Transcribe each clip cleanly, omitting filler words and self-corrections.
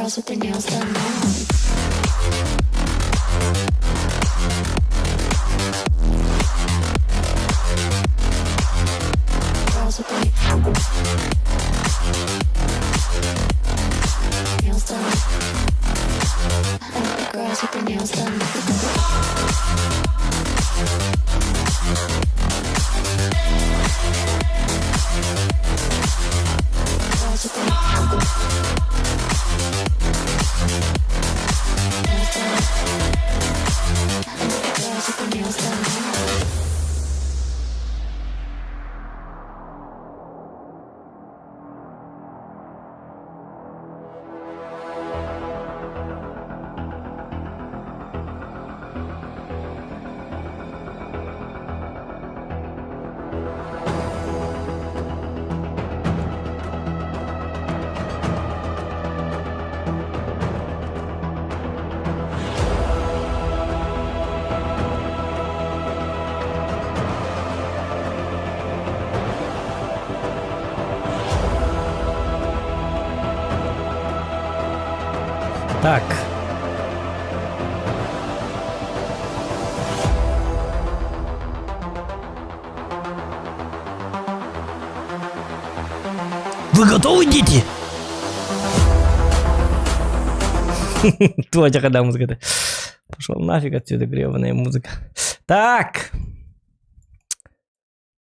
girls with their nails done now. Girls with their nails done. I like the girls with their nails done. Girls with their nails done. I like the girls with their nails done. Так. Вы готовы, дети? Твоя когда музыка-то? Пошел нафиг отсюда, гребаная музыка. Так.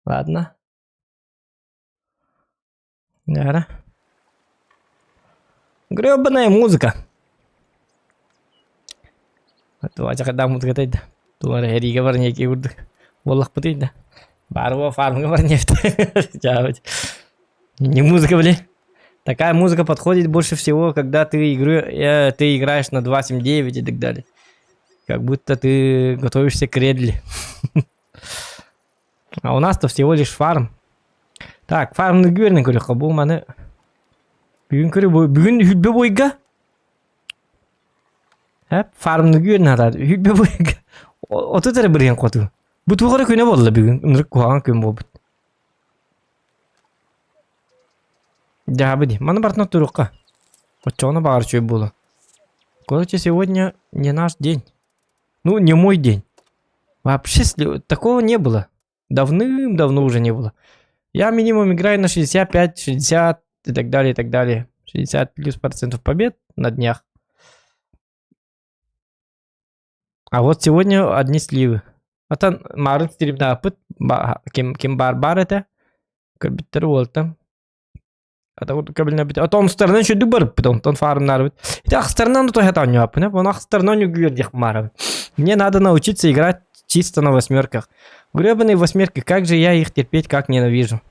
Ладно. Да. Гребаная музыка. Tuaca kadang mut kata ida. Tuara heri ke barnya ki urdu. Wallah putih ida. Барва фарм ke barnya itu. Не музыка, блин. Такая музыка подходит больше всего, когда ты играешь на 2.7.9 и так далее. Как будто ты готовишься к Редли. А у нас-то всего лишь фарм. Так, фармны görün көрі бұл маны. Бүгін хүлбе бойға. Farmını görün hadi. Hübbe bu. Otu tere bir yan kotu. Bu tuğara köne bolla bugün. Nırık kuğan kön bobut. Дябыди. Мана бартна турукка. Почёна барчу было. Короче, сегодня не наш день. Ну, не мой день. Вообще, такого не было. Давным-давно уже не было. Я минимум играю на 65, 60 и так далее, и так далее. 60 плюс процентов побед на днях. А вот сегодня одни сливы. Это марын стримда опыт. Кем бар это? Карбитер волта. Это вот кабельная бит. А то он стороны еще дубар, потом он фарм нарвит. Это ах сторона, ну то это не опыт. Он ах сторона не гвердих маров. Мне надо научиться играть чисто на восьмерках. Гребаные восьмерки, как же я их терпеть, как ненавижу.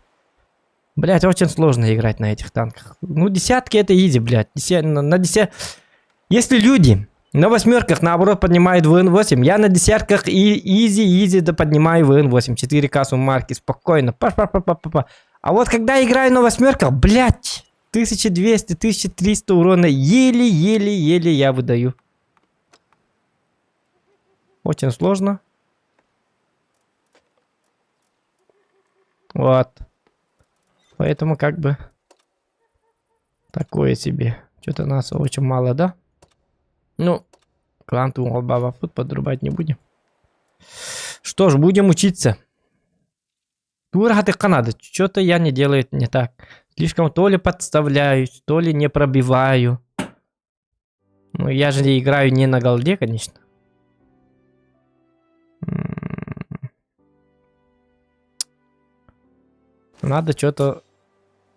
Блять, очень сложно играть на этих танках. Ну десятки это изи, блять. На 10. Если люди на восьмерках наоборот поднимают ВН8. Я на десятках и изи да поднимаю ВН8. 4К суммарки спокойно. Па-па-па-па-па. А вот когда играю на восьмерках, блять, 1200, 1300 урона еле-еле-еле я выдаю. Очень сложно. Вот. Поэтому как бы такое себе. Что-то нас очень мало, да? Ну, кланту голбава тут подрубать не будем. Что ж, будем учиться. Тургаты Канады. Что-то я не делаю не так. Слишком то ли подставляюсь, то ли не пробиваю. Ну, я же играю не на голде, конечно. Надо что-то...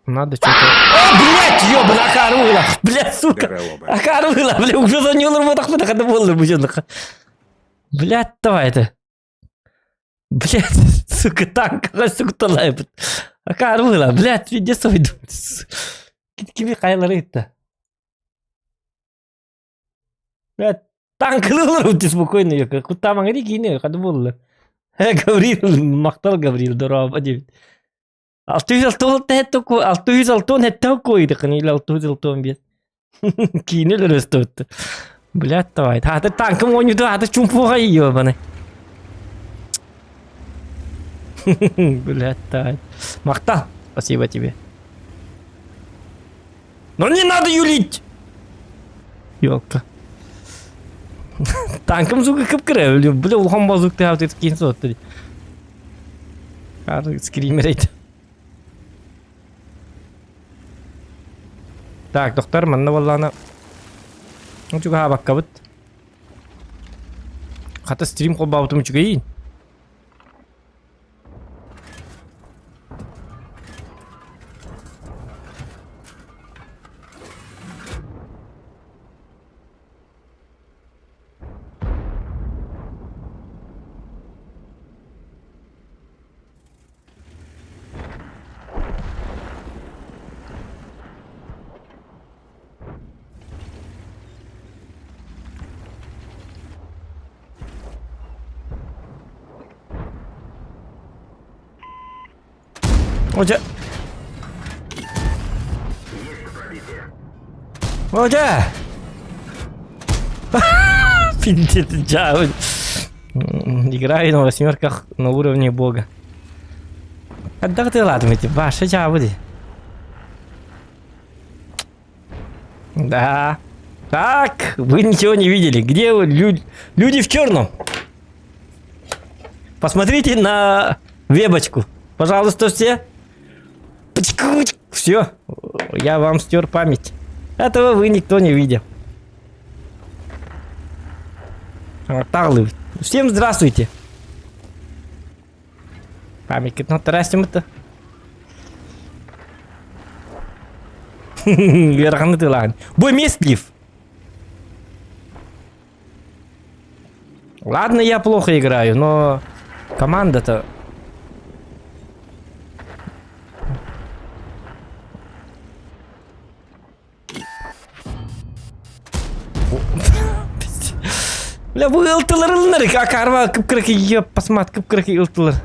О, блядь, ёбана, акарвыла! Блядь, сука! Акарвыла, блядь, уже за него нормально так это было, блядь, давай это. Блядь, сука, танк, сука, талай. Акарвыла, блядь, види свой. Кими хайлары-то. Блядь, танк лылыр, ты спокойно, ёка. Куда мангри кине, хады было. Гаврил, мақтал Гаврил, дорога, подивит. 600 это койды, или 600 бес. Кинули растут. Блядь, давай. А ты танком он не да, ты чумпуга ебаный. Блядь, давай. Махта, спасибо тебе. Но не надо юлить! Ёлка. Танкым сука кыпкыра. Бля, улхан базук ты хавтет кейін соотты. Ар скримерейт. Так, доктор, манна валлана. Ну чуга хабаккабыт. Хата стрим қолбабытым чуга ейін. Оля! Оля! Пиздец, чао. Играю на восьмерках на уровне бога. Отдах ты ладмите, ваша чавуди. Да. Так, вы ничего не видели. Где вы, люди в черном? Посмотрите на вебочку. Пожалуйста, все. Все, я вам стер память. Этого вы никто не видел. Тарлы. Всем здравствуйте. Память как тарастим это. Верханы ты ладно. Бой местлив. Ладно, я плохо играю, но команда-то. Бля, bu ıltılarınlar akarva kıpkırık yiyor pasmat kıpkırık ıltılar.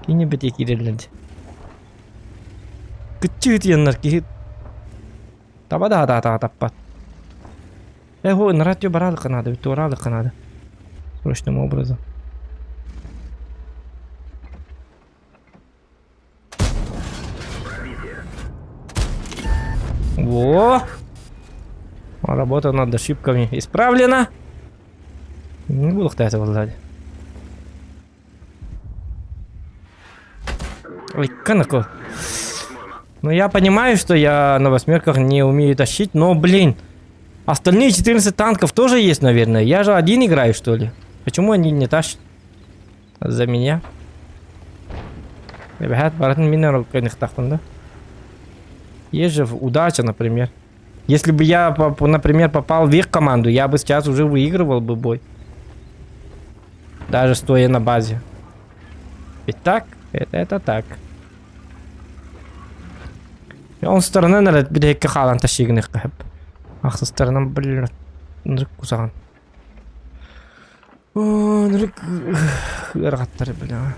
Yine betek ilerlendi. Küçük yanlar ki. Tabi daha tapat. Ho наратio барал Канада, витурал Канада. Срочным образом. Во! Работа над ошибками исправлена. Не буду хтать его сзади. Ой, канако. Ну я понимаю, что я на восьмерках не умею тащить, но, блин. Остальные 14 танков тоже есть, наверное. Я же один играю, что ли? Почему они не тащат? За меня. Ребят, баратын минерал, конечно, да? Есть же удача, например. Если бы я, например, попал в их команду, я бы сейчас уже выигрывал бы бой. Даже стоя на базе. Ведь так? Это так. И он со стороны, наверное, бедейка халан тащигных кэп. Ах, со стороны, блин, нрык кусаган. О, нрык... Ргаттары, бля.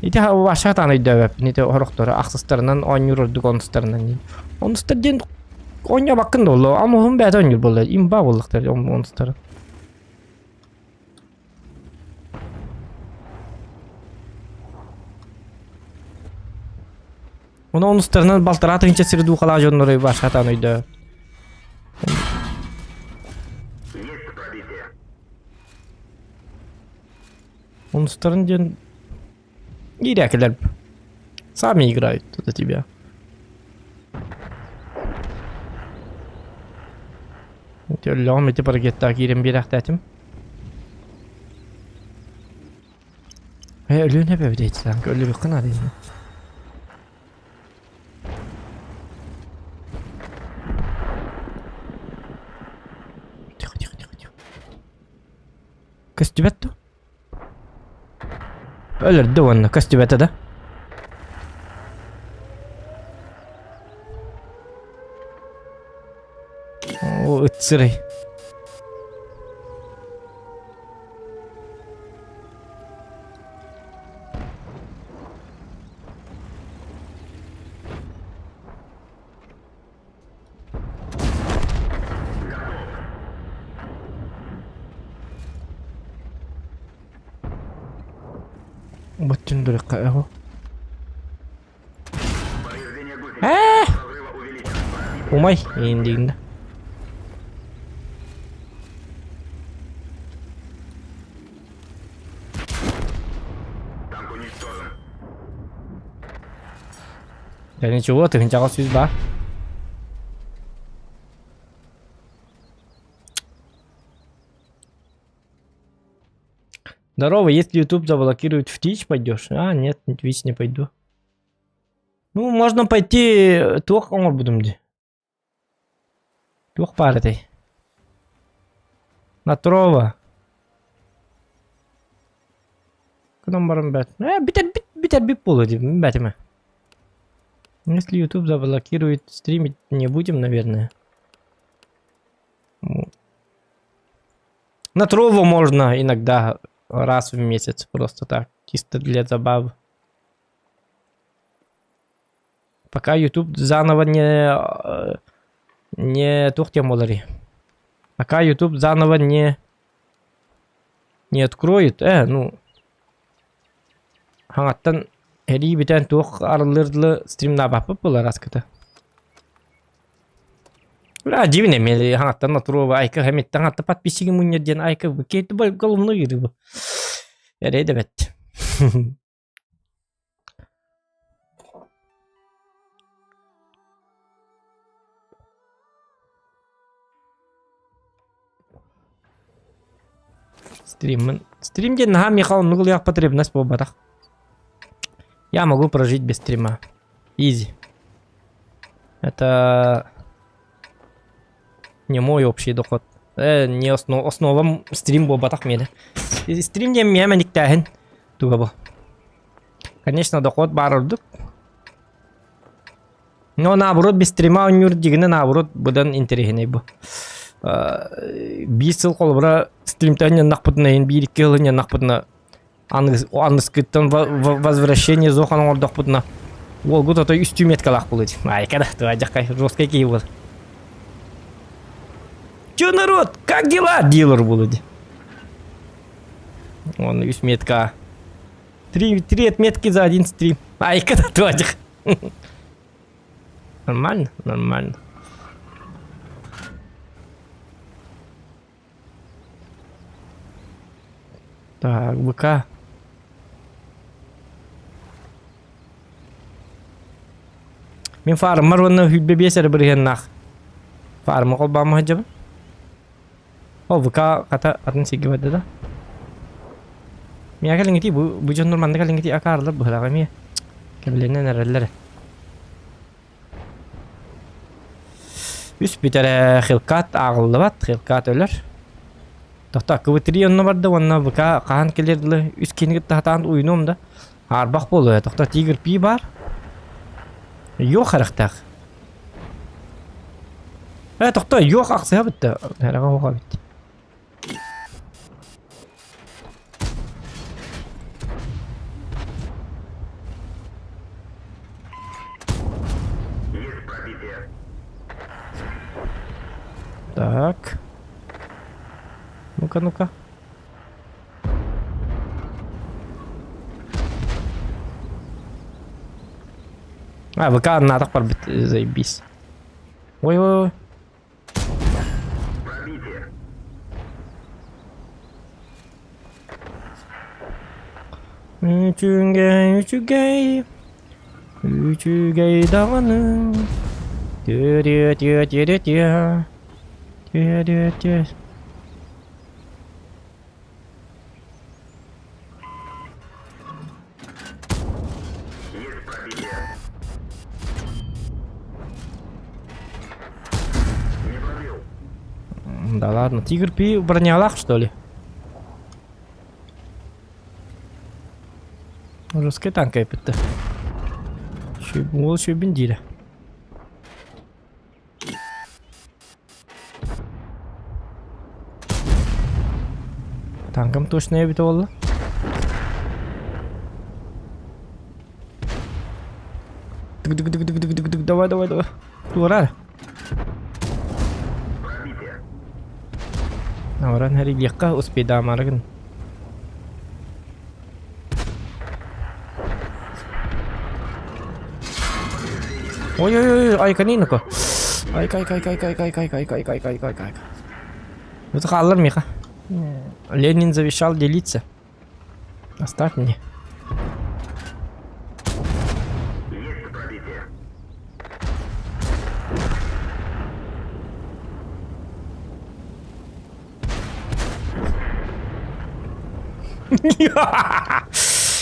Ити вашатан өйдөбөп, нете орохтору, ах, со стороны, он юрдук он стороны. Он стороны, он я бакын долу, он бәді он юр болу, имба болуқтар, он стороны. Onun üstünden baltaratınca sirdu kalacağın orayı başatan öyle. Onun üstünden иреклер. Сами играют за тебя. Тёллом эти паргетта кирем бирахтатим. Ölü ne böyle sanki ölü bir kanal değil mi? Костюбетто? Ölürdü onu kostübette de. O ıtsırı. Бачын дуракка его. Умай, индигна. Да ничего, ты гончал связь, да? Здорово, если YouTube заблокирует в Twitch, пойдешь? А, нет, в Twitch не пойду. Ну, можно пойти тух оңор будем де. Тух бар этой. На Трова. Кудам барам бәт? Битер бип болады, бәтіме. Если YouTube заблокирует, стримить не будем, наверное. На Трову можно иногда раз в месяц, просто так, чисто для забавы. Пока YouTube заново не тухтем олари. Пока YouTube заново не откроет, ну, хаңаттан эри битен тух арылырлы стрим набапы была раската. Ура, дивне мели хаңаттан натурова айка хаметтан хатта подписчики муннерден айка кейті бол голымны кири бу. Ярайды бет. Стримден на Михаил Нуглях потребность по батах. Я могу прожить без стрима. Изи. Это не мой общий доход. Не основам стрим по батах мне. Стрим не меня никтахен. Тугабо. Конечно, доход барурдук. Но наоборот без стрима он юрдигне наоборот будан интересней бу. 5 жыл қолыбыра стримтен нақпытына ең бір 2 жылын нақпытына анныскыттан возвращение зохан ордақ бұтына ол бұд отой үсті меткалақ болды. Айкада, туа жақай жесткай кей болды. Чё, народ, как дела? Дилер болды. Он үст метка. 3 отметки за один стрим. Айкада, туа жақ. Нормально, нормально. Так, ВК. Мен фармар оны хүлбе бесер бірген нақ. Фармы қолбамы жабы? О, ВК қата атын сеге бады да. Мен әкәліңгеті, бұ жон норманды кәліңгеті ақарылыр бұғылаға ме. Кәбіленен әрәлілері. Үс бітері қилқат ағылды бат, қилқат өлір. Тоқта квитри онна барды, онна бұқа қаған келерділі үс кенігіт тағатағын ойыным да. Арбақ болу, тоқта тигір пи бар. Йоқ әріқтақ. Тоқта йоқ ақсыға бітті. Әраға оға бітті. Так. Ну-ка, ну-ка. ВК надо порбить, заебись. Ой-ой-ой. Үчүгей дағаны. Тө-тө-тө-тө-тө-тө. Тө-тө-тө. Да ладно, тигр пи бронялах, что ли? Русская танка это. Лучше бендиля. Танком точно я битволла. Давай, давай, давай. Тура. Orang hari biaka sepeda margen. Ой, ай канина ко. Ай. Это халлар миха. Ленин завещал делиться. Оставь мне.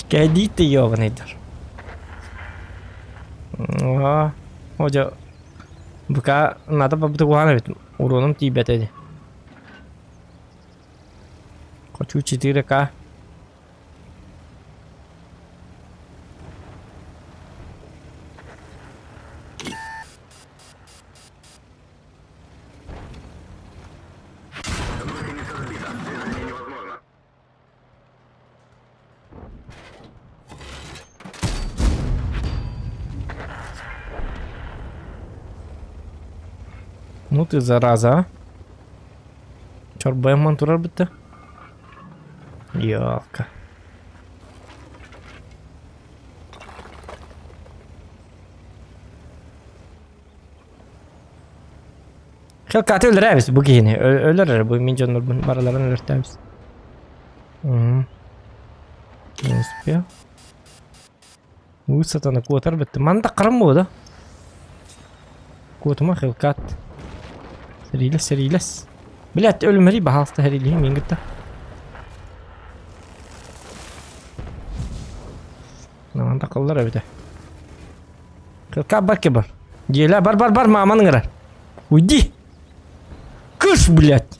Кәдейті еғын едір. Hoca buka nada babda guhana bit uronum tibet edi. Хочу 4К. Ну ты зараза, а. Чёрт, Бэмман турар бітті. Ёлка. Хелкаты өлірәбіз бұл кейіне. Өлірір бұл мен жонлар бараларын өліртәбіз. Не успел. Сатана куатар бітті. Манда қырым болды. Куатыма хелкат. Сәрилес. Блядь, өлімірі бағалысты әрелейім мен күтті. Манда қылдар әбіді. Хелкат бар ке бар. Дейлі бар маманың ұрар. Уйди! Кыш, блядь!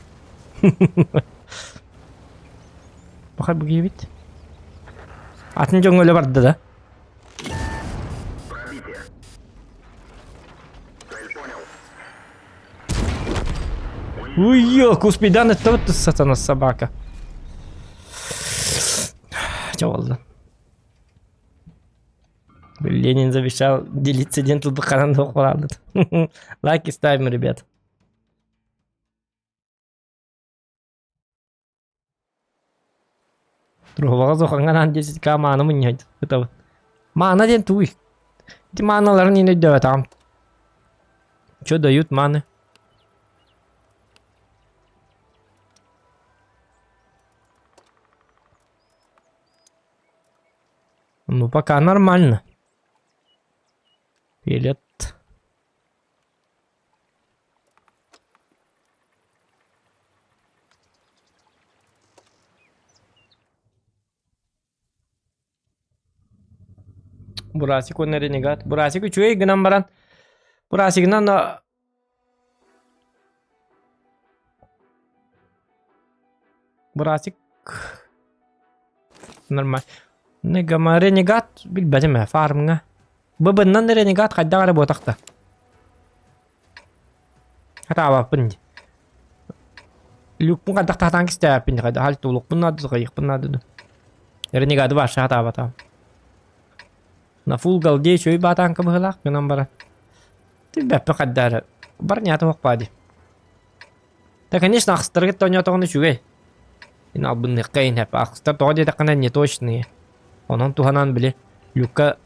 Бақай бұғы ебет. Атын жоң өлі барды да. Уйо, куспидан это вот сатана собака. Чё oldu? Ленин завещал делиться дентал бахаран дохвалады. Лайки ставим, ребят. Другого зоханган 10К мана мынять. Это мана ден туй. Эти маналар не найдёт там. Чё дают маны? Ну, пока нормально. Пилет. Burası konu renegade. Burası küçüğe gınan baran. Burası gınan da... Burası... Normal. Negama renegade bilmedim ya farmına. Babından da renegade kayda var bu takta. Hatta bak bunu. Lük bu kadar tahtan kiste yapın kayda hal tuluk bunlar da kayık bunlar da. Renegade var hatta bak. На фул галде чөй батан кабылак гынан бара. Ты бәппе каддары. Бар нята вакпади. Да, конечно, ахстырга тоня тоны чүгей. Ин албын кайын хап ахстыр тоди такана не точные. Онон туханан биле люка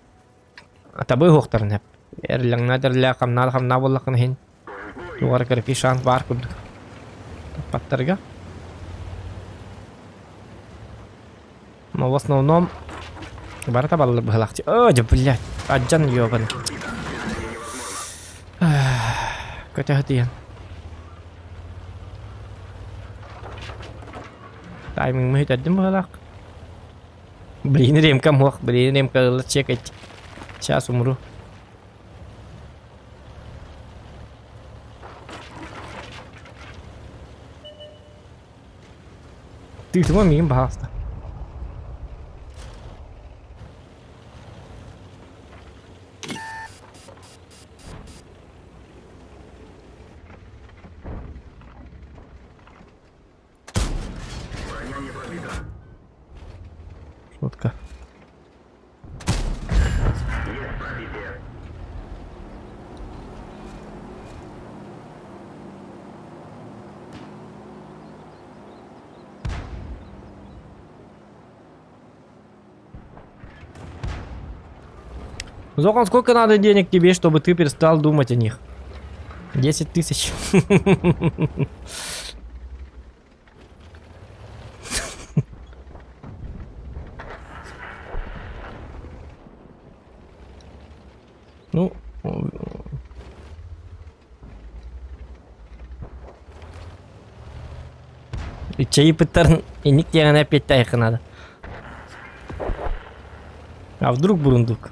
атабы хоктарын хап. Эрлаңна дерля камна боллакын хин. Тугар керки шанс бар курдук. Паттарга. Но в основном Барата баллар бахалакчы. О, да, блядь. Аджан ёбан. Көтө хатыян. Тайминг мы hitadым бахалак. Блин, ремка мох. Блин, ремка чекать. Сейчас умру. Ты тuma мим бахаста. Шутка. Зокон, сколько надо денег тебе, чтобы ты перестал думать о них? 10 000. Ну, и чаи пытар, и ник ягана опять тайха надо. А вдруг бурундук?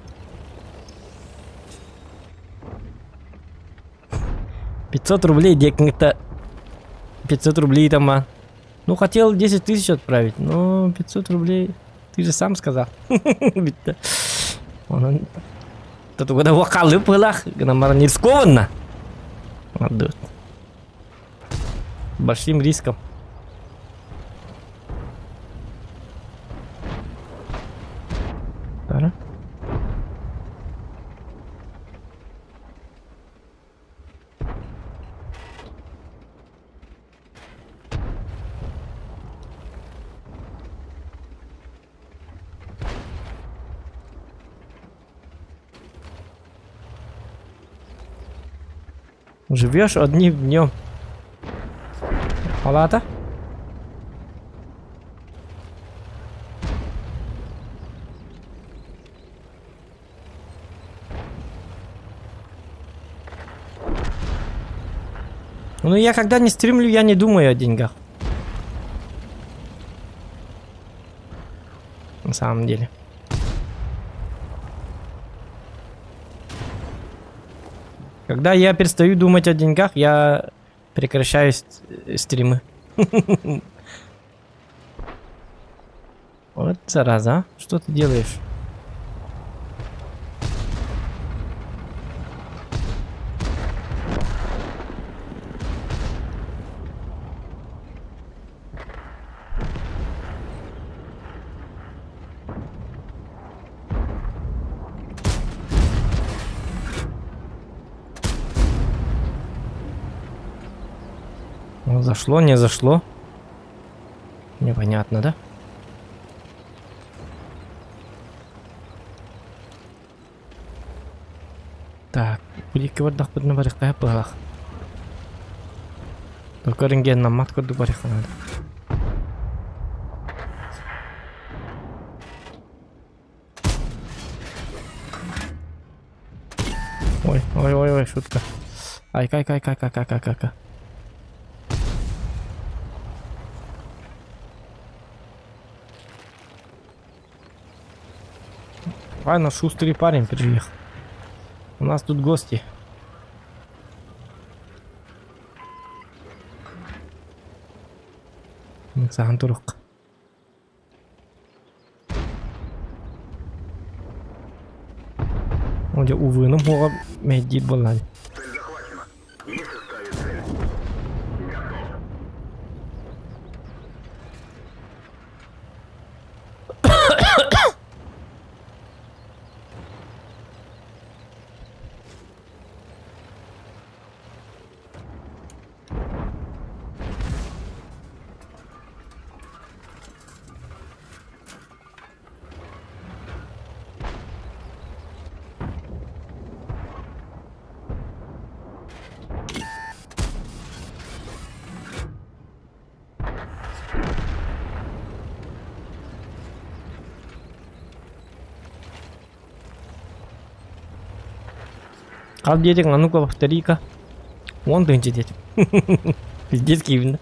500 рублей, декнета. 500 рублей там, а. Ну, хотел 10 тысяч отправить, но 500 рублей... Ты же сам сказал. Тут когда вокалы пылах, гномар не рискованно. Отдает. Большим риском. Пара. Живешь одним днем. Палата? Ну, я когда не стримлю, я не думаю о деньгах. На самом деле. Когда я перестаю думать о деньгах, я прекращаю стримы. Вот зараза, а? Что ты делаешь? Зашло, не зашло. Непонятно, да? Так, бери-ка вот так под на барихкая пылах. Только рентген на матку до бариха надо. Ой, ой, ой, ой, шутка. Ай, кай. Ладно, шустрый парень приехал. У нас тут гости. Сагантурок. Оде увы, ну мога медит болан. Как детек, а ну-ка повтори-ка. Вон ты детек. Детский именно.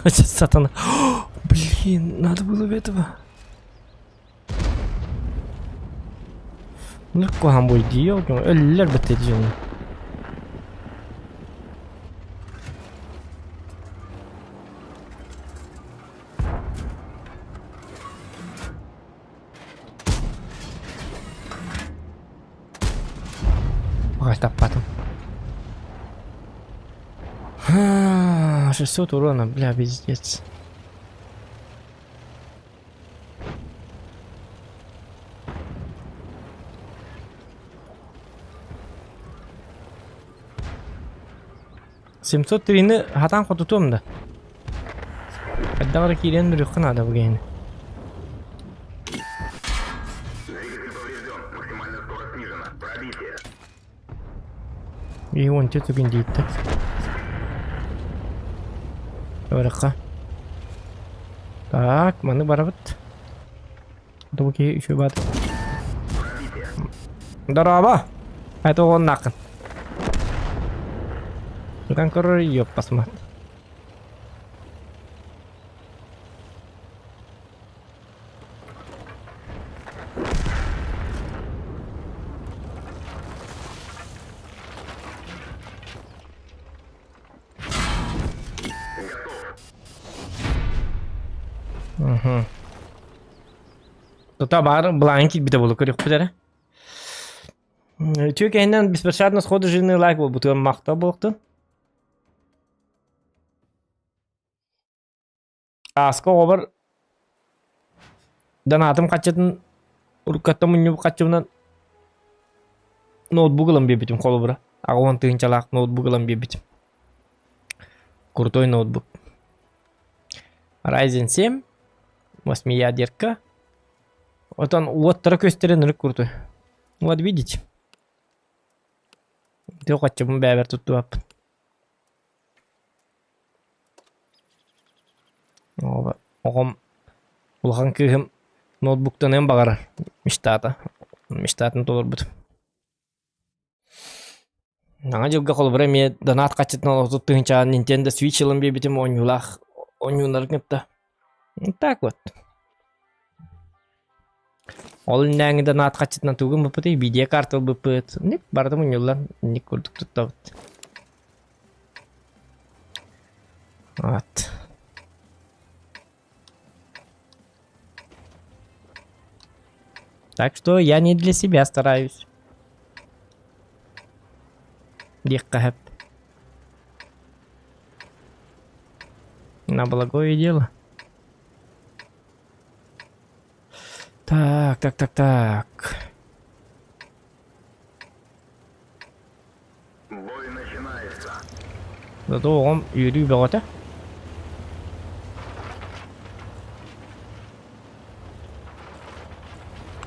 Сатана. О, блин, надо было этого. Легко хамбой делал. Эллер бы ты делал. Ой, так потом. 600 урона, бля, пиздец. Семьсот трины хатан хотутум да. Аддагар кирен рюхна надо в гейне. И он те тугин дейт. Öğretmen. Так, mani barabıt. Da bu ki şu bat. Daraba. Это он нахрен. Buradan korur yok basma. Тут бар бланки бите болу көрөк билер. Түйек әйнен беспощадно сходу жирный лайк бол бутын мақта болуқты. Аска обыр данатым қачатын уркатта мұню қачымнан ноутбук алам бебитим қолы бұра. Ағуан тыгынчалақ ноутбук алам бебитим. Крутой ноутбук. Ryzen 7 8 ядерка. Вот он вот так көстерен крутой. Вот видите. Ты хочешь бәбер tuttu ап. Оғым улған күйім ноутбуктан ең бағарар. Миштатын толыр бұд. Наңа жылға қолы бұра ме донат қачытын олы тұттығынша Nintendo Switch елін бебітім ойнылар кепті. Так вот. Ол нәңі донат қачытынан туғын бұпыды, видео картыл бұпыд. Ник бардым ойнылар, ник көрдік тұтта бұд. Вот. Так что я не для себя стараюсь. Дикка. На благое дело. Так. Бой начинается. Зато он юрий берет.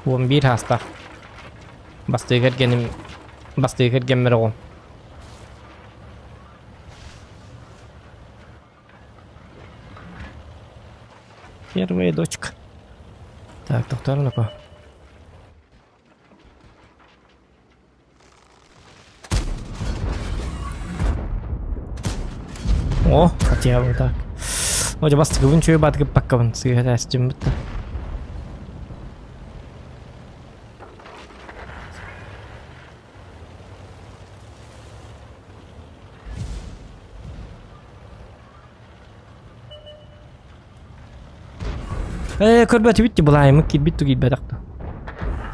Он bir hasta. Bastığı kırgenler oğlum. Первая дочка. Так, доктор, ну-ка. О, хотя бы так. Оля басты кыбын чөй баты кып баккабын. Сыйға тәстім бітті. Көрбәті бітті бұлайымы бітті кейбәт ақты.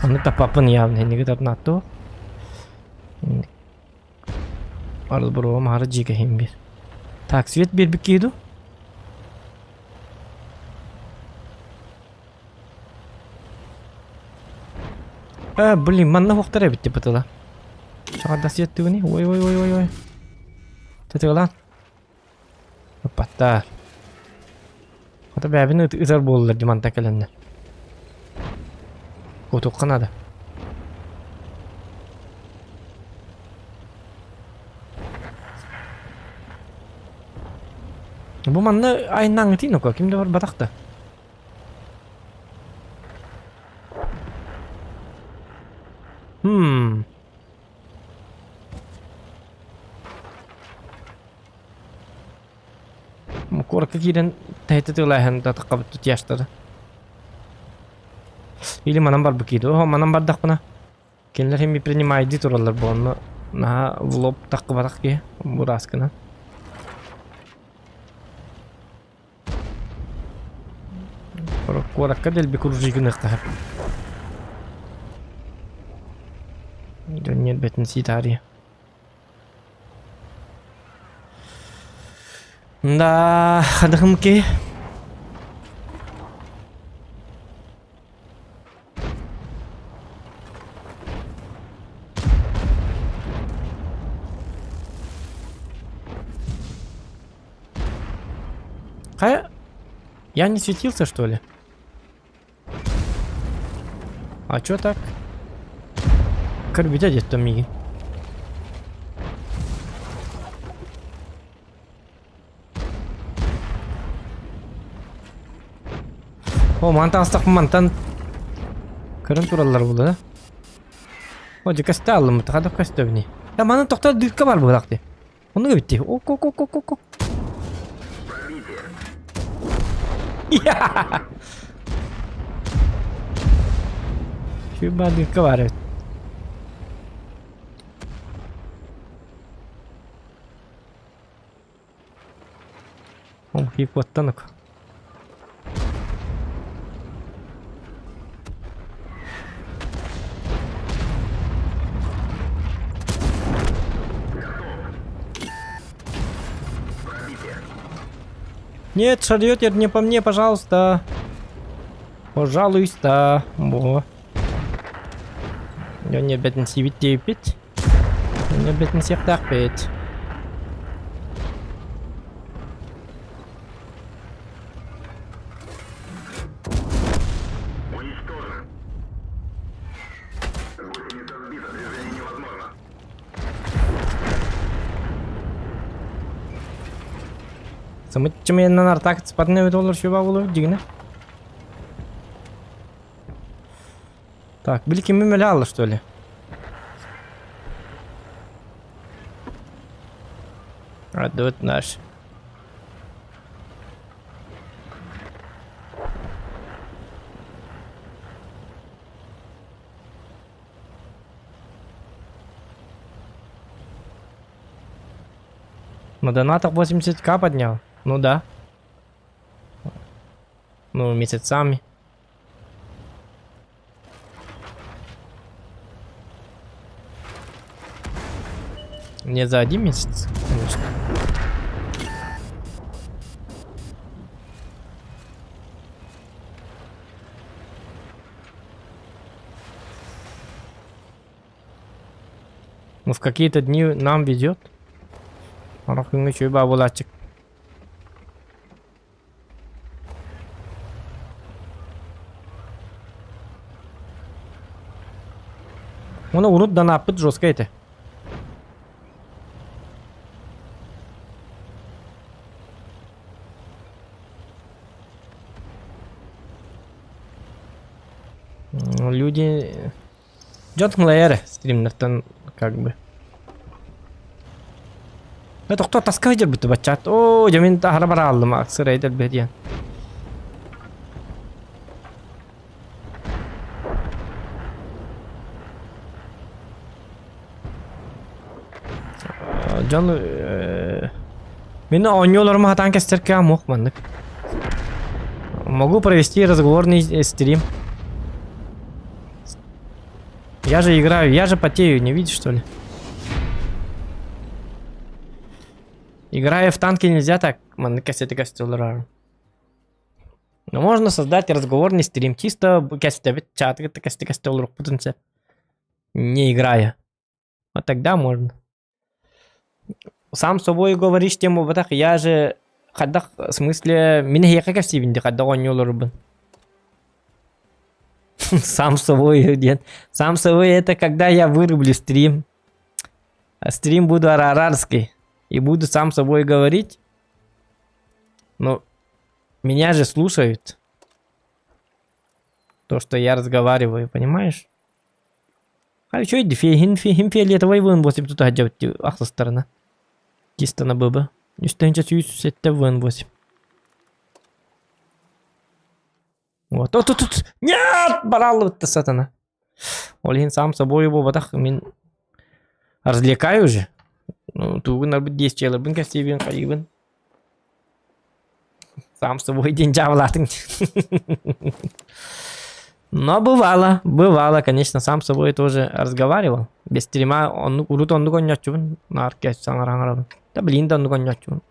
Аны тапапын явын әнеге тартын атты. Арыл бұруым ары жеге хем бер. Так, свет бер бік кейді. Блин, манна хоқтар әбітті бұтыла. Шағада свет түгіне. Ой. Тәтігі лан. Өппаттар. Ата бәбін ұзар болылар деманта кәлінді. Көтік қанады. Бұл манны айыннан ғытейін өкі, кімді бар батақты? Корка кирен тәйті тылайын да таққабыт тұт яштады. Или манан бар бұкейді. О, манан бар дақпына. Кенлер хеми принимайды тұралар болны. Наға в лоб таққы батақ ке. Бұраскына. Коракка дәл бі күржігін ұқтағып. Дөнет бәтін ситария. Да, хадахым ке. Я не светился, что ли? А чё так? Корбитя здесь там миги. О, манта астак мантан. Кырын туралар булды да. О, жекасты алым, тахада кастövni. Ya манын тохта дырка бар булакты. Onu göbütti. Ok. Ya. Şu ben dırka var evet. Oğlum hip vattanık. Нет, шарьётер, не по мне, пожалуйста. Пожалуйста. Во. Я не обязан сивить пить. Я не обязан всех так пить. Уничтожен. Гусеница сбита, движение невозможно. Самытчым яннан артак спадны өт олар шуба болу жигине. Так, билки мемеле алла, что ли? Радует наш. На донатах 80к поднял. Ну да. Ну, месяцами. Не за один месяц, конечно. Ну, в какие-то дни нам везет. Арахын еще и бабулачек. Оны урут дана апыт жестко это. Люди... Джонтон Лайер стримнертан как бы. Это кто таскает будто бачат? О, jamин та хара-бара алдым, аксыр айтар беден. Джон... Меня онёларыма хатан кестерке мог мандык. Могу провести разговорный стрим. Я же играю, я же потею, не видишь, что ли? Играя в танки нельзя так, маны кассеты кастеллера. Но можно создать разговорный стрим, чисто кастевить чат, это кассеты кастеллер, не играя. Вот тогда можно. Сам с собой говоришь тему, вот так, я же, когда, в смысле, меня я как кастевинди, когда он не улыбен. Сам собой, нет. Сам собой это когда я вырублю стрим. А стрим буду арарарский. И буду сам собой говорить. Но меня же слушают. То, что я разговариваю, понимаешь? А что это фейли это войвын 8 тут отделать ахла сторона. Чисто на ББ. Не станет это вын 8. Вот, тут. Нет! Барал-то сатана. Олин сам собой его вот так мин развлекаю же. Ну, тут надо быть 10 человек, бин кастивин, каивин. Сам собой день джавлатин. Но бывало, конечно, сам собой тоже разговаривал. Без стрима он урут он дугон нячун, на аркеш сангарангара. Да блин, да он дугон нячун.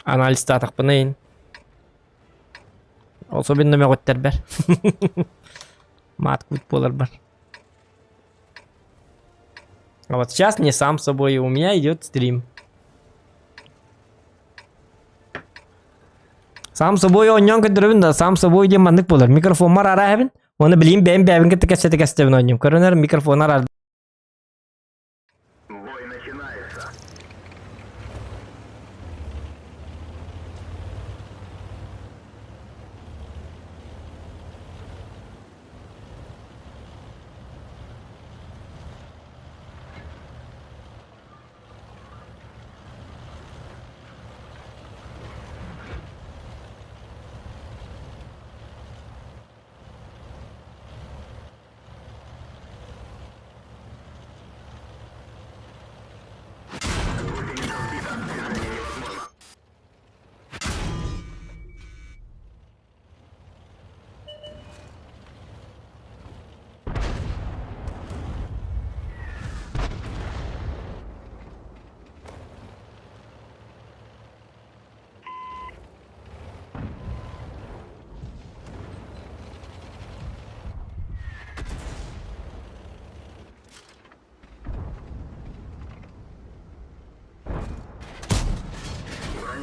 Анализ татах панейн. Особенно меготтер бер. Мат кут полар бар. А вот сейчас мне сам собой, у меня идет стрим. Сам собой он нём кадровин, да сам собой идем мандык полар. Микрофон мар арабин. Оны билим бэм кете кастевин оннем. Коронер микрофон арабин. Бой начинается.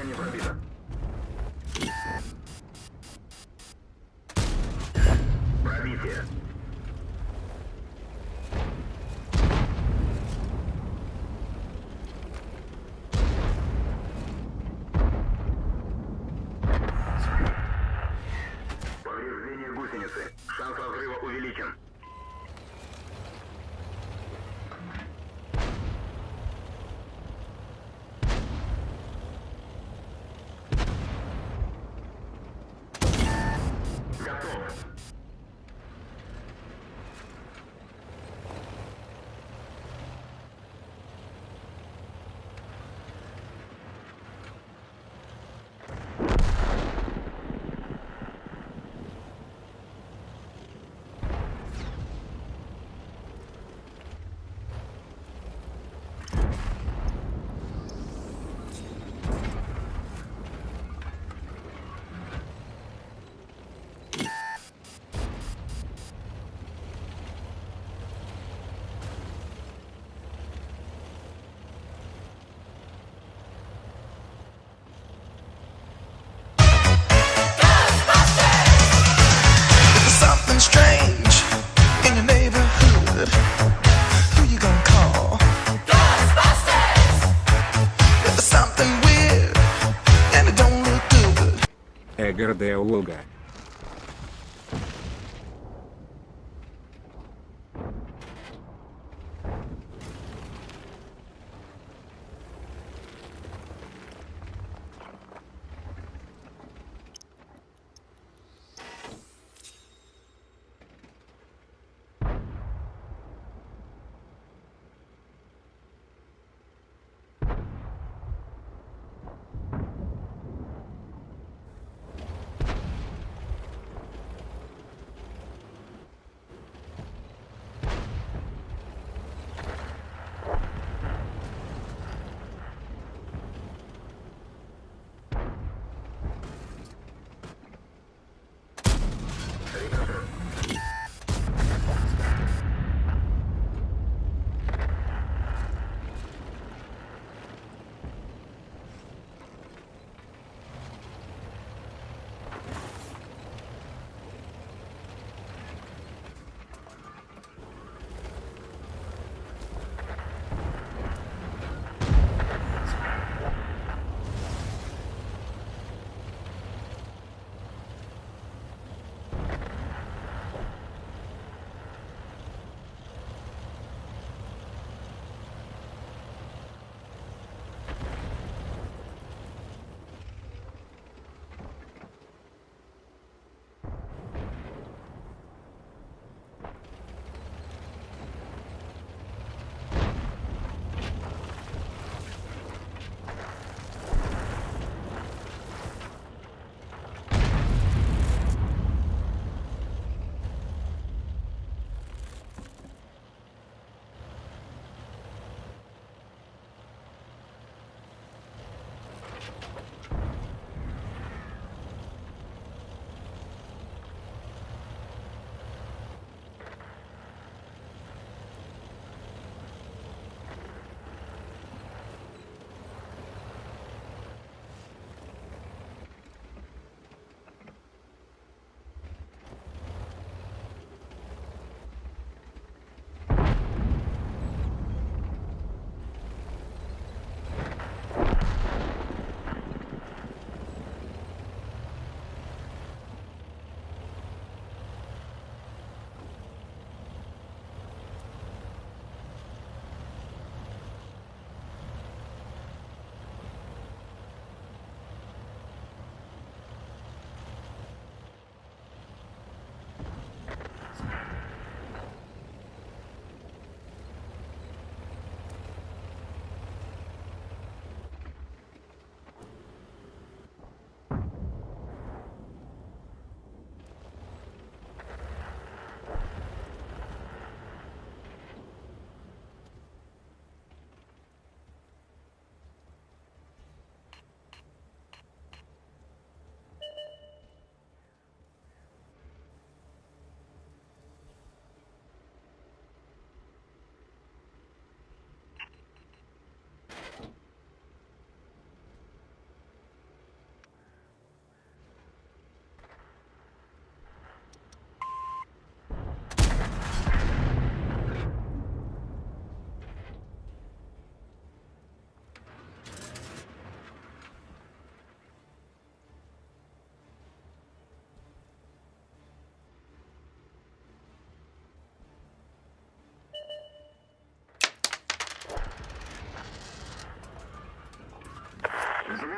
Мина не пробита. Пробитие. Повреждение гусеницы. Шанс разрыва увеличен. Готов. Something strange in your neighborhood. Who you gonna call? Ghostbusters! There's something weird and it don't look good. Эгерде Луга.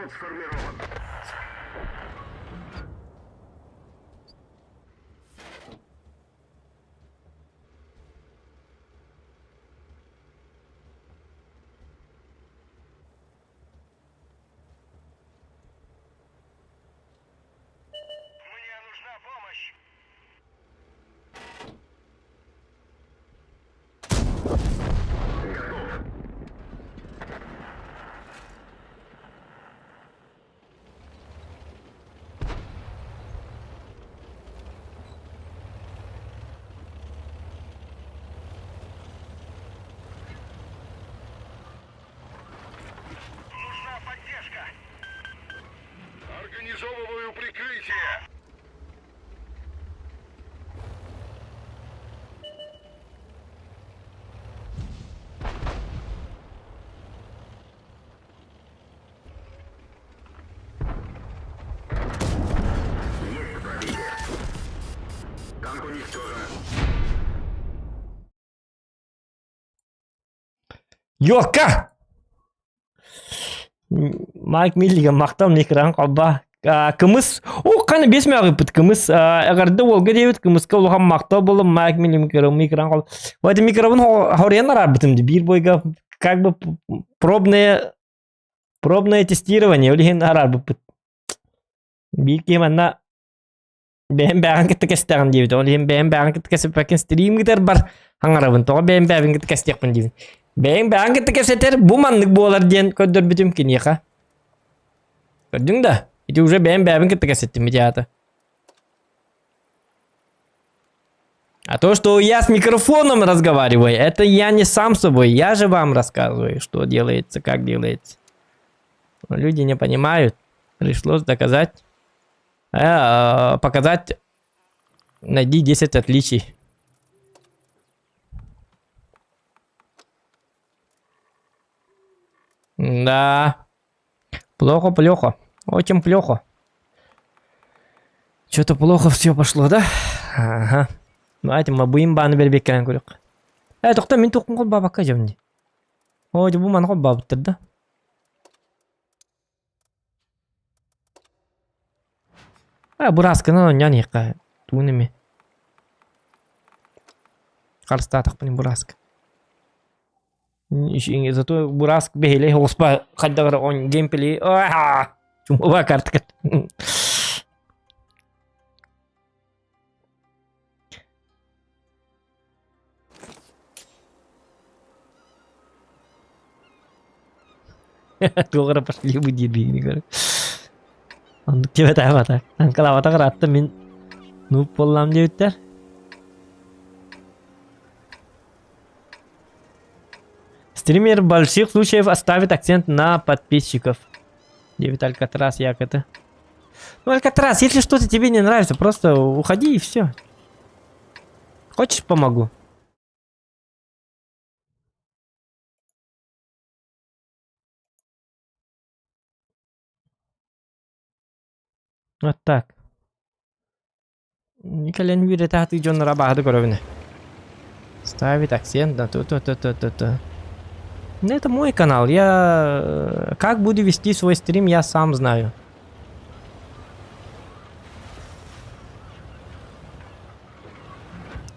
Флот сформирован. Мне нужна помощь. Готов. Нужна поддержка. Организовываю прикрытие. Есть пробитие. Танк уничтожен. Йока! Майк Миллига мақтал микрон қалба. Кымыз, қаны 5 мәғі бұд кымыз. Әғарды олға дейбіт кымызға олған мақтал болы Майк Миллига микрон қал. Өйді микрофон хориян арар бітімді. Bir бойға как бы пробное тестирование. Олеген арар бұд. Bir кеманна бәйін бәғін кетті кәстіғын дейбіт. Олеген бәйін бәғін кетті кәсіп бәкін стрим кетер бар. Хаңарабын тоға бәйін бәғін кетті кәстіғын дейбіт. Бәйін бәғін кетті кәсетер бұл маңдық болар ден көддір бітім кенеға. Көрдің да? Это уже бәйін кетті кәсетті медиата. А то, что я с микрофоном разговариваю, это я не сам с собой. Я же вам рассказываю, что делается, как делается. Но люди не понимают. Пришлось доказать. Показать. Найди 10 отличий. Да. Плохо. Очень плохо. Что-то плохо все пошло, да? Ага. Давайте мы будем баны бербек келен көрек. Тоқта мен тоқым қол бабаққа жемде. Ой, бұл маны қол бабыттыр да. Бұрасканы нян еққа. Туынеме. Қарыста атақпын бұраска. Зато Бураск бегали, господа, ходил он геймплей. Чумовая картка. Тугара пошли бы дебили. Он тебе так. Анкала так ратта мин. Ну поллам девиттер. Стример в больших случаев оставит акцент на подписчиков. Девит Алькатрас, як это? Ну, Алькатрас, если что-то тебе не нравится, просто уходи и все. Хочешь, помогу? Вот так. Никогда не видит, а ты Джон Рабахда коровина. Ставит акцент на то. Ну, это мой канал. Я как буду вести свой стрим, я сам знаю.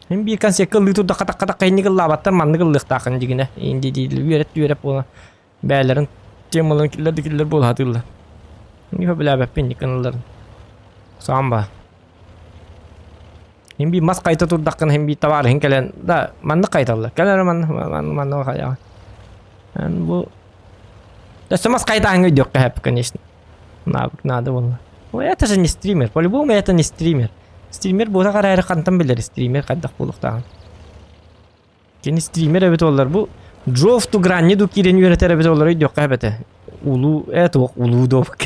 Hem bir kan sekil itu dak kayni gıllabattır mandı gıllık takın digine. İndi değil üret bola. Bəylərin temaların killər bol hatırlar. Niye böyle ben kanalların. Samba. Hem bir mas kayıta tur dakın hem bir tavar hem kelen da mandı kayıtarlar. Kelen mandı kaya. Yani bu да сама скайта не идёт, конечно. Надо было. Ну это же не стример. По-любому это не стример. Стример bu kadar ayrı kanıtım bilir. Стример kadar buluktan. Kendi стример evet olurlar bu. Drove to Granny du kiren yöneter evet olurlar yok evet. Ulu evet ulu dok.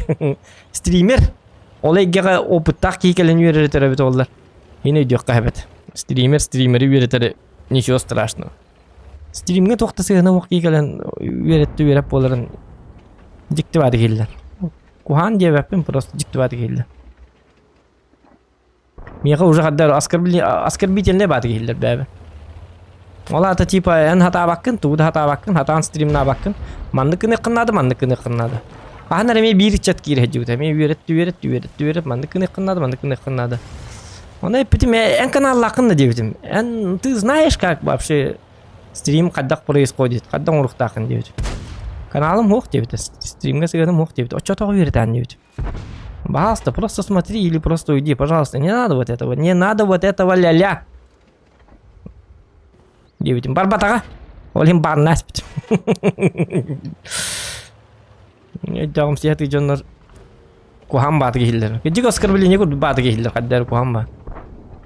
Стример olay gege oputtak ki kelen yöneter evet olurlar. Yine yok evet. Стримери yöneter ничего страшного. Стримге тоқтасығына оқи кәлін үйретті үйреп боларын жікті бады келдер. Кухан дебеппен просто жікті бады келдер. Меға уже қаддар оскорбительне бады келдер бәбі. Ола ата типа ән хата баққын, туғыда хата баққын, хатан стримна баққын. Мандықыны қыннады. Ахнар эме бир чат кире жут. Эме үйрет. Манды кынады. Она потом эн канал лакынна дебитим. Эн ты знаешь, как вообще стрим кадак происходит? Кадак урухтакын дебит. Каналым хох дебит. Стримга сыгадым хох дебит. Очото үйретен дебит. Пожалуйста, просто смотри или просто уйди, пожалуйста. Не надо вот этого ля-ля. Дебитим. Барбатага. Олим барнас бит. Жагым сыяты жоннор кухам баты кехиллер. Жига оскорбление курду баты кехиллер каддар кухам ба.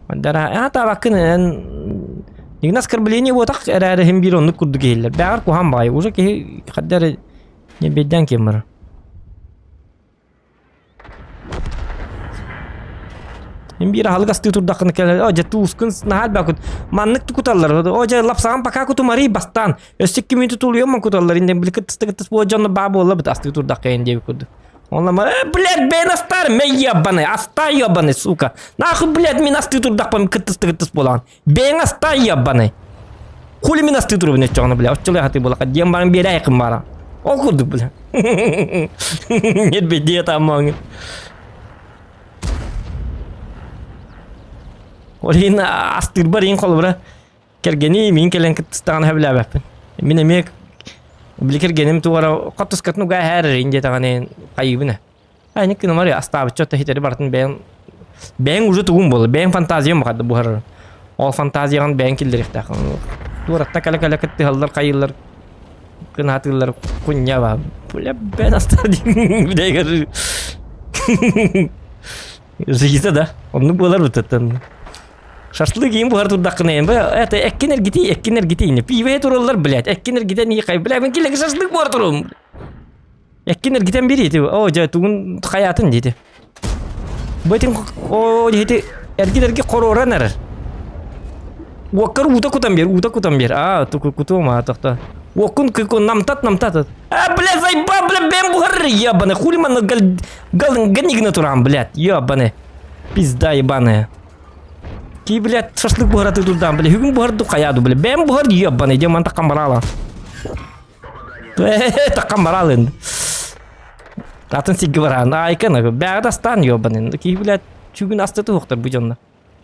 Каддар табакын нигна оскорбление вот эрәре хем бир онны курду кехиллер. Бәгәр кухам бай. Уже ке каддар не беддән кемер. Хем бир халгасты турдакын келер. О жату ускын нахал бакут. Маннык тукуталлар. О жа лапсаган пока куту мари бастан. Өсек кимин тутулуyor ман куталлар. Инден билик тыстыгытыс бо жонно бабы олла бит асты турдакын деп куду. Он лама, блядь, бен астар, ме ебаный, аста ебаный, сука. Нахуй, блядь, мен асты турдак пам кытыс болан. Бен аста ебаный. Хули мен асты турбын чоғны, блядь. Оччылы хаты болақа, дем барым бере айқым бара. Окурду, блядь. Нет беде тамаңы. Олин астыр бар ең қолы бара. Кергені мен келен кыттыстағаны хәбілі әбәппін. Мен емек Бликер генем туара каттыс катну га хәр инде таганы кайыбына. Айны кына мари астабы чотта хитери бартын бен уже тугун бол. Бен фантазиям кадды бу хар. Ол фантазиян бен килдер ихта. Туратта кала катты халлар кайылар. Кынатылар куння ба. Буля бен астади бидегер. Зигита да. Онну болар бутаттан. Шашлык им бу харту дакны. Это эккенер гити не. Пиве тураллар, блядь. Эккенер гите не кай. Блядь, мен келеге шашлык бар турум. Эккенер гитен бери ти. О, жа тугун хаятын дити. Бетин о дити эргилерге короранар. Уакар ута кутам бер. А, туку кутума тахта. Уакун кыкун намтат. Блядь, заеба, блядь, бен бу хар ебаный. Хули ман ганигна турам, блядь. Ебаный. Пизда ебаная. Ки, блядь, шашлык бухараты турдан, блядь, хүгін бухарды қаяду, блядь, бәм бухар ебаны, деман таққан барала. Таққан барала енді. Атын сигі баран, айканы, бәғді астан ебаны енді. Ки, блядь, хүгін астыты оқтар бұл жонна.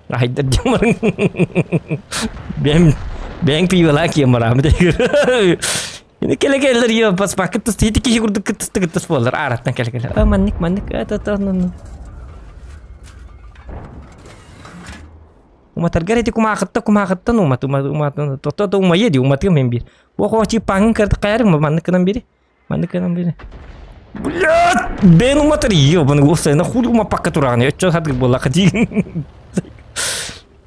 Айдар демарын. Бәң пивала кем барам, дегір. Енді келе-келер ебас, ба, кіттісті, хеті кеші күрді кіттісті болдар, араттан келе-келер. Манник, Umat harga itu kumahatta umat toto umaya di umat kan membir. Wah cipang kerta kaya mana kenam biri. Блядь, бен umat рио, бен гости, на хули ума пакка туране, что хат бола хади.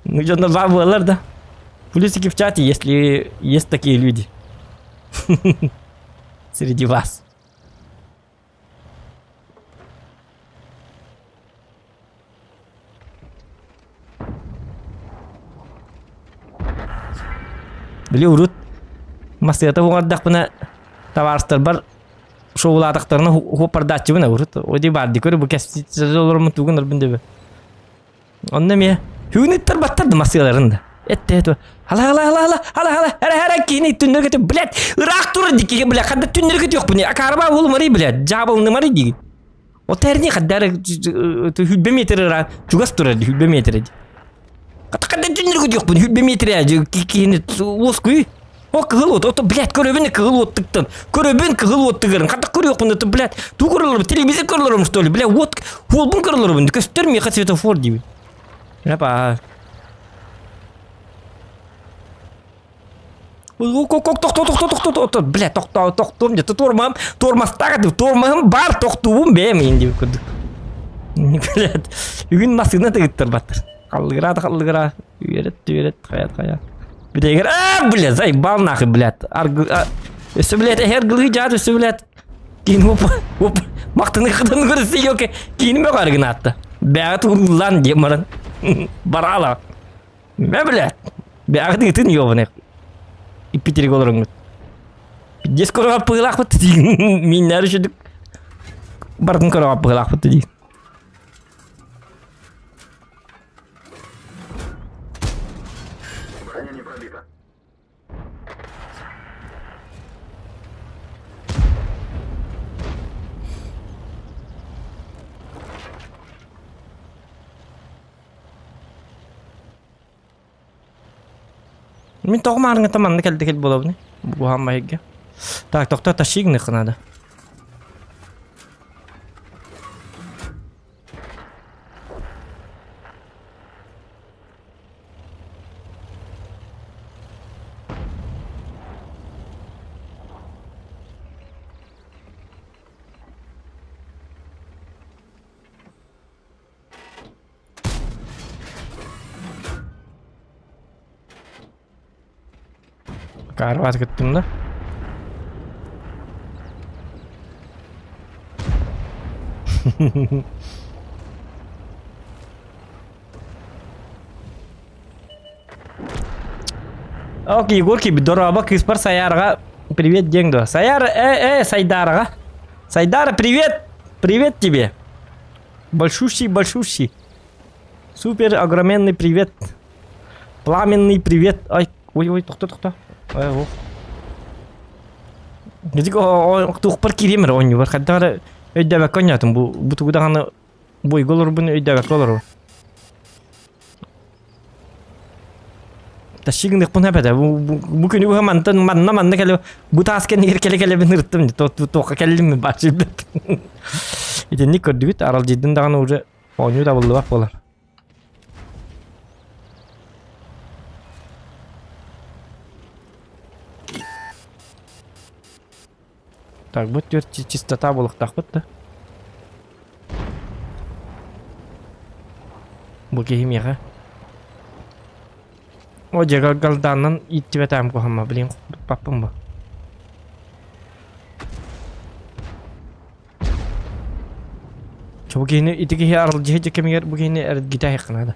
Ну что на бабу да. Плюсики в чате, если есть такие люди среди вас. Били урут масыята уңардак бына товарстар бар шоулатактарына хопардачы бына урут оди барды көрү бу кесчилерим тугунар бинде. Онда ме хүнеттер баттарды масыяларында. Этте hala kini түннөргө блядь ырак тура дикеге блядь кандай түннөргө жок буне акарба бул мари блядь жабылны мари диги. О терни кадар хүлбе метр чугас тура хүлбе метр. Кандай түннөргө жок буне хүлбе метр кини оскуй. О кылот ото блядь көрөбүн кылоттуктан. Көрөбүн кылоттугарын кандай көрөк буне то блядь тугурлар телевизор көрлөрүм что ли блядь вот холбун көрлөрүм көстөр ме светофор диби. Апа Тоқту, блядь, тоқтуым де, тормастағады, бар тоқтуым бәм енді көрдік. Блядь, үйін масығына тегіттір баттыр. Қалығыра, үйерет, қаят. Бідегер, блядь, зай, бал нақы, блядь. Өсі, блядь, әхер ғылғы жады, өсі, блядь. Кейін оп, мақтыны қыдын көрісі еке, кейін бәқ арғын атты. Бәғыт ұлан демірін, барала. Бә, блядь, бәғыт ұйтын ебін и Питере голорыңды. Дес көріға пығылақ бұтты дейін. Мен нәрі жүдік. Бардың көріға пығылақ бұтты дейін. Броня не пробита. Мен тоғмарыңа таманды кел болабыны. Бұл хамма егге. Так, тоқта ташигны қынады. Карват кеттім да. Окей, Егорки, здорово, Киспар Саярга. Привет, Деңдо. Саяр, Сайдарга. Сайдар, привет! Привет тебе. Большущий. Супер, огроменный привет. Пламенный привет. Ой, тоқта. Ой. Jadi tuh perkirim ronyo berkata ada bakonya tuh butuh udah boy golor bun ada bakolor. Taşıgın da pun hepede bugün bu hemen manna kalau buta asken kele benirtim to kellim başladı. İşte ne kadar aral cidden daha önce oyunu da buldu bak bolar. Так, вот теперь чистота была так вот, да? Буги меха. О, жага галданнан итти ветам кохамма, блин, папам ба. Бугини итиги арл жеже кемигер бугини эрд гита хекнада.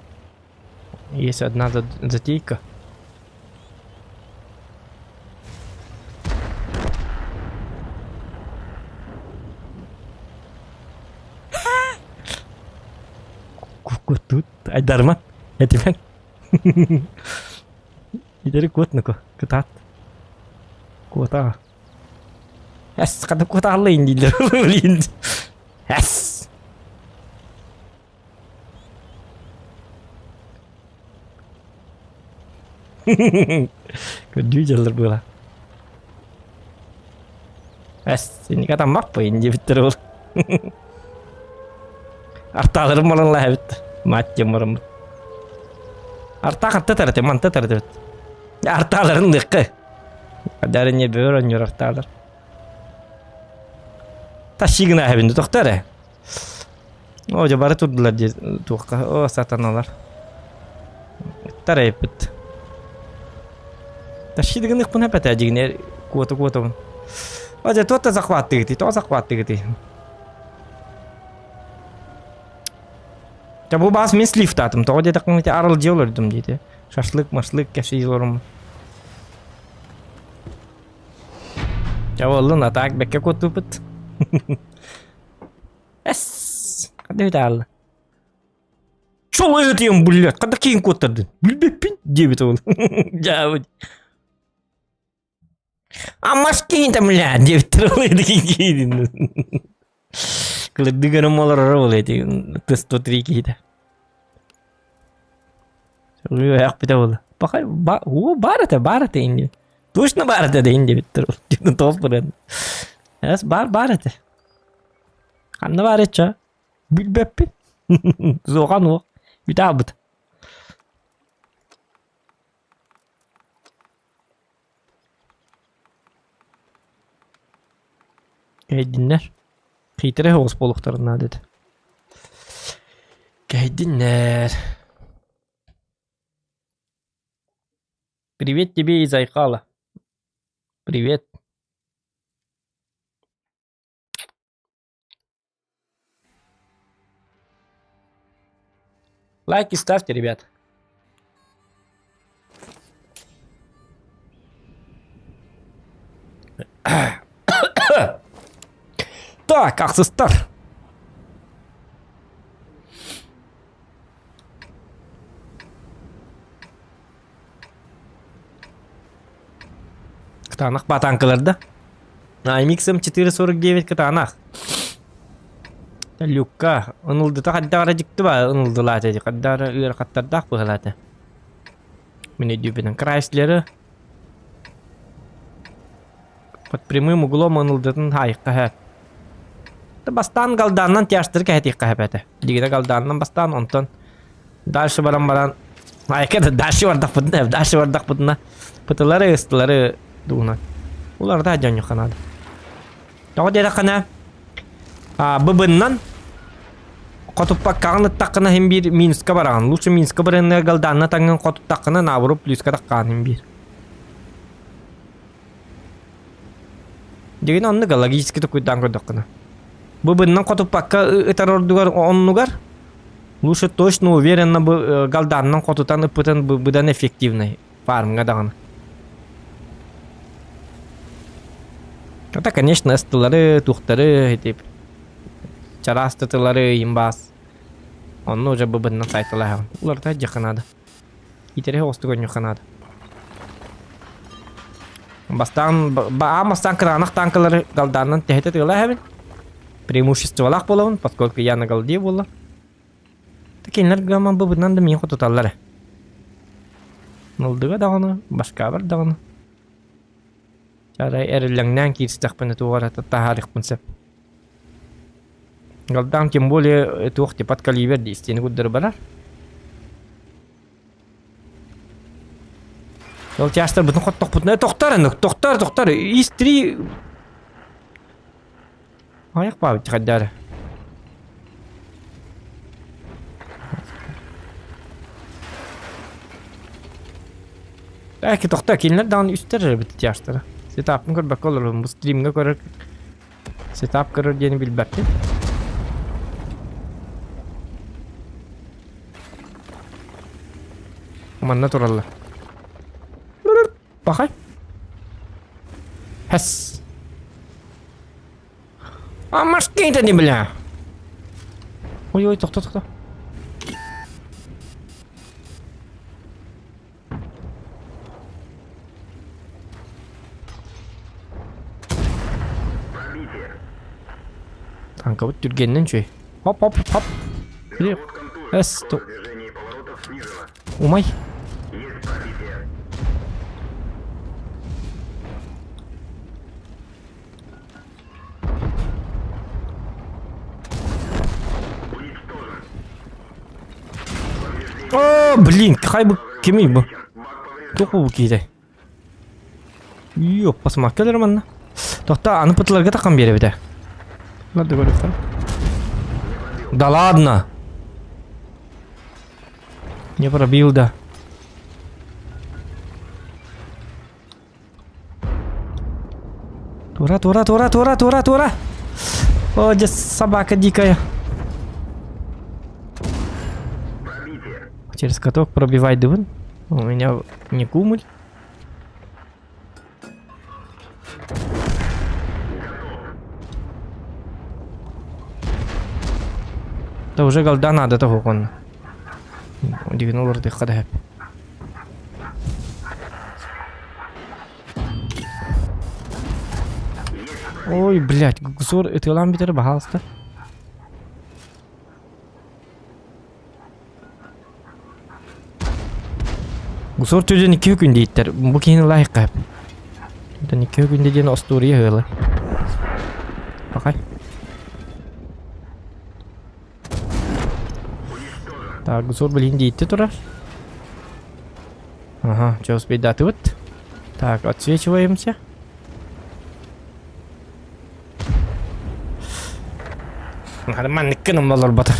Есть одна затейка. Тут Айдарман, это мен. Идери котныко, кытат. Кота. Эс, када кота алайын дейлер, блин. Эс. Көдүй жалдар была. Эс, ini kata ngapain dia betul. Artalarım malan lah bit. Macam orang. Arta kan teter mantet teter. Artaların dıkkı. Kadarnya böyle artalar. Taşıgına hebinde doktor. O jabarı tutdular diye tuğka. O satanalar. Tarayıpıt. Taşıdığını pun hep eteceğine kuota. Aja tuh tak kuat gitu. Ya bu bazı mislif tatım. Toğu da takım ite aral diyorlardım dedi. Şaşlık keşiyorlarım. Ya oğlum atak bekke kutuput. Es. Kadar bir al. Çoğu öteyim bullet. Kadar kim kutardın? Bilbepin diye bir oğlum. Jauh. Amas kita melihat dia terlalu tinggi. Keledai kan malah role itu testo triki kita. Soalnya ya kita bola. Pakai barat ini. Точно barat ada ini betul. Itu top beran. Es barat. Karena barat ya. Bilbepin. Zoran o. Bir abut. Dinler. Хитрый голос полухтарына dedi. Гайдинер. Привет тебе из Айкала. Привет. Лайки ставьте, ребят. Так, аксестар. Кытанақ батанкаларда. MX 449 кытанақ. Люкка. Онылды та қаддара жікті ба? Онылды латы. Қаддара үйер қаттардақ бұғылаты. Мені дүйбінің крайслері. Под прямым углом ынылдытын хайыққа хэп. Бастан галданнан тяштыр кәтиққа хэпәті. Дегені галданнан бастан онтон. Дальше баран. Айкады дальше бардақ бұдына, дальше бардақ бұдына. Пытылары, ыстылары дуына. Оларда жан юқанады. Тоғы деді қана. Бұбыннан Котуппак кағаны таққына хем бір Минска бараған. Лучше Минска барынна галданна таңын котуп таққына набыру плюска таққан хем бір. Деген онныға логически тұқыйдан көрдіққына. Бұбыннан котуппакка ұтар ордуғар оннуғар. Лучше точно уверенно галданнан котутан ұпытын бұдан эффективный фармға дағаны. Это, конечно, стылары, тухтары, чарастытылары, имбас. Он уже бұбыннан сайтылайған. Оларда жақынады. Итере остығын жақынады. Бастан кранах танкалары галданнан тәхеті тығылай әбін. Преимуществолақ болауын, поскольку я на галде болу. Такенлер гаман бұбыннан да мен құтыталары. Нылдыға дағаны, башқа бар дағаны. Жарай әріліңнен кейістіқпіні туғар тағарық бұнсеп. Галдан тем более тухти под каливер дистини гуддыр барар. Ол тяштар бұтын қоттық бұтын. Тоқтар. Истри. Аяқ бабы тіғаддары. Әке тоқтар келінер дағын үстер біті тяштары. Сетапын көрбәк олар. Бұл стримге көрір. Сетап көрір дені білбәкті. Манна туралла. Бақай. Хэс. Машкейта не бля. Ой, тоқта. Танка вот тюргеннен чөй. Хоп. Хэс. Движение поворотов снижено. Умай. Есть пробитие. Уничтожен. О, блин, қай бұл кемей бұл. Тоқу бұл кейді. Йоп, басымақ келер манна. Тоқта, аны пұтыларға таққан бері біді. Надо говорить, да? Да ладно. Не пробил, да. Тура. О, здесь собака дикая. Пробитие. Через каток пробивай дывын. У меня не кумуль. Да уже голда надо того конно. Дигнул рты хадап. Ой, блядь, гусор, это ламбитер, пожалуйста. Гусор түйден 2 күн дейттер. Бұл кейін лайық қап. 2 күн дейден Астория ғылы. Бақай. Так, гусор блин дейті тұрар. Ага, что успеть даты вот. Так, отсвечиваемся. Нормально, кыным балар батыр.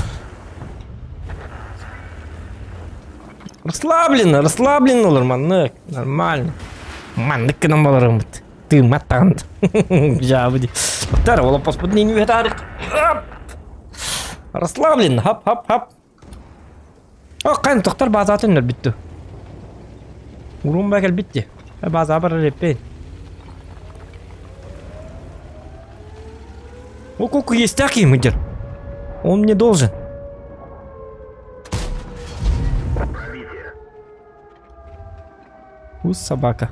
Расслабленно, олар, маннык. Нормально. Маннык кыным баларым бит. Ты маттан. Жабыди. Батыр, ола поспыд не ветарик. Расслабленно, хап. О, қайын тоқтар базатын нөр бітті. Урун бәкел бітті. База бар реппен. О, сколько есть такие мыдер. Он мне должен. Пробитие. Собака.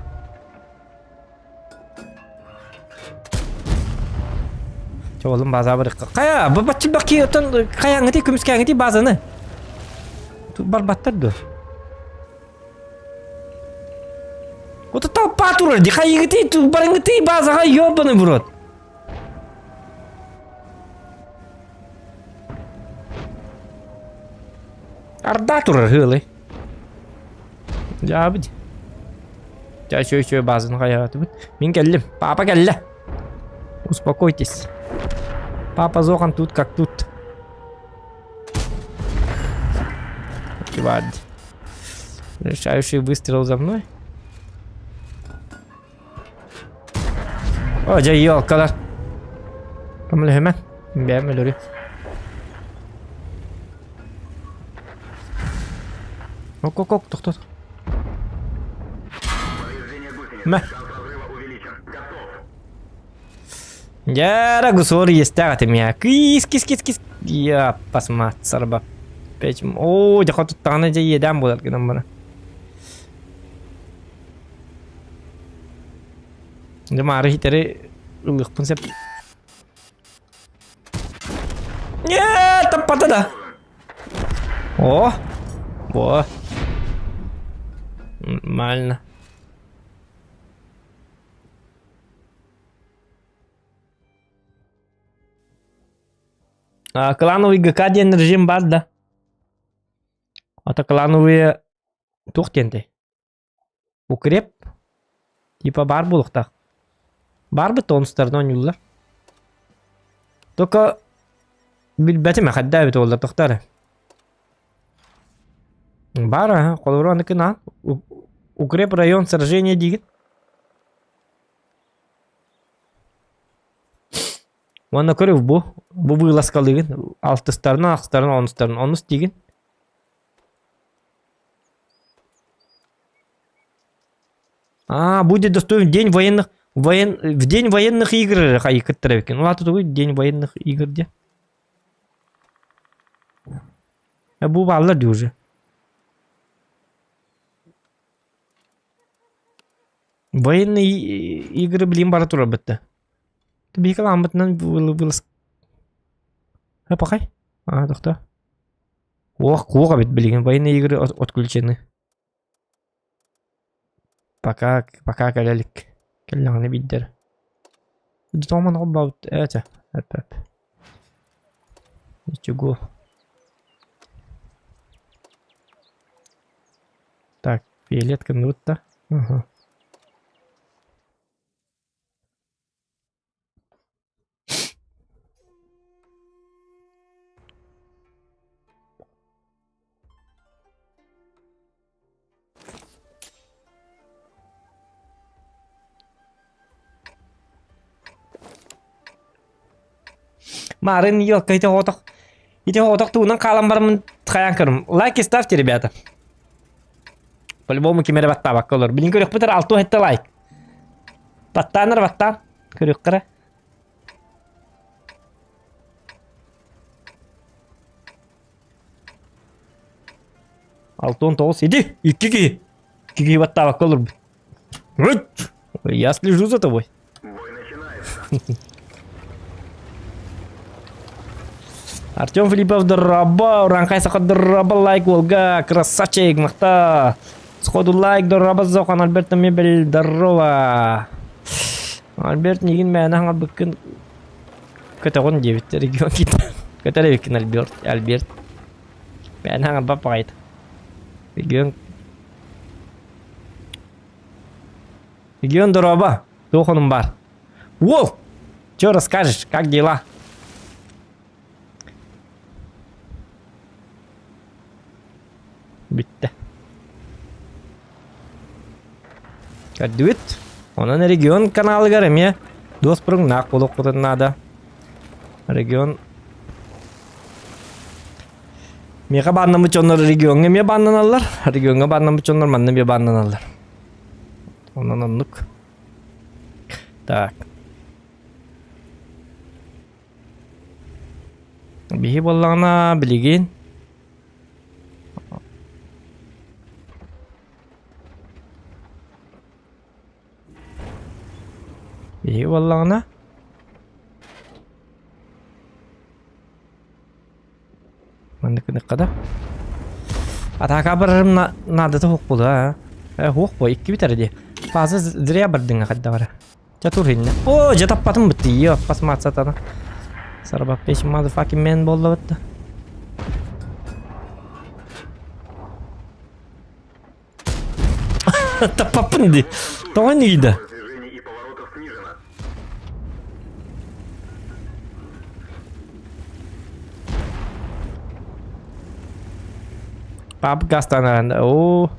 Чо, олым база бар. Қая, бачы баки отын қаяңыты, күміскәңыты базаны. Бар баттырды. Вот толпа турар, ди хайгыты, барыңгыты базаға ёбаный в рот. Арда турар хылы. Жабыд. Жа шөй базын қаяғаты бұд. Мен келдім, папа келді. Успокойтесь. Папа зохан тут как тут. Кивад. Решающий выстрел за мной. О, жай ёлкалар. Камыл hemen. Бәм өлөрі. Ок, тоқтат. Повреждение гусениц. Мә. Шанс разрыва увеличен. Готов. Яра гусор естәгәт меня. Кис. Я посмат сарба. Печим. О, да хот таны же едәм булар гынан бара. Демары хитере улык пунсеп. Нет, таппата. О. Во. Нормально. Клановый ГК ден режим бар да. Это клановые тухтенты. Укреп. Типа бар булықта. Бар бы тонстардан юллар. Только билбәтіме қадда бит олар тоқтары. Бар, қолыру кына. Укреп район сражения деген. Оны көріп бұ вылазка деген. Алтыстарына, ақстарына, оныстарына, оныс деген. Будет доступен день военных в день военных игр хайкыттыр екен. Олар тут день военных игр де. Бұл балалар де уже. Военные игры білем бара тұра бітті. Бейкі ламбытынан вылаз. Пақай? Тоқта. Қуға бет білген. Военные игры отключены. Пока кәлелік. Кәлеліғаны бейдер. Томан ғобба бұд. Әті. Әп. Ничего. Так, фиолетка нутта. Ага. Марын ёлка, эти хоток туынан қалам бармын тхаян кырым. Лайк ставьте, ребята. По-любому кемері батта баққа олар. Білін көрек бұтыр 6 хетті лайк. Баттаныр баттан. Көрек қыры. Алтон тоғыз. Иди, икки батта баққа олар. Я слежу за тобой. Бой начинается. Артем Филиппов дораба, Ранкай Сахат дораба, лайк Волга, красавчик, махта. Сходу лайк дораба, Зохан Альберт Мебель, здорово. Альберт неген мәні аңа бүкін көтіғын дебітті регион кетті. Көтірі бүкін Альберт. Мәні аңа бап ағайды. Регион дораба, Зоханым бар. Воу! Чё расскажешь, как дела? Bitti. Kadüt. Onun region kanalı garım ya. Dost pırın nak buluk kutun nada. Region. Meka bandan mı çonlar region'a mı bandan alırlar? Region'a bandan mı çonlar bandan mı bandan alırlar? Onun anlık. Tak. Bihi bollağına biligin. Bihi bollağına. Mandık kada. Ata kabarım nadata hok bulu ha. Hok bu iki biter diye. Fazla zirya bardın kadda var. Çatur hinne. Oo jatap patım bitti. Yok pas mat satana. Sarabap peş motherfucking man bolla bitti. Tapapın di. Tamam neydi? Движений и поворотов снижено. Pap gastanlarında. Oo.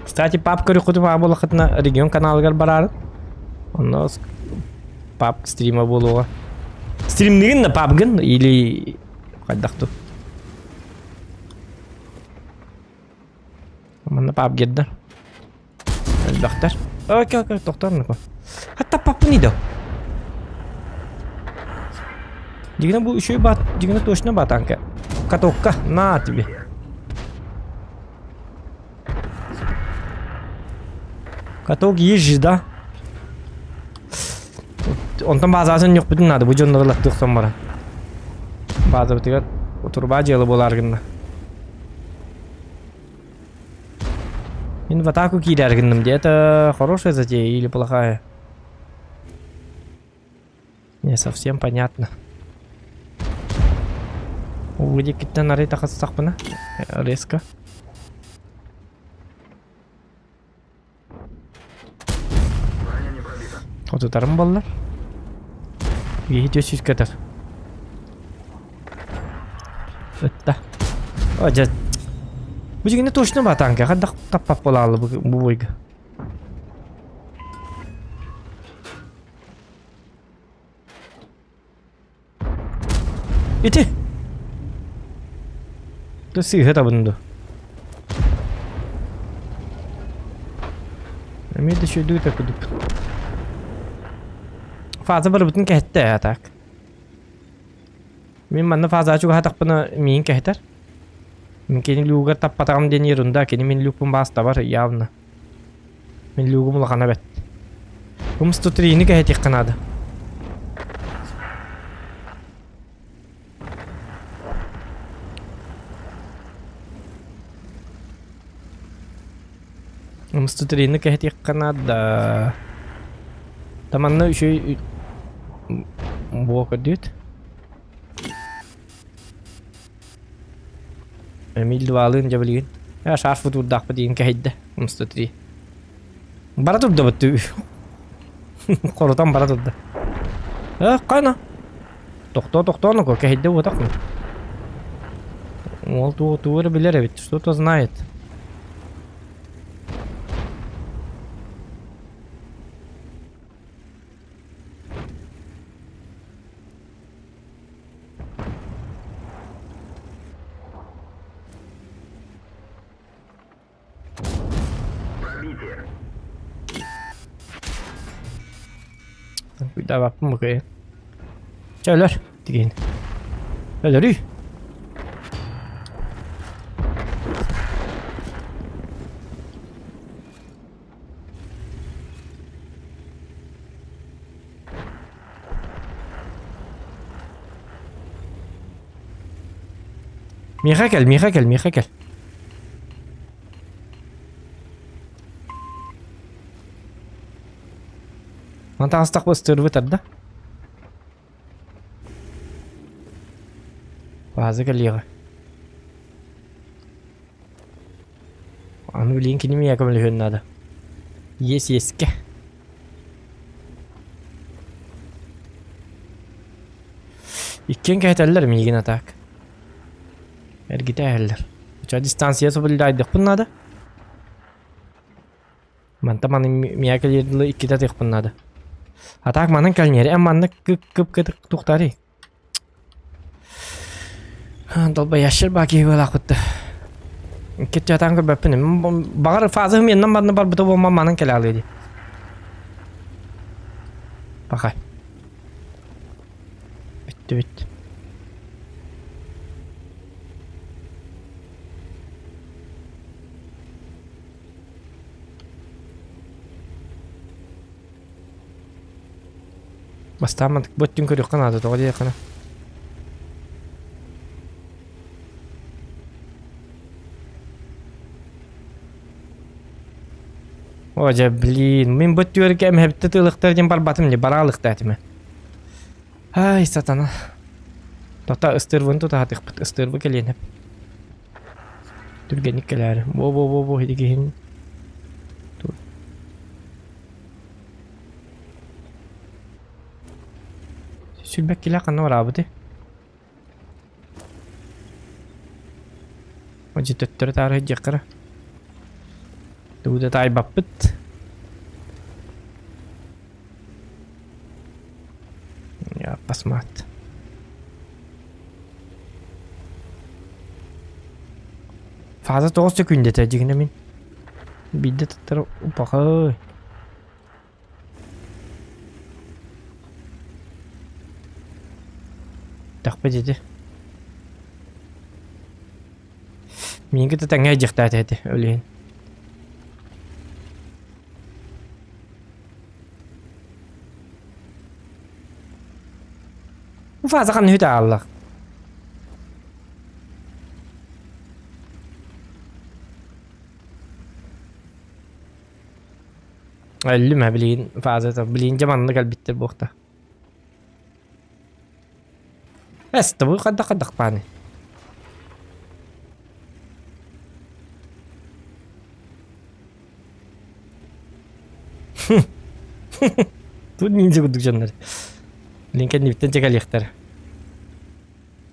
Кстати, пап говорю, хоть пап был хоть на регион канал Гарбарар. Он нас пап стрима было. Стрим не на пап ген или хоть дахту. Mana pap gedde. Doktor. Okey, doktor ne? Hatta pap ne diyor? Digna bu işi bat, digna точно батанка. Катокка, на тебе. Каток есть, да? Он там базасын yok bütün adı. Bu jonları tıksam bana. Bazı bitiyor. Oturba jeli bolar gında. Ин в атаку кидать гном, где это хорошая затея или плохая? Не совсем понятно. Вроде как-то на рейдах отстахпана. Резко. Броня не пробита. Вот тут армбаллар. Идет чуть катар. Это. О, жа. Bu jigine точно батанка. Хадда таппап болалы bu бойга. Ити. То сиге табынды. Эмеде шөйдү такыдып. Фаза бар бүтүн кэтте атак. Мен манна фаза ачуга хатакпына мин кэтер. Мин люгар таппатагам денирунда, кени мен люкпун баста бар явно. Мен люгум улахана бет. Бум 103-ни кэхет икканады. Бум 103-ни кэхет икканады. Таманна үшөй буока дүйт. Эмил дуалын жабылгын. Я шарфы турдак бадин кайда. Мстатри. Бара турда батту. Коротан бара турда. Кайна. Тохто ну кайда вот так. Ол тур билер ведь что-то знает. Пробитие. Bir daha bakma bakayım. Çöler. Digin. Öleri. Miha gel. Manta hastaq bastır bitirdi. Bazı geliyor. Anu bilin kini mi yakamlı hönnadı. Yes ke. İkken kehterler mi yigin atak? Ergite eheller. Uça distansiyası bildaydık bunladı. Manta manın miyakal yerdiği ikkide tık bunladı. Atak manın kalnyeri en manın kıp tuhtari. Dolba yaşır baki böyle kuttu. Kitçe atan kır bepinim. Bağır fazla hımyenden barını bar buta bomba manın kelalıydı. Bakay. Bitti. Bastamadık. Böttün körüyor kanadı. Doğru diye kana. Ожа, блин, мен бөт түрге әм хәбітті тылықтар ден бар батым не баралықты әтіме. Ай, сатана. Тота ыстырвын тута хатық бұт, ыстырвы келен әп. Түргенік келәрі. Во, хеди кейін. Сүлбәк келі қанна бар абыды. Ожа төттірі тары жекірі. Дуда тай баппыт. Я посмотрю. Фаза 9 секунде тәжігіне мен. Бидді тұттыры ұпақы. Тақпы деді. Менгі тұтаңа жықта әтеді, өлейін. Fazla kan hüda Allah. Öldüm bilin fazla bilin zamanında gel bitti bu vakta. Esta bu kadar bani. Bu ninja kuduk canları. Linken bitten çekal yaktır.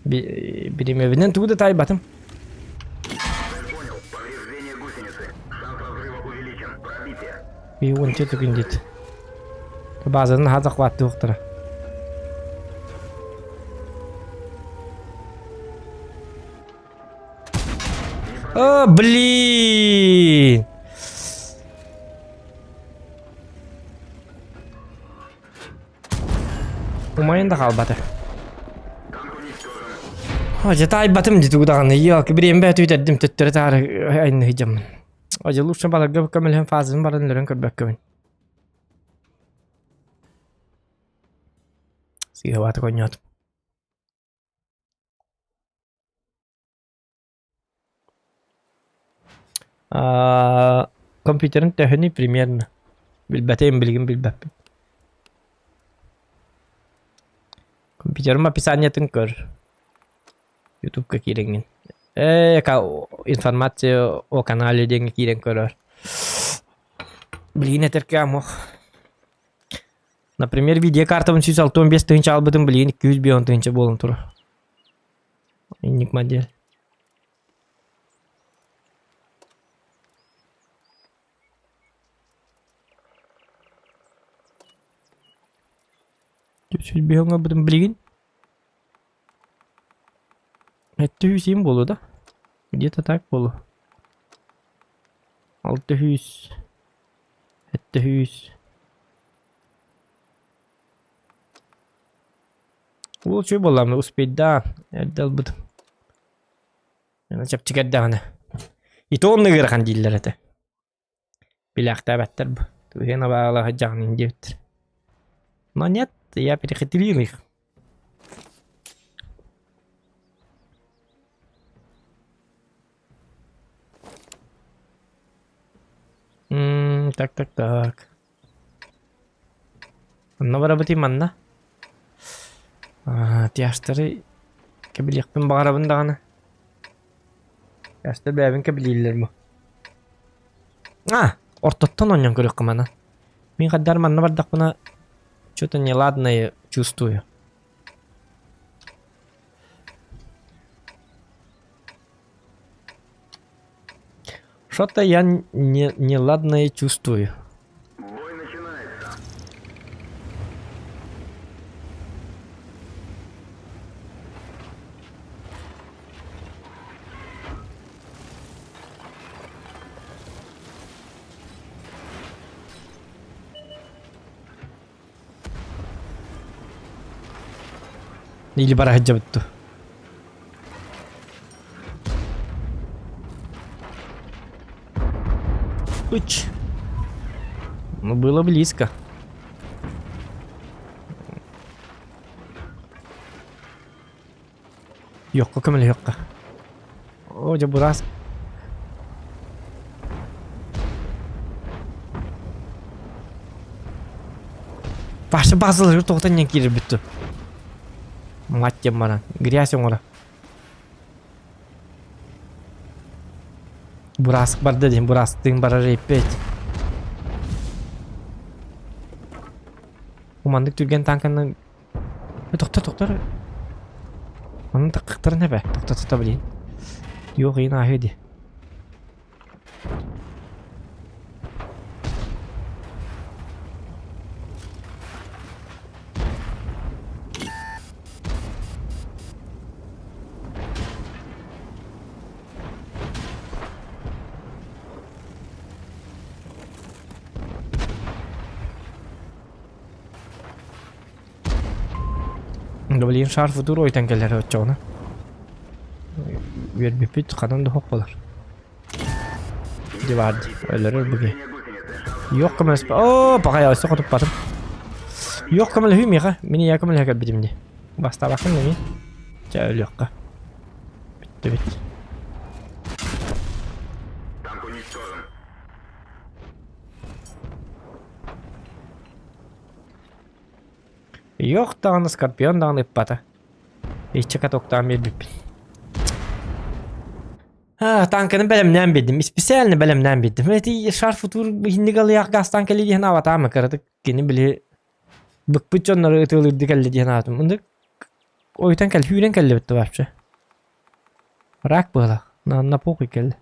Birim evinden tuğda tay batım. Понял. Повреждение гусеницы. Шанс разрыва увеличен. Пробитие. Bir unca tükündit. Bazen hazak vattı yoktur. Oh, блин! Umayın da kalbadı. Танк уничтожен. Hoca tay batım dedi udağını. Yok, biriyim ben tüyt ettim tüttürü tarı aynı hicamın. Hoca luşun balık gibi kamil hem fazlın barın lörün körbek kövün. Siga vatı konyat. Komputerin tehini primyerini. Bilbeteyim bilgin bilbepim. Komputerim описаниятын kör. YouTube'ga kirengin. Ka informatsiya o kanali dengi kireng körör. Блин, это кamo. Например, видеокартам 165 тынча албытым, блин, 200 бион тынча болын тур. Инник модель. Чуть бион албытым, блин. Это 100 болу да? Где-то так болу. 600. Это 100. Лучше было мне успеть, да. Я дал бы. Я начал чекать давно. И то он не играл дилер это. Биляхта баттер б. То я на бала хаджан индивид. Но нет, я перехитрил их. Так. Анна барабыты манна. Тияштары кабилияқпен бағарабын дағаны. Тияштар бәбін кабилийлер мұ. Ортоттан оньян көрек қымана. Мен қаддар манна бардақ бұна что-то неладное чувствую. Что-то я неладное чувствую. Бой начинается. Или барахаджабытту. Уч. Ну, было близко. Ёкка, камель ёкка. О, жабурас. Başı basılır tohtan yen girir bitti. Matcam bana. Giriyorsun ola. Burası var dedim. Burası din bara repet. Umandık Türgen tankının... Doktor. Onun takıkları ne be? Doktor tutabiliyin. Yok yine ahedi. Dolayın şarfı dur oytan gelir ötçoğuna. Bir bipit kanan da hok olur. Divardı. Öylere bugün. Yok kamel spa. Ooo bakaya olsa kutup batım. Yok kamel hüyüm ya. Mini ya kamel hekal bitimdi. Basta bakın ne mi? Öyle yok ka. Bitti. Танк уничтожен. Yok dağını skorpion dağını ıppata. Hiç katoktan bir bipin. Ha tankını belemden bildim. İspesialini belemden bildim. Evet şarfı tur hindi galıyak gaz tankeli diyen avata mı karadık. Gene bile bıkpıç onları ıtılırdı geldi diyen avatam. Onda oytan kelli hüyren kelli bitti varpça. Rak bağla. Nanna poku geldi.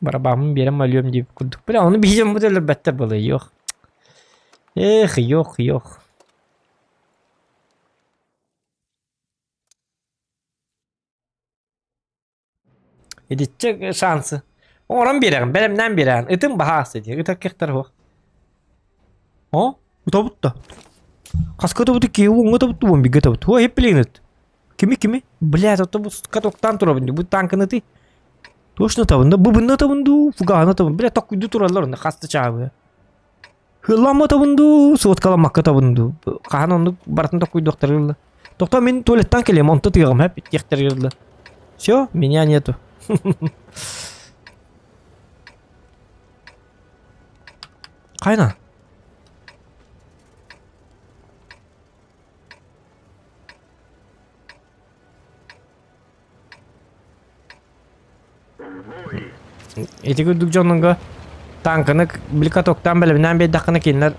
Barabamın bir yere malıyorum deyip kurduk. Böyle onu bileceğim bu da bette balığı yok. Yok. Edecek şansı. Oran biren, belemden biren. Itin bahası diye. Itak kektar ho. O? Utabut da. Kaska tabutu ki, o tabutu bu bir tabutu. Ho hep bilinit. Kimi? Блядь, otobüs katoktan turabındı. Bu tankın ıtı. Toşna tabında, bu bunda tabındı. Fugana tabındı. Блядь, tak kuydu turallar onda. Kastı çağabı. Hıllama tabındı. Soğut kalamakka tabındı. Kahan onu baratın tak kuydu doktor yıldı. Doktor men tuvaletten keleyim. Onu tutuyalım hep. Yektar yıldı. Все, меня нету. Kayna. Eti gördük canlıga tankını blikatoktan belemden bir dakikana kendiler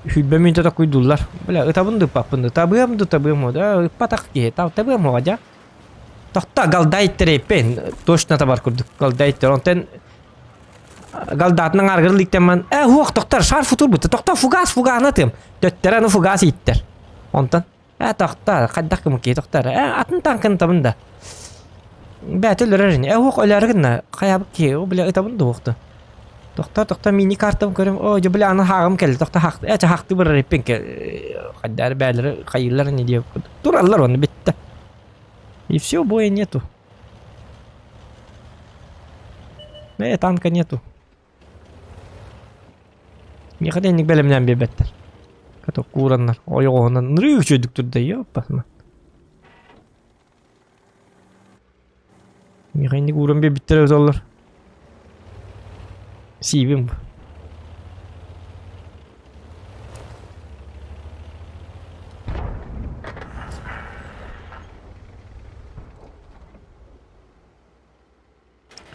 hübbe münte tak koydular. Böyle ıtabındı papındı. Tabığım o da patak ki. Tabığım o aca. Tohta galdayttere pen. Toşna tabar kurduk. Galdayttere. Onten galdatның argırı likten huok doktor şar futur butu. Tohta fugas anatım. Döttere fugas itter. Ondan. Tohta kaddak mı ki doktor. Atın tankın tabında. Bätel örerin. Huok ölergin. Kayabık ki. O bile ıtabındı huoktu. Doktor mini kartım görüm. O jo bile anı hağım keldi. Doktor haktı. Haktı bir repin ke. Kaddar bäleri kayırlar ne diye. Durallar onu bitti. И все, боя нету. Танка нету. Механик белемнен бебеттер. Каток кураннар. Oyağından nırık çödüktür de ya. Basma. Mekanik uğran bebetler özallar. Sivim bu.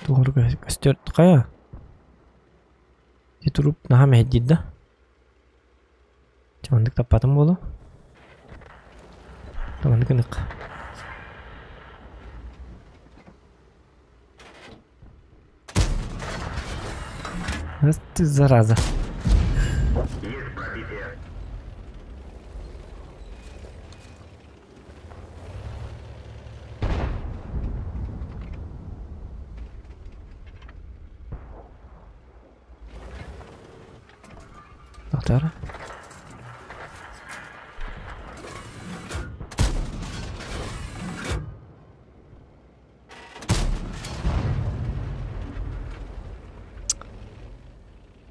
Doğru gösterdik ya. Diturup naha mehcidde. Cumandık tapadım bolu. Cumandık ınık. Nasıl zaraza. Есть пробитие. Doktor.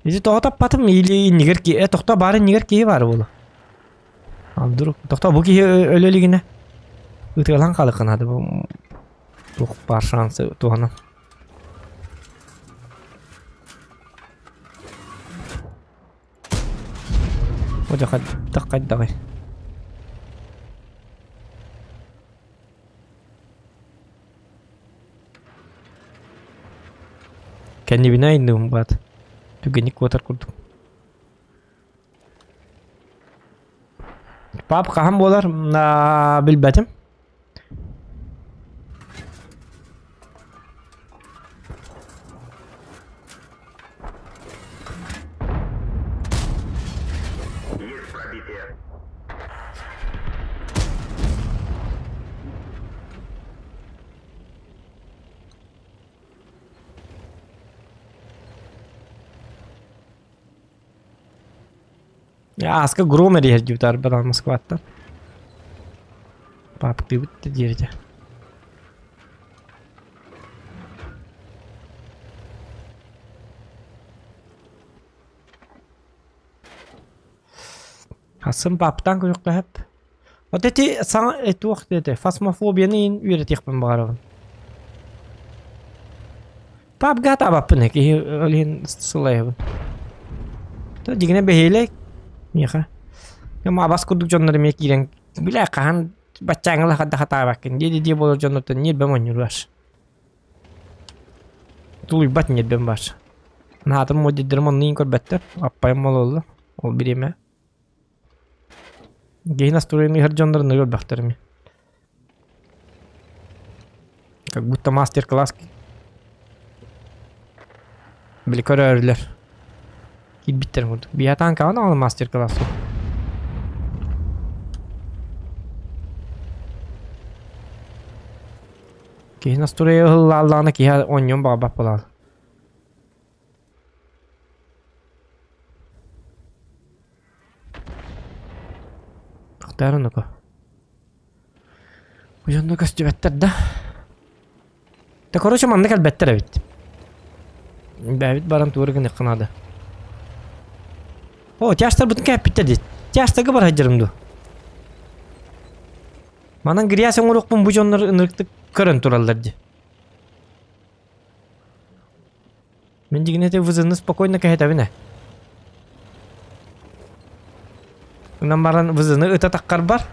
Bizi tohta patım iyiliği niger ki. Tohta bari niger ki var bulu. Al dur. Tohta bu ki öleliğine. Itılan kalıkın hadi bu. Çok var şansı tuhanım. Oca kaddağı. Kendi bina indim bat. Tügenik kotar kurduk. Pap kaham bolar bilbetim. Есть пробитие. Ya aska gromer yer jutar badan Moskvattan. Pap bitti diyece. Hasım paptan kuyukta hep. O dedi sana etu vakti dedi. Fasmofobiyanın üretik ben bağırın. Pap gata bapın ki öyle sulayı. Ta jigine behele Miyaka. Ama abas kurduk jonları mek giren. Bila kahan bacağınla kadar hata bakın. Dia bolor jonları niye ben oynuyorlar. Tuluy bat niye ben var. Nahatım o dedirim onu inkor better. Appayım mal oldu. O birime. Gehin asturayım her jonları yol baktırım. Как будто мастер-класс. Bili körörler. Git bitirim vurduk. Bir hatan kalan ama master-class'ı. Gehin asturayı hıllallağına ki ha onyon babak bolalı. Aktarın oku. Bu jonda köstü better da. Da koruşum anlık elbette evet. Bäbit baran tuğrugun yıkınadı. O yaşlar bütün kayıp bitti dit. Yaşlar var hacırımdı. Manan giriyasen orukpun bu jonlar ınırıktık kırın turallardı. Men digine de vızını spokojno kahit avine. Bundan baran vızını ıta takkar bar.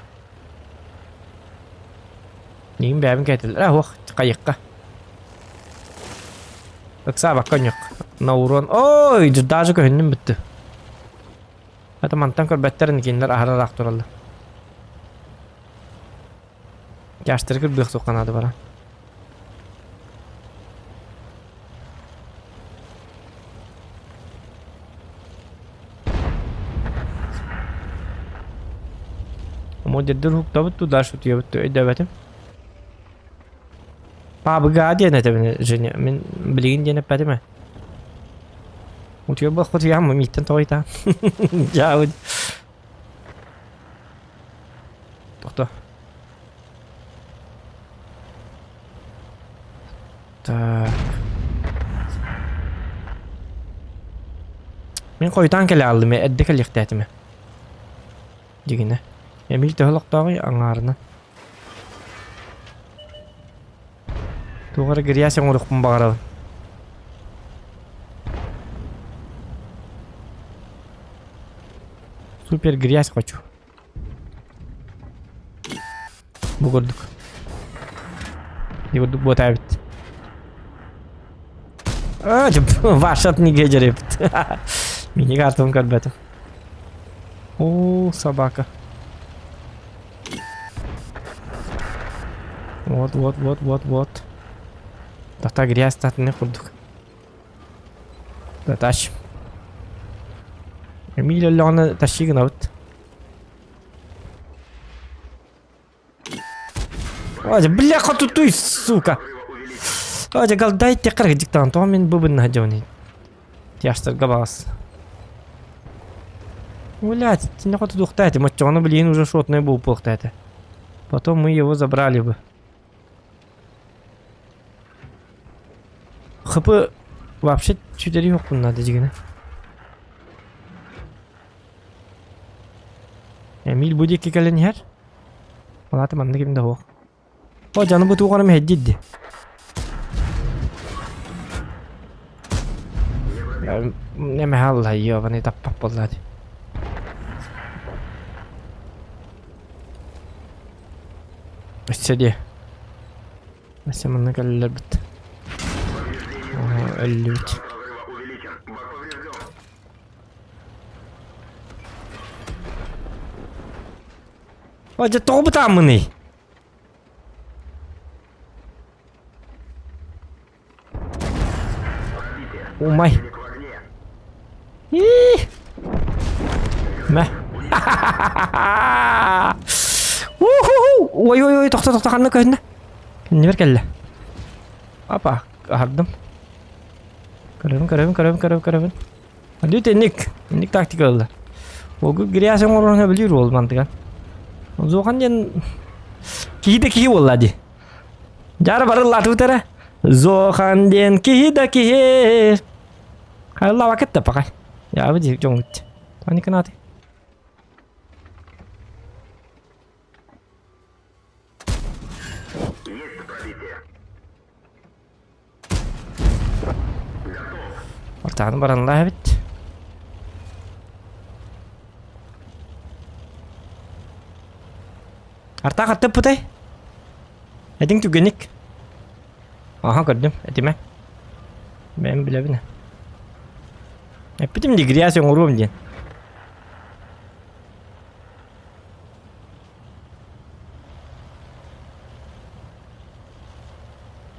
Neyim bäbin kahitilir. Oh kayıkka. Baksa bakkan yok. Nauron. Oy daha köhünüm bitti. Hatta mantan kör betterin ikinler ahara raktoraldı. Yaştırı kır büyük sokkanadı bana. Ama dedir hukta bittu dar şutuya bittu. Edebetim. Abi gadi ne tabi jeni. Min bilgin jeni patime. Utuyor bak kutuya mı mitten toyta. Jauh. Doktor. Tak. Men koytan kele aldım edde kele ihtiyatime. Digine. Emil tehlak dağı angarına. Tuğara giriyasen orukun bağıralım. Süper griyas koçu. Bu gördük. Gördük bu tabi. Acaba vahşat ni gece Mini kartım kalbetim. Oo sabaka. What. Tahta griyas tahtını kurduk. Da taş. Emil اللي انا تشيك نوت. Aja بالله خطو توي سوكا. Aja قال داي تقرا جيكتان تو من بوبن هجوني. تياشتر قباس. ولا ناخد دختاتي ماتشونه блин уже шотный был похтата. Потом мы его забрали бы. Хапы вообще чудери yok bunlar diyeceğine. Emil bu dikki gelen yer. Valla temanlı gibi de o. O canım bu tuğanım heddiddi. Ne mehalla ya bana tapap vallahi. Istedi. Mesela bana gelirler bitti. Oha 50 bit. Hoca topu tam mı ne? Oh my. Ih. Meh. Ой ой ой to'xta qanday ko'zini. Nima berganlar? Apa, hardım. Körüm. Hadi teknik taktik oldu. O giriyasın orana biliyor ol mantıkan. O zaman jen ki vallahi. Jar barıllar tutara. Zohan den ki. Allah vakit de pakai. Ya abi jong git. Tani kenati. Ortağını baranlar evet. Arta katta putih. Edin tügenik. Aha gördüm. Edime. Ben bile bine. Epitim di kreasyon urum diyen.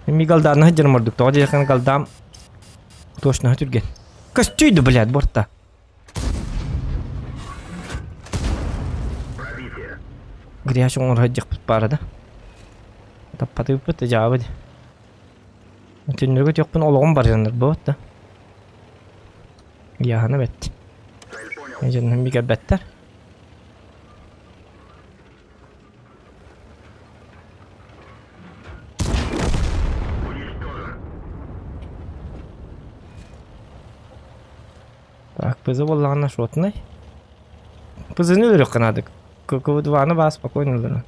Mi galdarını hıcırım orduk. Toğa yakın galdam. Точно hütürgen. Костюйді, блядь, бортта. Гряш оңыр хыджық бұт барады. Таппаты бұппыты жабы де. Түніргі текпін олығым бар жандар бұтты. Яғаны бәтті. Жаным бігер бәттер. Так, пызы боллағына шотынай. Пызыны өлірек қанадық. Көкөвдуаны бас спокойно өлірі.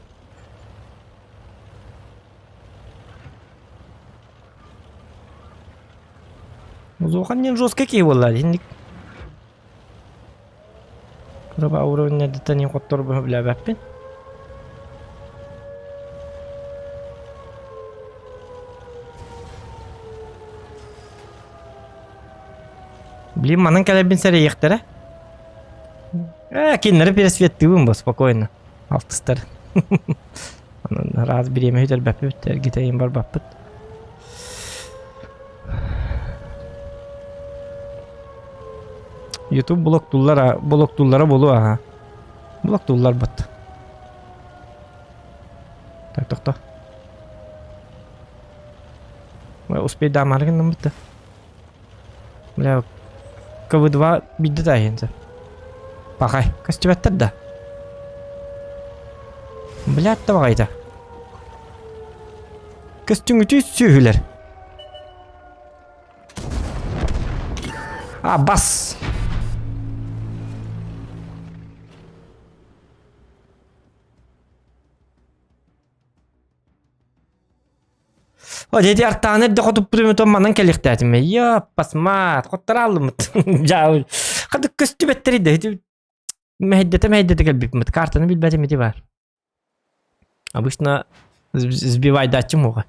Узоқан нен жестко кей боллады. Ендік. Күріба уровня дітанен қоттор бұны білі бәппен. Блин, манан калабин сәре ектері. Кенлері пересветтігім бұл, спокойно. Алтыстар. Раз біреме өтер бәпі өттер, гитайын бар бәппіт. YouTube blok tullara bolu aha. Blok tullar battı. Tak. Ve uspey damarken nam bitti. Bля, КВ2 бидді дайынды. Бақай, костюбәттір да. Блядь, да бағайда. Костюм үті сүйілер. Бас! O dedi artağını da kotup duruyor mandan keliktedim. Ya basmat, kotlar aldım. Jauh. Kadı köstü betteri de. Mehdete kalbim. Kartını bilmedim idi var. Обычно сбивай датчик мога.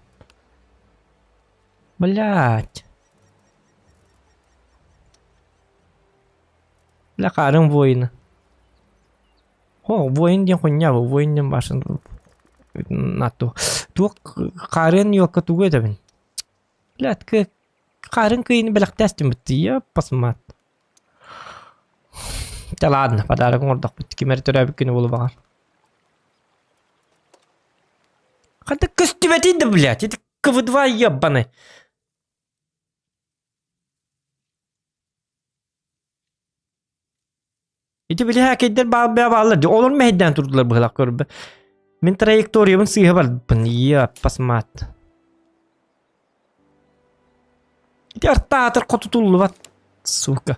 Блядь. Бля, карым воин. О, воин ден хуйня, воин ден башын. Нату. Тук карын yok тугу да бин. Блядь, карын кыйын белектестим битти. Я посмат. Да ладно, подарок ордак битти. Кемер төрөбүк күнү болуп багар. Кандай көстүбетиди, блядь. Это КВ2 ебаный. İti bile hakeder bağlardı. Olur mu hedden durdular bu halak görüp. Min trajektoriyamın sıyı var. Ya pasmat. İti artta atır kotutullu bat. Сука.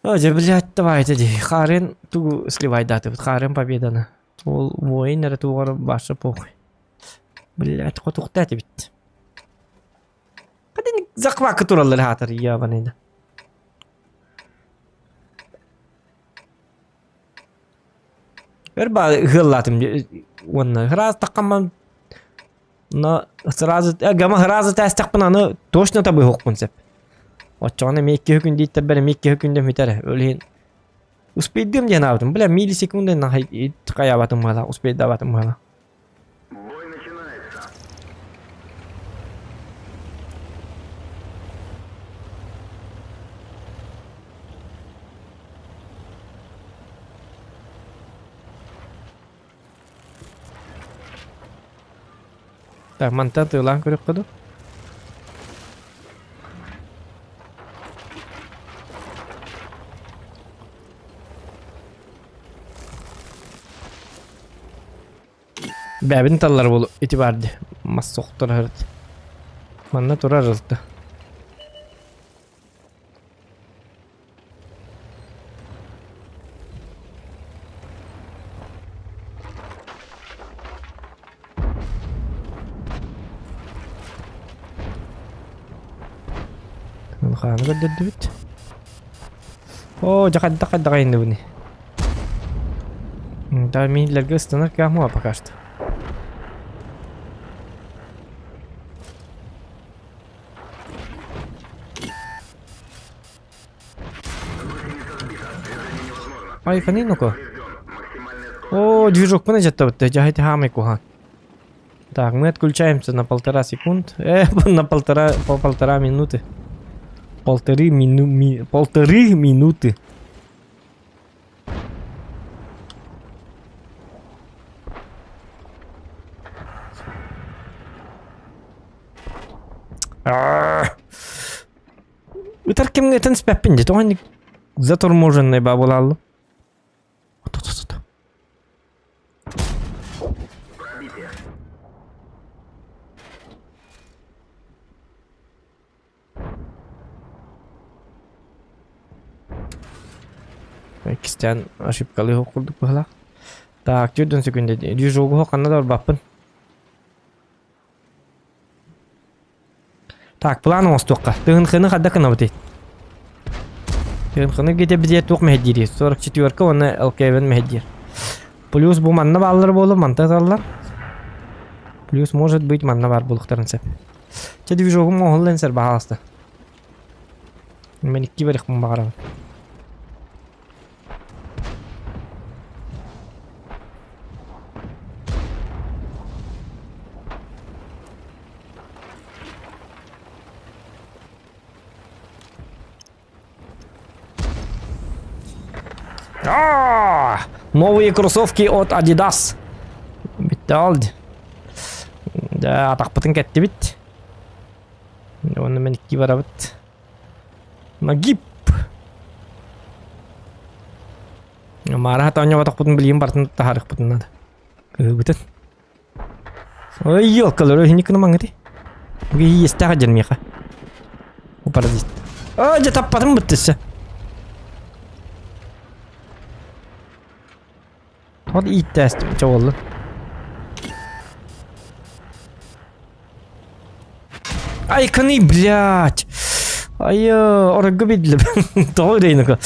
Оже, блядь, давайте ди. Харин ту сливай даты. Вот Харин победана. Ол воин это тугар башы похуй. Блядь, котуктати бит. Кадин заквакы тураллар хатыр ябанайда. Ver hırlatım. Onu hıraz takkamam. Сразу, гама сразу тестак бунаны точно табы хоккунсеп. Отчаны мекке хүкүн дейт бер мекке хүкүндө митер. Өлен. Успейдим ден алдым. Бля миллисекунды на каябатым бала, успейдабатым бала. Бой начинается. Так, манта тылан көрөк коду. Бәбин таллар болу итибарды. Мас соқтыр хырт. Манна тура рылты. Ханы көрдөрдү бит. О, жакадда енді бұны. Да, минилерге станар кәмуа пока что. Ай, канину-ка. О, движок понадет-то вот, тягайте хамы кухан. Так, мы отключаемся на 1,5 секунд. На полтора минуты. Полторы минуты. Итар кемге тыныс пәппін де, тоған заторможенный бабыл алды. Пробитие. Кистен ошибкалы оқылдық бұғылақ. Так, 4 секунде. Дүйжоғы хоқанна да баппын. Так, план остоққа. Тығын-қыны қадда қына бұтейд. Тығын-қыны кете бізде тоқ мәхеддері. 44-ка оны ЛКВ-н мәхеддер. Плюс бұл манна балылар болу, манта залылар. Плюс может быть манна бар болуқтарын сәп. Че движогым оғылын сәр бағаласты. Мен 2 барық мұн бағарам. Новые кроссовки от Adidas. Битті алды. Да, атақ бұтын кәтті бит. Оны мен 2 бара бит. Магип. Мара хатауня батақ бұтын білейін бартын тахарық бұтын нады. Бұтын. Ой, елкалар, ой, никіні маңыды. Бұғы естіға жермеға. О, паразит. О, жатап батын бұттысы. Вот и тест, чего? Ай, кони, блядь! Ай, орага видели. Того рейнука.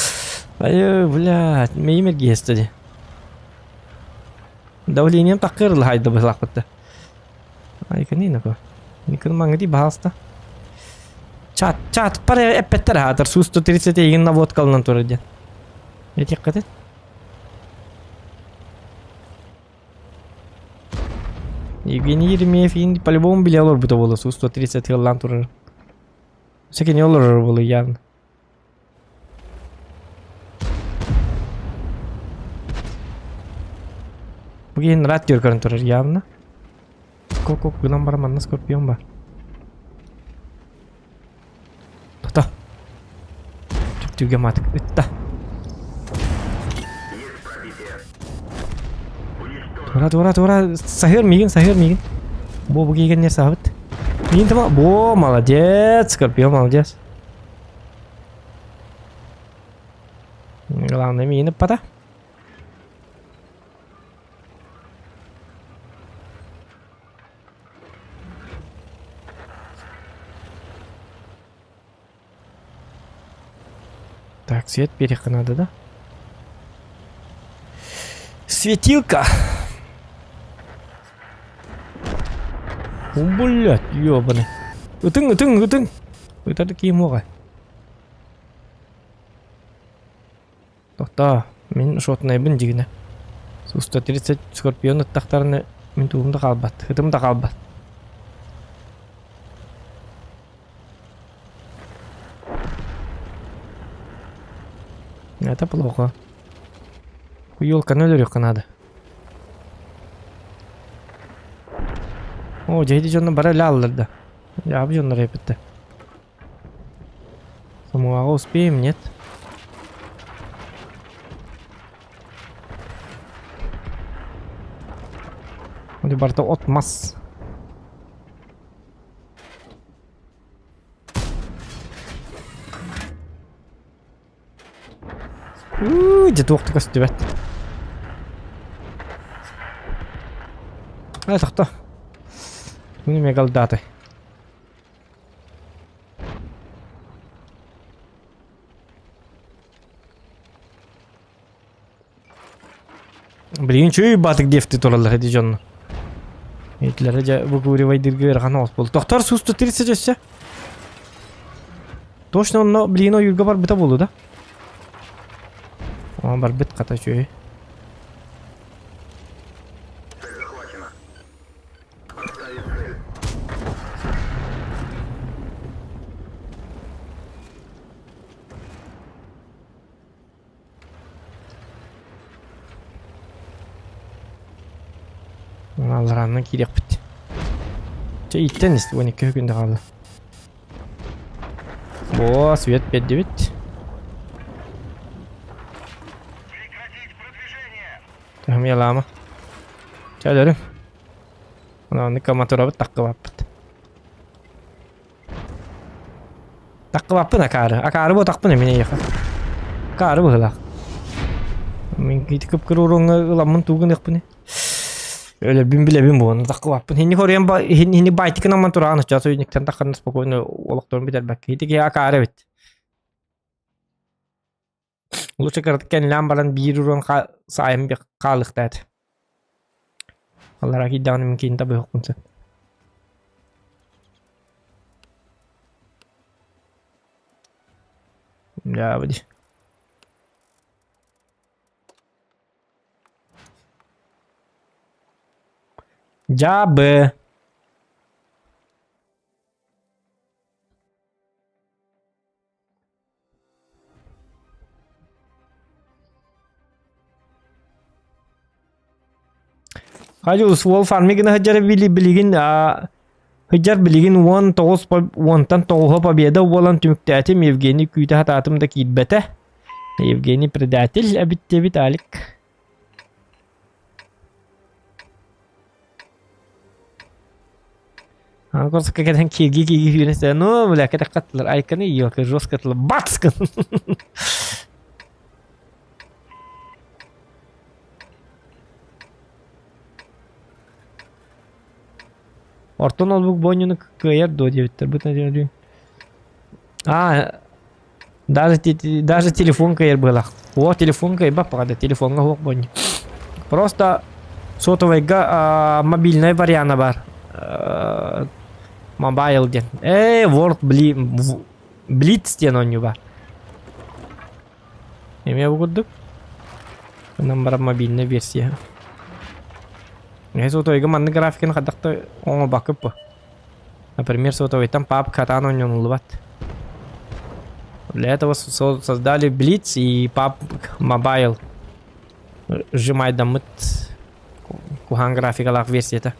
Ай, блядь, меймер гестади. Давлением такыр хайда бахлакта. Ай, кони нако. Никон мангди баста. Чат, паре эпеттер хатар. Су 130 еген наводкал на тураде. Я тебе катет. Евгений Еремеев по-любому биле олар бұта болы. Су 130 ғылан тұрыр. Секен олар болы явно. Бұген рат көркарын тұрыр явно. Ко ғылан бар манна скорпион бар. Тота. Түптүге матық. Үтта. Тура. Сахир мигин. Бо киген не сабыт. Мигин тама. Бо, молодец. Скорпион, молодец. Главное, мигин пата. Так, свет переха надо, да? Светилка. О, блядь, ёбаный. Ытың. Ытады киім оға. Тоқта, мен шотын айбын дегіне. Су-130 скорпион ыттақтарыны мен туғымда қалбат. Хытымда қалбат. Это плохо. Елка нөлөрөк канады. О, жейди жонна бара лаллырда. Жабы жонна репетті. Самуаға успеем, нет? Оди барта отмас. Где-то ух ты костюбет. Это кто? Ну, не мегалдаты. Блин, чё и баты где в ты туралар эдижон? Этләре дә выгуривай диргер ганос бул. Доктор Су-130 өссе. Точно он, блин, о юрга бар бита болду да? О, бар бит ката чөй. Цель захвачена. Алларанын кирек бит. Чөй иттен ист 12 күндө калды. О, свет берди бит. Тахым ялама. Чәлерім. Оны коматура бит таққы баппыт. Таққы баппын акары. Акары бу тақпын эмine яха. Акары бу хылақ. Мен кетіп кірурыңы ыламын туғын еқпыны. Öyle bin bile bin bu onu takı vapın. Hindi koruyan hindi baytikin aman turağını çağ soyunikten takırını spokojno oluktorun biter belki. Hindi ki akare bit. Lütfen kartıkken lambalan bir urun sayem bir kalık dedi. Allah rakı dağını mümkün tabi hukunsa. Ya budi. Jabı. Hacı uswol farmigini hıcar biligin hıcar biligin 10'tan 9 победа olan tümüktetim Evgeni küyte hatatımdaki idbete. Evgeni predatil abitte bitalik. Она просто какая-то киги юриста. Ну, бля, какая-то катлер. Айканы ее, как жестко катлер. Бацкан! Ортон олбук бонюну кыяр до девиттер. Бытна девиттер. Даже телефон кыяр была. О, телефон кыяр бапада. Телефонга хок боню. Просто сотовайга мобильный вариант бар. Mobile ден. Word Blitz ден он бар. Эме бугудук. Нам бар мобильный версия. Сотовайга манны графикын кадакта оңо бакып. Например, сотовайдан пап катан ойнолубат. Для этого создали Blitz и пап Mobile. Сжимай дамыт кухан графикалак версията.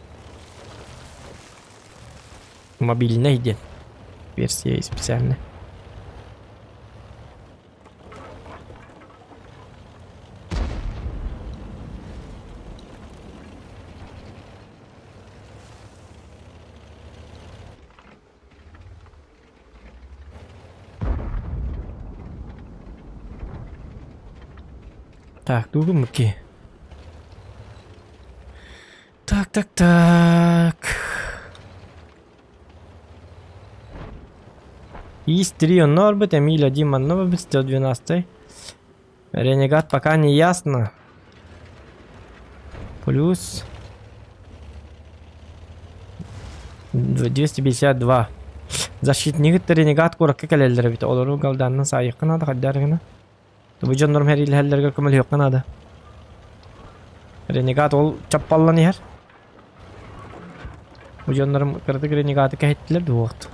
Мобильный ден. Версия специальная. Так, думки. Так. Истрион Норбет, Эмилия Дима Новобит, 112. Ренегат пока не ясно. Плюс 252. Защитник ренегат коракка келелер бит. Олору галданнан сайыккана да хаддаргана. Бу жоннорум her il hellerге көмөл юккана да. Ренегат ол чаппаллан яр. Бу жоннорум кырдык ренегаты кеттилер бу вакыт.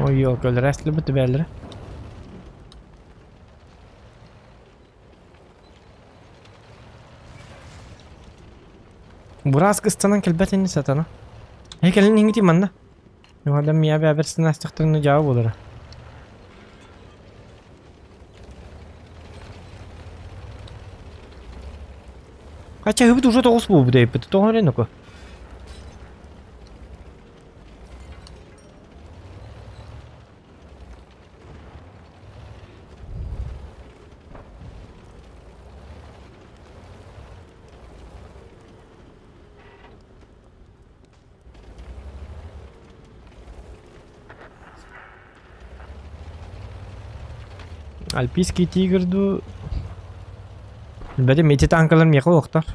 Ой, yok öyle restli bitti belli. Burası kıstanan kelbetini satana. Heykelin hingiti manda. Yo adam miya bir habersin astıktırını cevap olur. Kaça hıbı dursa toğuz bu deyip bitti. Toğun öyle nuku. Альпийский тигрду. Бәде мети танкаларым якыл оқтар.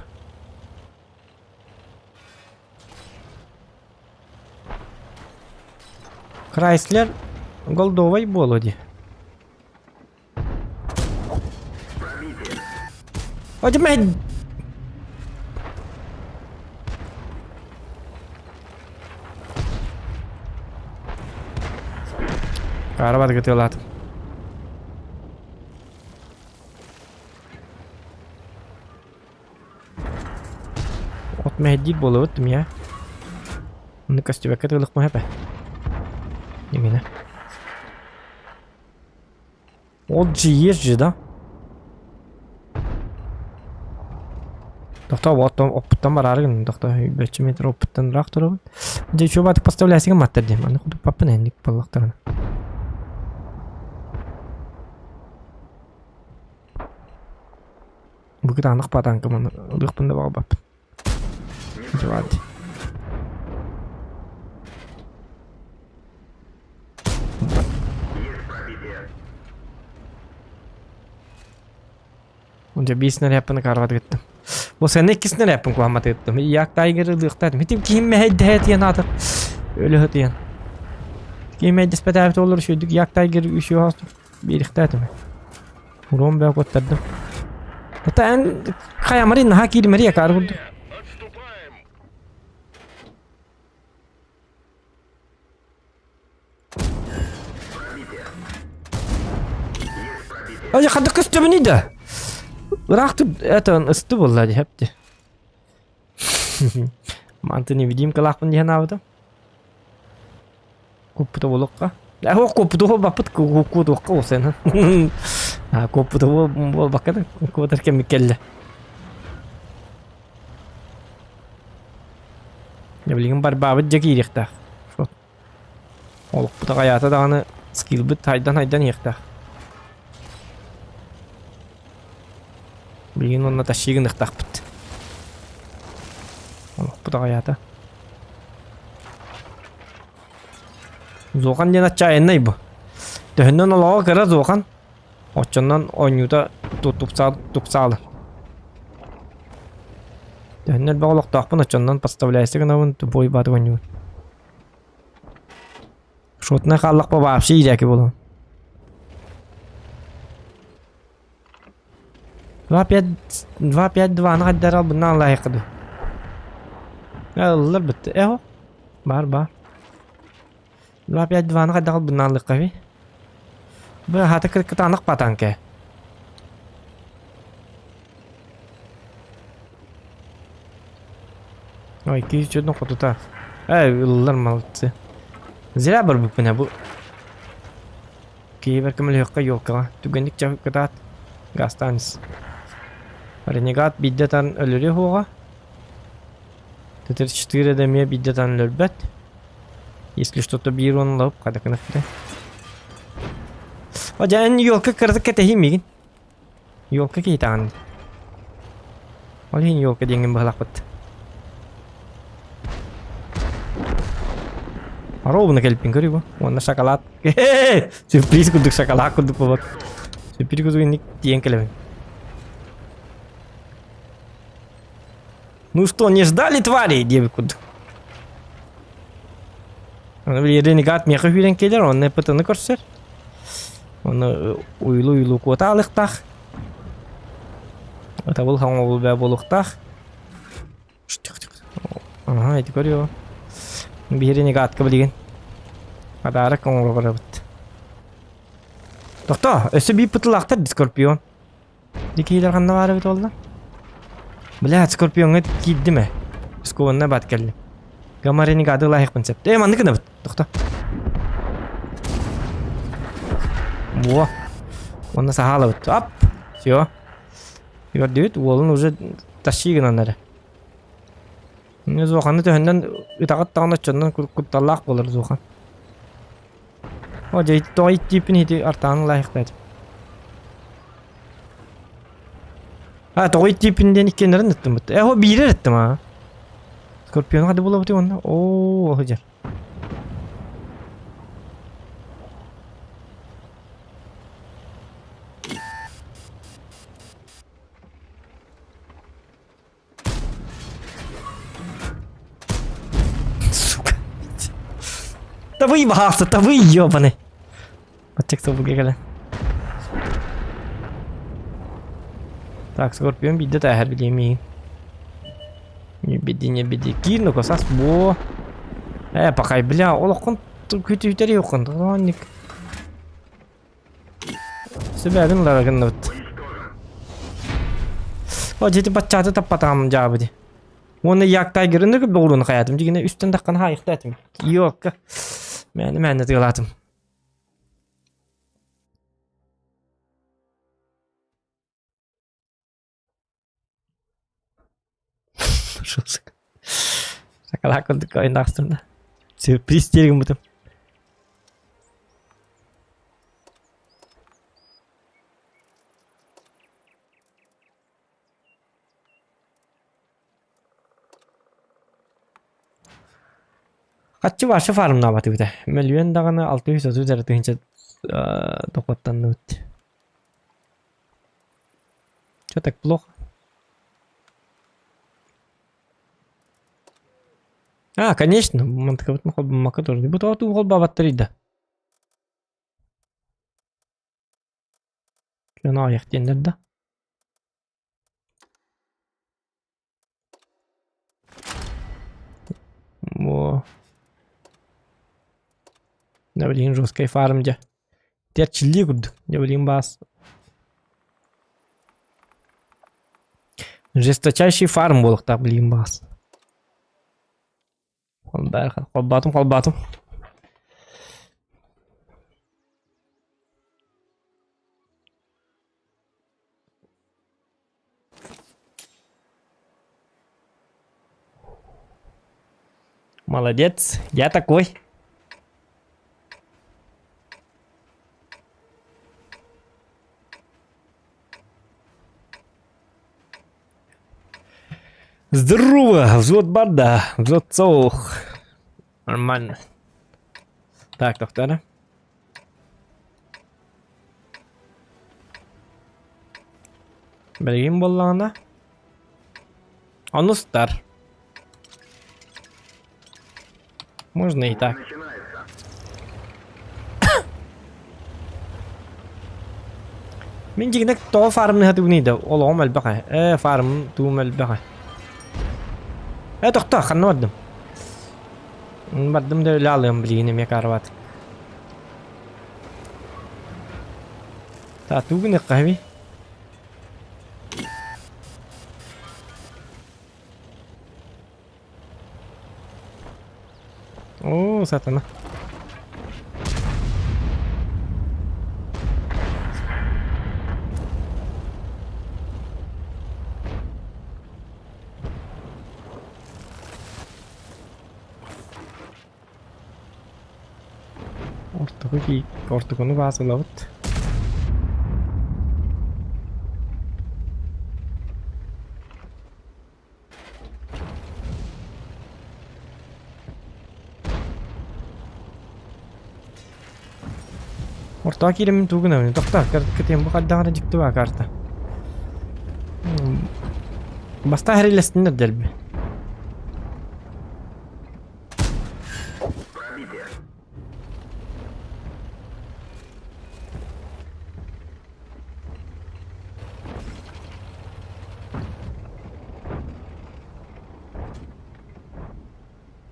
Крайслер голдовый болоди. Hadi ben. Arabada götürüyorlar. Mehdi bolup ya. Bunu kastübeket ılık mı hep? Yine. O ciğerci da. Doktor вот там опытtan var argın. Doktor 5 metre опытtan raktör. Önce şu batık поставляйся матер diyeyim. Anı kudu papın enlik balaklarına. Bu kadar anlık patan kımını. Ilık bunda bak papın. Hadi. Önce bir sınır yapını karvat gittim. Bu sene ikisini yapın kuhamat ettim. Yak taygırı lıktadım. Hitim kim mehedde het yanadır. Öyle het yan. Kim mehedde spedavit olur şuyduk. Yak taygırı üşüyor hastım. Bir lıktadım. Uğrum ben kottırdım. Hatta en kayamarin ha kilimeri yakar vurdu. Aja kadar kıstı beni de. Bıraktı eten ıstı vallahi hepti. Mantını bileyim kalakın diye navdım. Kopuda bolokka. Ya o kopuda o bapıt kopuda o sen. Ha kopuda o bakada kopuda kemikelle. Ne bileyim barbabı ceki yıkta. Oluk bu da hayata dağını skill bit haydan yıkta. Bilgin onunla taşıyın ıktak bit. Bu da hayata. Zokan diyen açayın ney bu? Döhünden alağa kıra Zokan. Oçundan oynuyorda tutup sağlı. Döhünden bağlıq dağpın oçundan pastavlayası gınavın boy badı oynuyor. Şotuna kallıq baba apşı iyileki bolun. Два пять два нагаддара bundan layıkıdı. Alır bitti. Eho. Бар. Два пять два нагаддara bundan layıkıdı. Bu hata kırık tanık patanke. O 200 çödün kututa. Alır malıtı. Zira bir bu ne bu? Ki berkemel yok ha. Tügendik çabuk katat. Gastanis. Renegade biddeten ölürü hoğa. Tether 4 demeye biddeten ölbet. Если что-то bir onu alıp kadakını fide. Hoca en yolka kırdık ketehi miyim? Yolka ki tane. Olin yok edingin bahlak bit. Aro bunu kelpin görüyor bu. Onda şokolat. Sürpriz kurduk şokolat kurduk bak. Sürpriz kurduk ini tiang kelpin. Ну что, не ждали твари, девы курдuk. Onu bir renegade mekı hüren gelir, onu ne pıtını görsür. Onu uylu kota alıqtaq. Ata bul hama bul bə buluqtaq. Aha, eti görüyor. Bir renegade kıbiligen. Adarı konulu kırabıt. Dokta, ösü bir pıtılaqtır Skorpion. Dikeyler kanna var bit oldu. Bля, Skorpion'a giddi mi? Skovanına bat geldi. Gama renegade layık konsept. Mandı kına bit. Dokta. Во. Он нас агалывает. Ап. Все. Gördüğüt. Oğlun уже taşıyın onları. Ne Zohan'ı tühünden itakat dağına çönden kurtallaq olur Zohan. O cahit doğayit tipin hidi artağını layıqtaydı. Ha doğayit tipinden ikkenlerin ettim bu. O birer ettim ha. Skorpiyonu hadi bulabıtı onunla. Ooo hıcar. Да выебался, да вы ёбаный. Вот те, кто выиграли. Так, Скорпион беды, да, билеми. Не беди. Кину косас, бо. Пока, бля, олоқын көтü yoqын. Ник. Себебин ларагын вот. O jeti batçadı tappatam jabıdı. Onu yaktay göründü ki doğrunu hayatım. Yine üstten dakkan hayıqta ettim. Yok. Ben de tıgıladım. Şakalak olduk oyunda aslında. Sürpriz diyelim buldum. Kaççı var şu farmına batı bir de. Milyon dağını 630 üzeri tığınca dokattan öttü. Что так плохо? А, конечно, манткабытный хол бумака тоже. Не буду хол бабаттырыйда. Şunu ayak denir de. Во. Ne bileyim жесткой фармде. Terçilliği kurduk. Ne bileyim bas. Жесточайший фарм болук так bileyim bas. Kol batım. Молодец, я такой. Здорово, взвод барда, взвод цох. Нормально. Так, доктора. Берегим боллағында. Он устар. Можно и так. Начинается. Мен жигнек то фармны хаты бұнейді. Ол оғым әлбәқай. Фарм туым әлбәқай. Тоқта, қанна бардым. Бардым да өлі алыйым білігіне мек арват. Та туғын еққави. О, сатана. Ortakonu bazılavut. Ortağa kiremin tuğuna mı? Doktor, kırtıkıtayım bu kadar acıktı var karta. Basta her ilesinde derbi.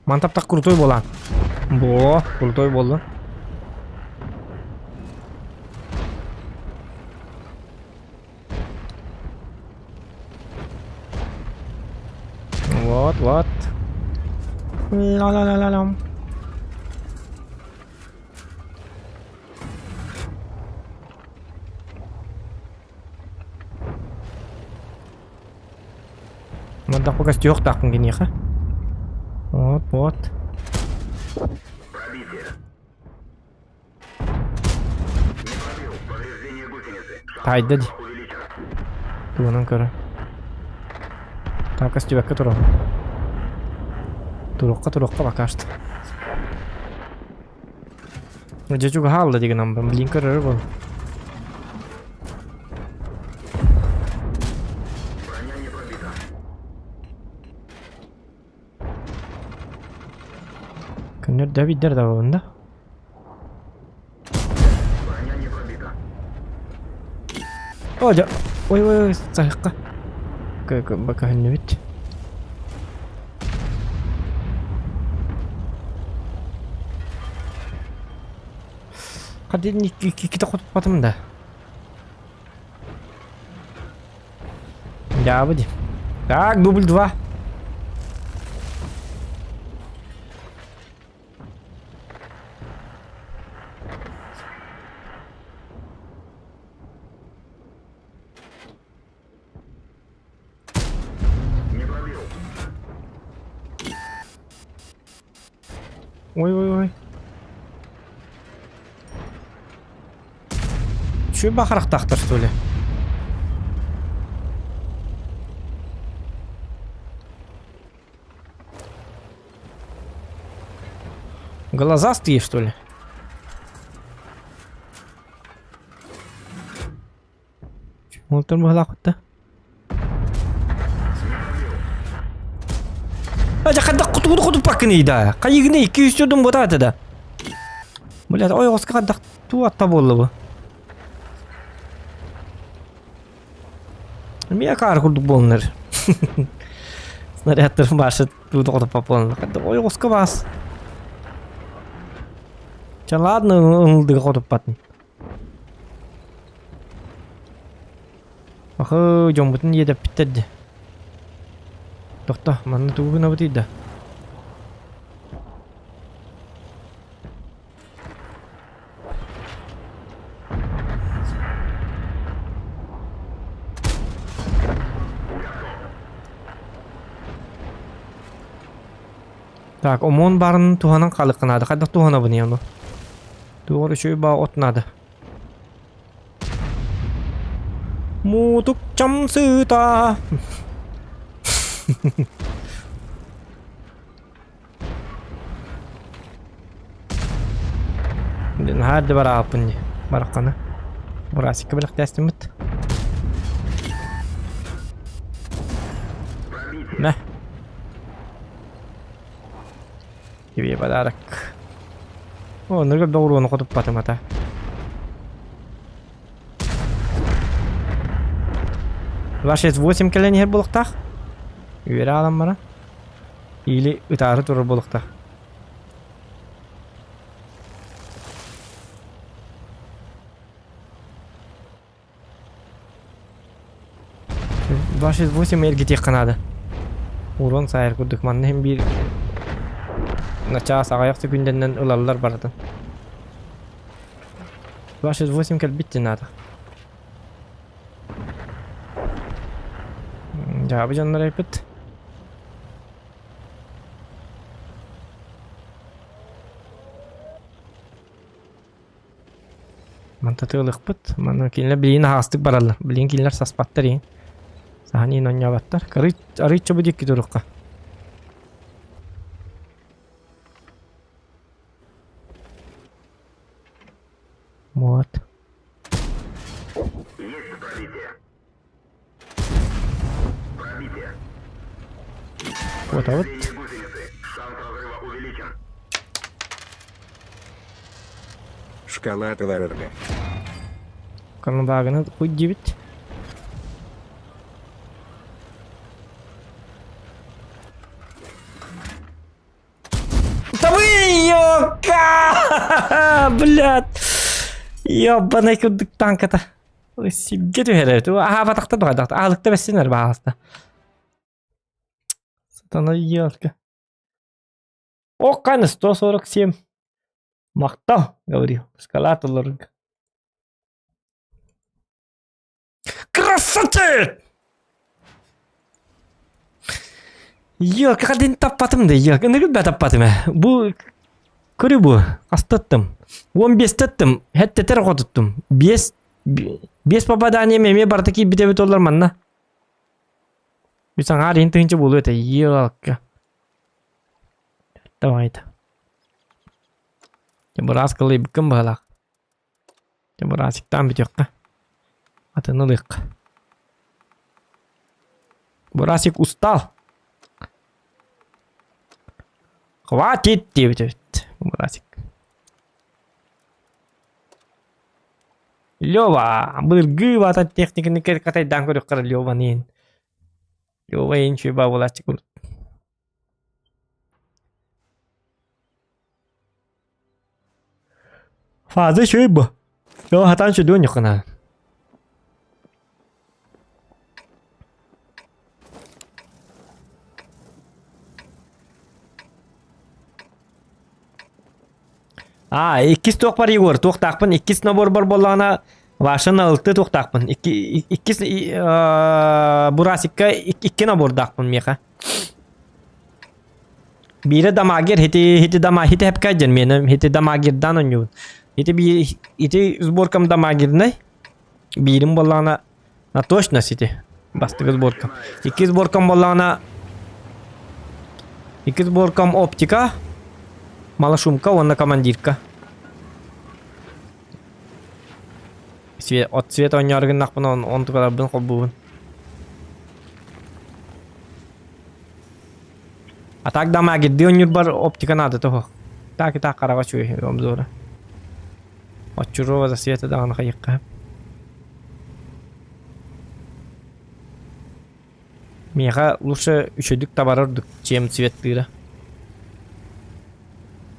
Mantap tak kurutoy bolan. Bo, kurutoy boldu. What? La la la la la. Manda пока yok takın gini ya. Вот. Пробитие. Не пробил. Повреждение гусеницы. Haydi. Увеличено. Tuğunun kırı. Так, стюбекке турам. Турокка бакашты. Жечуга халда деген амбам блинкер бол. Броня не пробита. Көннөр да бидер да бабында. Броня не пробита. Ой, сайыкка. Бака хөннөбүт. Каден iki кутуп батым да. Да, буди. Так, дубль 2. Не пробил. Ой. Чё бахарак тахтар, что ли? Глазастые, что ли? Чё там глаза-то? Қандай құту пакыны да. Қайығыны 200 өдім бұтады да. Блядь, ой, осы қандай ту атта болды бұл. Мен қар құрдық болыныр. Снарядтырым башы туды құтып пап болыныр. Ой, осы бас. Ча, ладно, ұңылдығы құтып батын. Ахы, жон бұтын едіп біттеді. Doktor, mana tu kenapa tidak? Так, омон барын туhanın қалықынады. Қайдақ тухана бұны яны? Туғыры шөй ба отнады. Мутук чамсыта. هاد برا بني برقنا براسي قبل اختيستمت نه يبي بدارك نرجع دور وناخد باتمتا Ваши 8 колени her болуктах. Үйрі алам бара. Или ұтары тұрыр болуқта. Ваши 8 елге тек қанады. Урон сайыр күрдік. Манны hem bir нача сағаяқты күнденнен ұлалылар барады. Ваши 8 кәл бітті нады. Жабы жанлар айпыт. Мanta тылық бұт. Мана кейінлер білейін ағастық баралы. Білейін кейінлер саспаттар ең. Саған ең оңя баттар. Арыйтча бұд екі тұрыққа. Вот. Вот, а вот. Повреждение гусеницы. Шанс разрыва увеличен. Шкала ТЛРГ. Карнабагını koy gibit. Да вы, ёка! Блядь! Ёбаный күрдік танката. Сибге түйерет. Аха, батақта дұғадақта. Ағылықта бәсінер бағаста. Сатана ёлка. О, қаны 147. Мақтау, говорил. Скалатылырг. Красоты! Yok, kadın tapatım da yok. Ne kadar tapatım ha? Bu körü bu. Astattım. 15 tattım. Hatta ter tuttum. 5 попадание меме бартаки бите бит олар манна. Бисаң арин тынчы болу это yok. Давай-то. Раз кылы бикем балак. Разик там бит yok. Атыны лык. Бурасик устал. Хватит, девять. Бурасик. Лёва, быргы вата техниканы катайдан көрүп кара Лёванын. Лёва энчи бабулачык. Фазы шөйбө. Лёва хатан шөдөн якына. İkisi toq бар Егор, тоқтақпын. İkisi набор бар болғана вашын алты тоқтақпын. İkisi бурасикка iki набор дақпын меха. Biri damagir, hiti hep kaycan menim. Hiti damagirdan oynuyor. Hiti сборкам damagirne. Birim болғана на точность hiti. Bastık сборкам. İki сборкам болғана İki сборкам оптика. Малашумка, он на командирка. От цвета он яргын нахпын, он tukar abın qobbuğun. А так дама гидди он юрбар оптика надо toho. Так и так карава чуй, обзора. От чужого за света да он хайыққа. Меха лучше үшөдік табарырдық, чем цветтыра.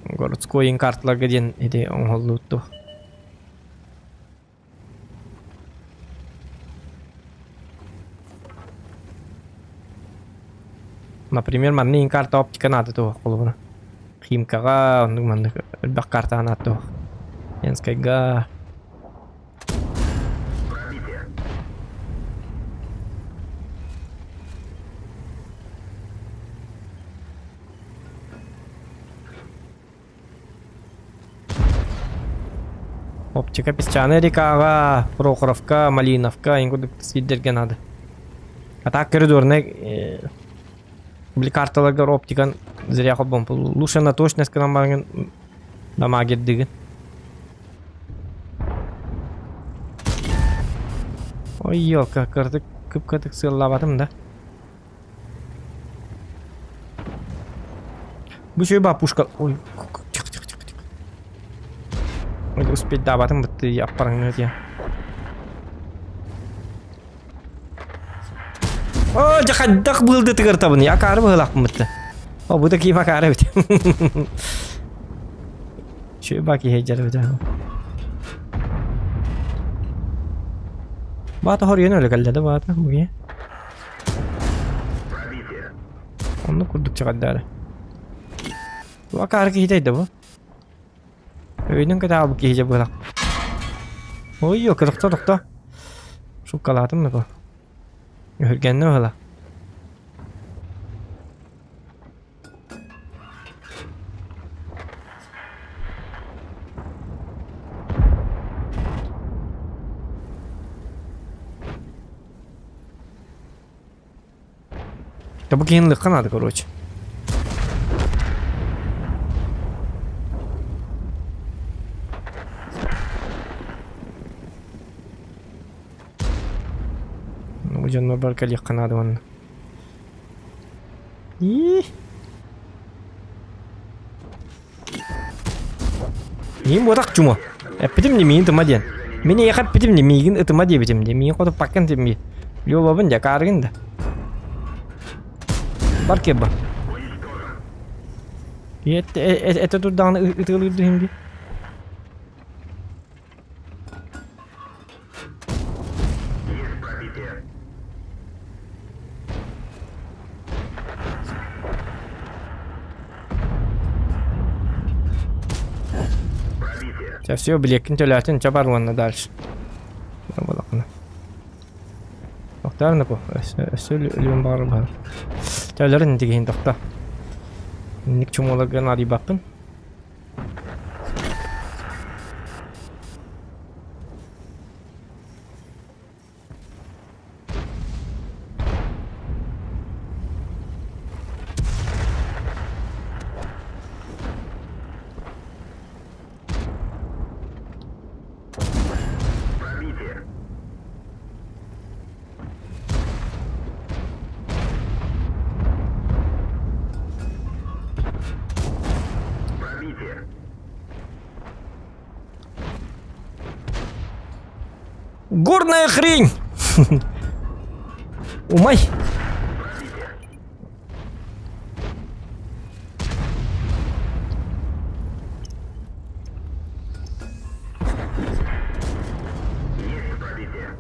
Городской инкартларга ден эти оңолдутту. Например, манны инкарта оптика надо то колуна. Химкага, ондук манны бак карта надо то. Енскайга. Оптика песчаная рекага, Прохоровка, Малиновка, ингудык свидерге надо. А так коридорный карталарга оптикан зря хоббом. Лучше на точность к нам барген дамагет дыгын. Ой, ёлка, кырдык кыпкатык сыллабатым да. Бу шөйба пушка. Ой, Ой, успеть да, батым бітті аппараңны өте. О, жақаддақ бұлды тігір табын. Якары бұғылақпын бітті. О, бұды кейіп акары біті. Шөй баки хейджары біті. Баты хор ен өлі кәлдеді баты бұге. Оны күрдік чықаддары. Бұл акары кейтейді бұл. Öğünün kadar bu gece bırak. Oy yok kırıkta. Şu kaladım mı bu? Hürgen ne ola? Да bu genlik kanadı короче. وجن مبارك اللي قناة وانا Ийм удах ч юм уу? Битэмний минь тэмэдэн. Миний яхад битэмний минь тэмэдэн битэмний. Минь гот пакэн тэмми. Лёвабын жакаргын да. Баркеба. Это тут дан итгэлүүд юм би. Есть пробитие. Пробитие. Сейчас все, блекин төлөтін чабар ванна дальше. Балақына. Тоқтарны по. Өсөл үлім бары бар. Төлөрін деген тоқта. Ник чумоларга нари баппын. Пробитие. Пробитие. Горная хрень! Умай! Есть пробитие.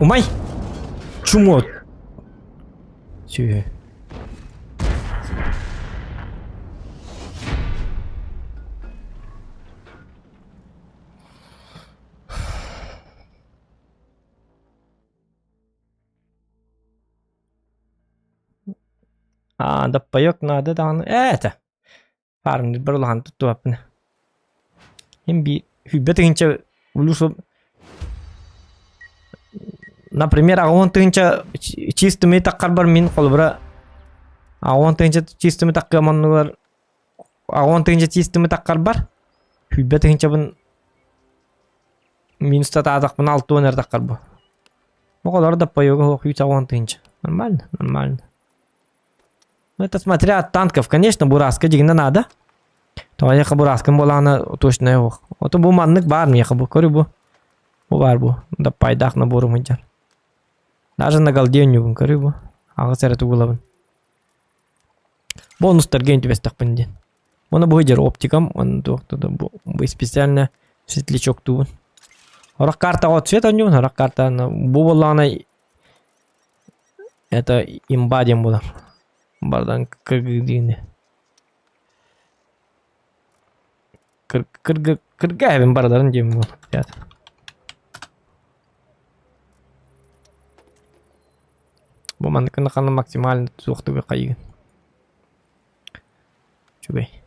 Умай! Чумот! Чё? Да паёк надо дан. Это. Фарм берлан тут апны. Химби хүбэтинче улусу. Например, агон тынча чистыми таккар бар мин колбра. Агон тынча чистыми таккаманнар. Агон тынча чистыми таккар бар. Хүбэтинче бун минуста таадак бун 6 өнер таккар бу. Оголар да паёга хүйт агон тынча. Нормально, нормально. Ну, это смотря от танков, конечно, бураска дигна надо. То я бураскам была она точно его. Вот бу маннык бар мне хабу көрү бу. Бу бар бу. Да пайдах на бору мынчар. Даже на галденью бун көрү бу. Ага серет угулабын. Бонустар ген тебе стакпынден. Оны бу жер оптикам, он токтоду бу специально светлячок тубун. Орак карта от света нюн, орак карта бу болана это имбадем булар. Бардан кыргыдыны. Кыргабин бардарын жем бу. Бу мандыкына кана максимально зуктуга кайгын. Чубей.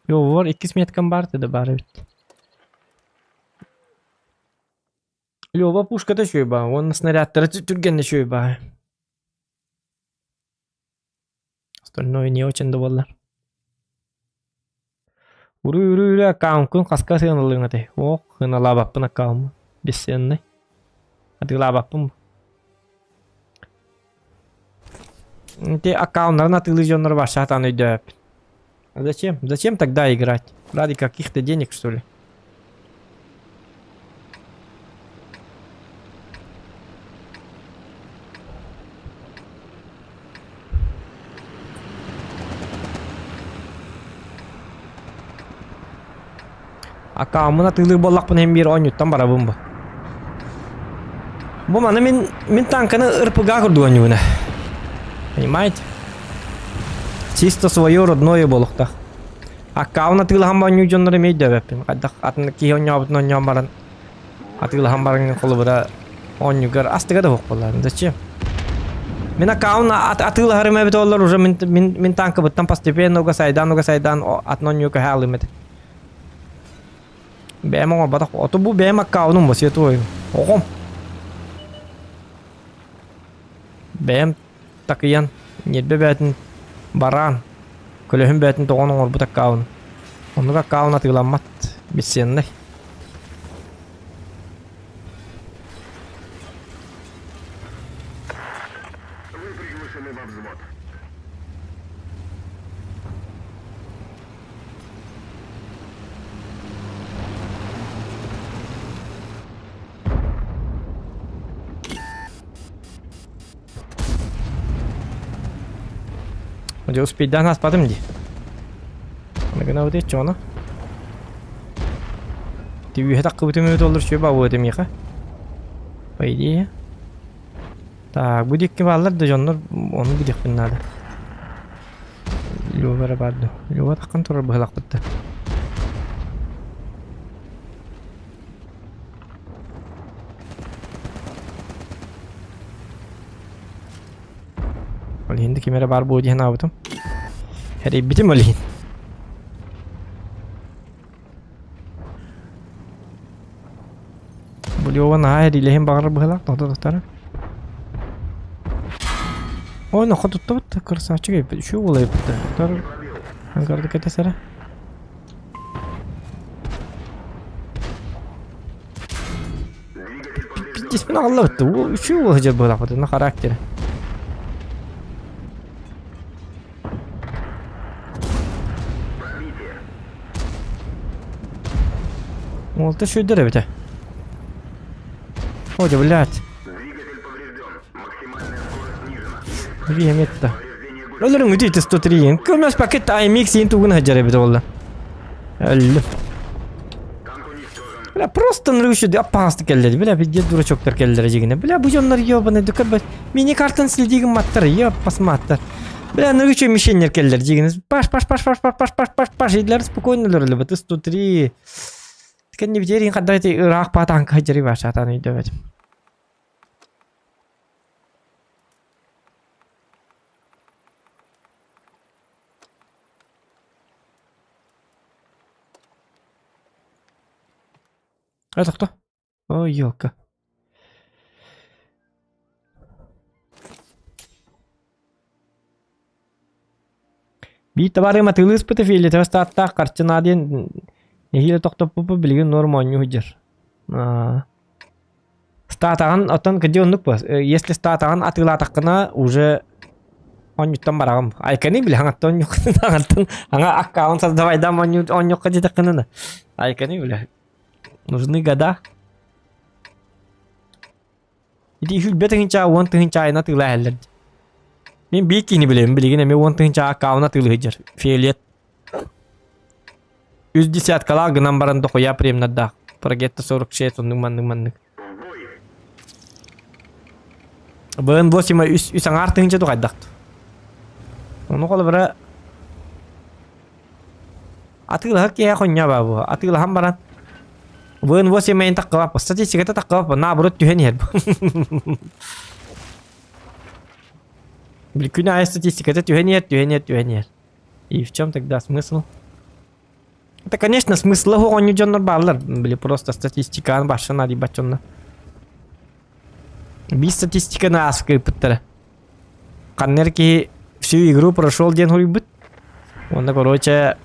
Yo var 2 меткам бар да бары бит. Лёва пушка-то чё ба, он снаряд-то тюрген чё ба. Остальное не очень довольно. Уру-уру-уру, аккаунт каска сыналыгына те. О, хынала баппын аккаунт. Бессенный. Атыла баппын. Те аккаунттарын атылы жонлары бар, шатан өйдөп. А зачем? Зачем тогда играть? Ради каких-то денег, что ли? Аккаунтына тылы боллакпын hem bir 10 юттан барабын бу. Бу мана мен танканы РПГ курдуган юна. Понимаете? Чисто свое родное болукта. Аккаунтына тылы хамбан южонлары мейді бәппен. Кайдак атын кийон ябытын он ямбарын. Атылы хамбарын колу бара 10 югар астыга да хок боларын. Зачем? Мен аккаунтына атылы харыма бит олар уже мен танка быттан постепенно уга сайдан атын 10 юга халымет. Бэм он батак ото бу бэм аккаунтун бу сетуй. Оком. Бэм такыян Нербе бәтін баран. Көлөһүн бәтін тоғының орбу таккауын. Онуга кауын атыламат бисенней. Вы приглашены во взвод. Уже успеть до нас подымди. Нагана вот эти она. Ты видишь, так как будто мы доллар еще бабу это миха. По идее. Так, будет киваллар да жоннор, он будет не надо. Люва рабаду. Люва так контроль бахлак бутта. Олин ди камера бар боди хана бутам. Хери битим олин. Люва на хери лехим багар бахлак доктор. Ой, ну ходу тут красавчик, что улыб доктор. Ангарда ката сара. Здесь на Allah tu, что уже было вот на характер. Пробитие. Вот ты что деревья? Ой, блядь. Двигатель поврежден. Максимальная скорость снижена. Время это. Повреждение Ölürüm ödeydi 103. Kömez paket IMX ин тугун хаджар бит валла. Алло. танк уничтожен. Бля, просто нырышы да опасты келди. Бля, бит дурачоктар келдер жигине. Бля, бу жоннор ёбаны дукар бит. Мини картын силдигин маттар, ёп, посматтар. Бля, нырышы мишеннер келдер жигине. Паш, идлер спокойно лөрүлө бит 103. Кен не бтерин кадайты Ирак па танк хаджари баша таны дөбөт. Это кто? Ой, ёлка. Bir tabarıma tığılız pıtı fiili tevasta hatta karçına diyen ehile toktop pupu bilgin нормально hücür. Статаган отан кыды оннук бас. Если статаган атыла таккына уже оннуттан барагам. Айканы биле хаңаттан оннук. Хаңа аккаунт создавайдам оннук кыды таккына. Айканы биле. Нужны года. Иди хүлбе тыгынча, он тыгынча айна тыла хәлләр. Мен бикини билем, билгене мен он тыгынча аккаунт тылы хыжыр. Фиолет. Үз десяткалар гынан баранда коя премнада. Прогетта 46 оннук. Бын 8 үс аңартыңча тугайдак. Оны колы бара атыла ке коня бабу. Атыла хам баран. Бын 8 мен таккап, статистиката таккап, наоборот түйенер. Бликуна статистиката түйенер. И в чем тогда смысл? Это, конечно, смысл его не джоннор баллар, были просто статистика, башана дибачонна. Без статистика на аскай пыттара. Каннерки всю игру прошел день хурибыт. Он, короче,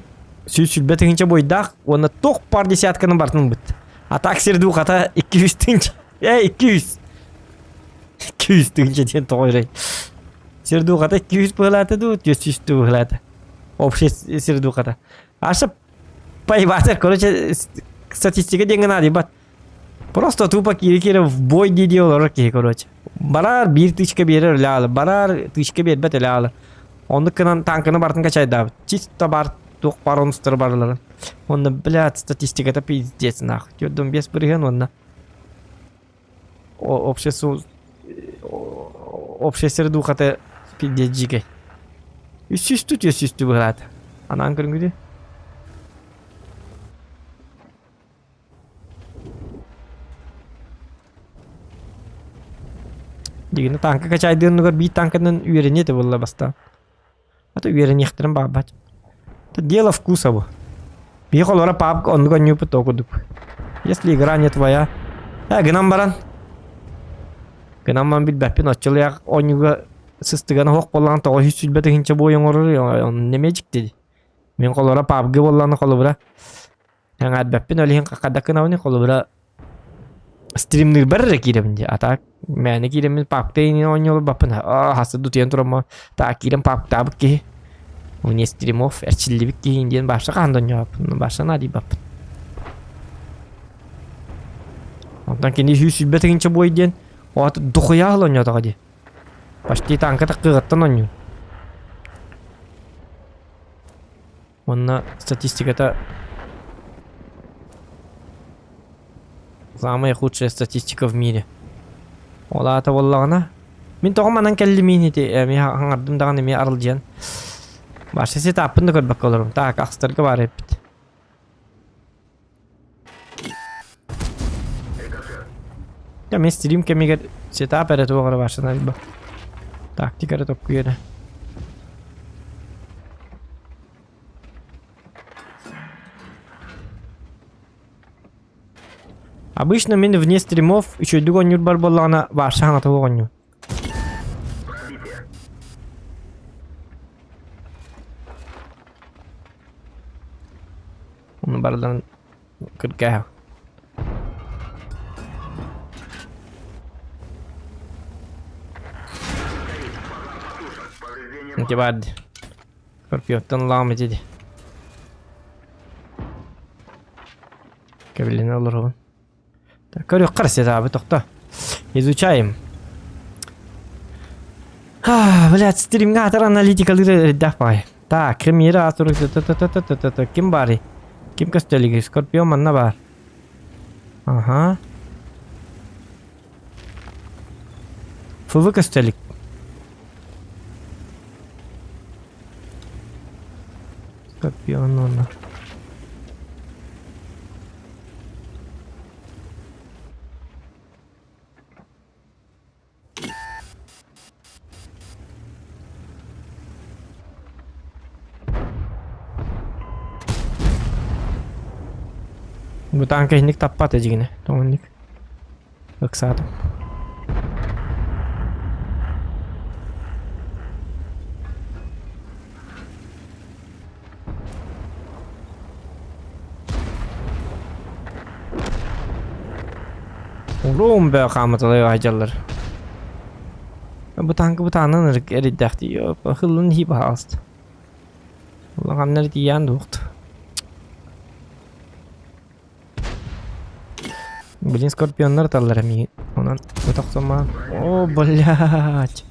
всю сюльбет хинча бойдах, он тох пар десятка на бартын быт. А так серду хата 200 тынча. 200. 200 тынча ден тоғырай. Серду хата 200 пылаты ду, 200 пылаты. Общий серду хата. Аша поебаться, короче, статистика деньги надо ебать. Просто тупо кири в бой диyorlar ki, короче. Барар bir тычка берер лялы, барар тычка бербет лялы. Онды кынан танкыны бартын качайды. Чисто бар тух паронстыр барлары. Онда, блядь, статистиката пиздец нахуй. Тёрдом без брыган онда. Общий сердухата пиздец жигай. Үсүстү блядь. Анан көрүнгүдү. Дигини танка качайдыгын бит танканын үйренети болла баста. Это үйренехтерин бабат. Это дело вкуса бу. Бихол ора пап онго нюпы токудуп. Если игра не твоя, гынам баран. Гынам ман бит баппин оччулуяк онюга sıstıgana hok bollan toğu hiç sülbete hinçe boyun orur onu nemecik dedi. Men kolora pabgı bollanı kolu bura. Yang adbapin olihin kakadakın avni kolu bura. Streamler barra kirem diye atak. Mene kirem papta ini oynuyor bapın. Hası dutiyan turama. Ta kirem papta abuk ki. Onu stream off erçilli bik ki indiyen başa kandon yapın. Başa nadi bapın. Ondan kendi hüs sülbete hinçe boy diyen. O atı dokuya alınıyor da hadi. Başta tanka takıgattan oynuyor. Onunla statistikata самая худшая статистика в мире. Ола ата боллагана. Мен тогоманан келлимин ити эми хаңардым даган эми арылжан. Башка сетапын да көрбөк болорум. Так, акстарга бар эпит. Ya men stream kemiger setup ere toğra başına bir bak. Taktik ere tokku yere. Обычно мен вне стримов еще дугон юрбар боллана башана тоғоню. Пробитие. Onu bardan kırkaya. Повреждение Тебе бад. Скорпион лам dedi. Kabelini olur o. Körüyor karısı abi tokta. Изучаем. Блядь, стрим гатар аналитикалары дапай. Так, кремира атуру ким бари? Ким костелиги? Скорпион манна бар. Ага. Фывы костелик. Скорпион он. Bu tanka hindik tappat ejigine. Tomonlik. Baksadım. Oğlum be kamatılıyor hacalar. Bu tankı bu tanrının eriddak diyor. Hıllın hiba hasta. Allah kanları diyen doğdu. Блин, скорпионlar таллар эми. Онан отоктома. О, блядь.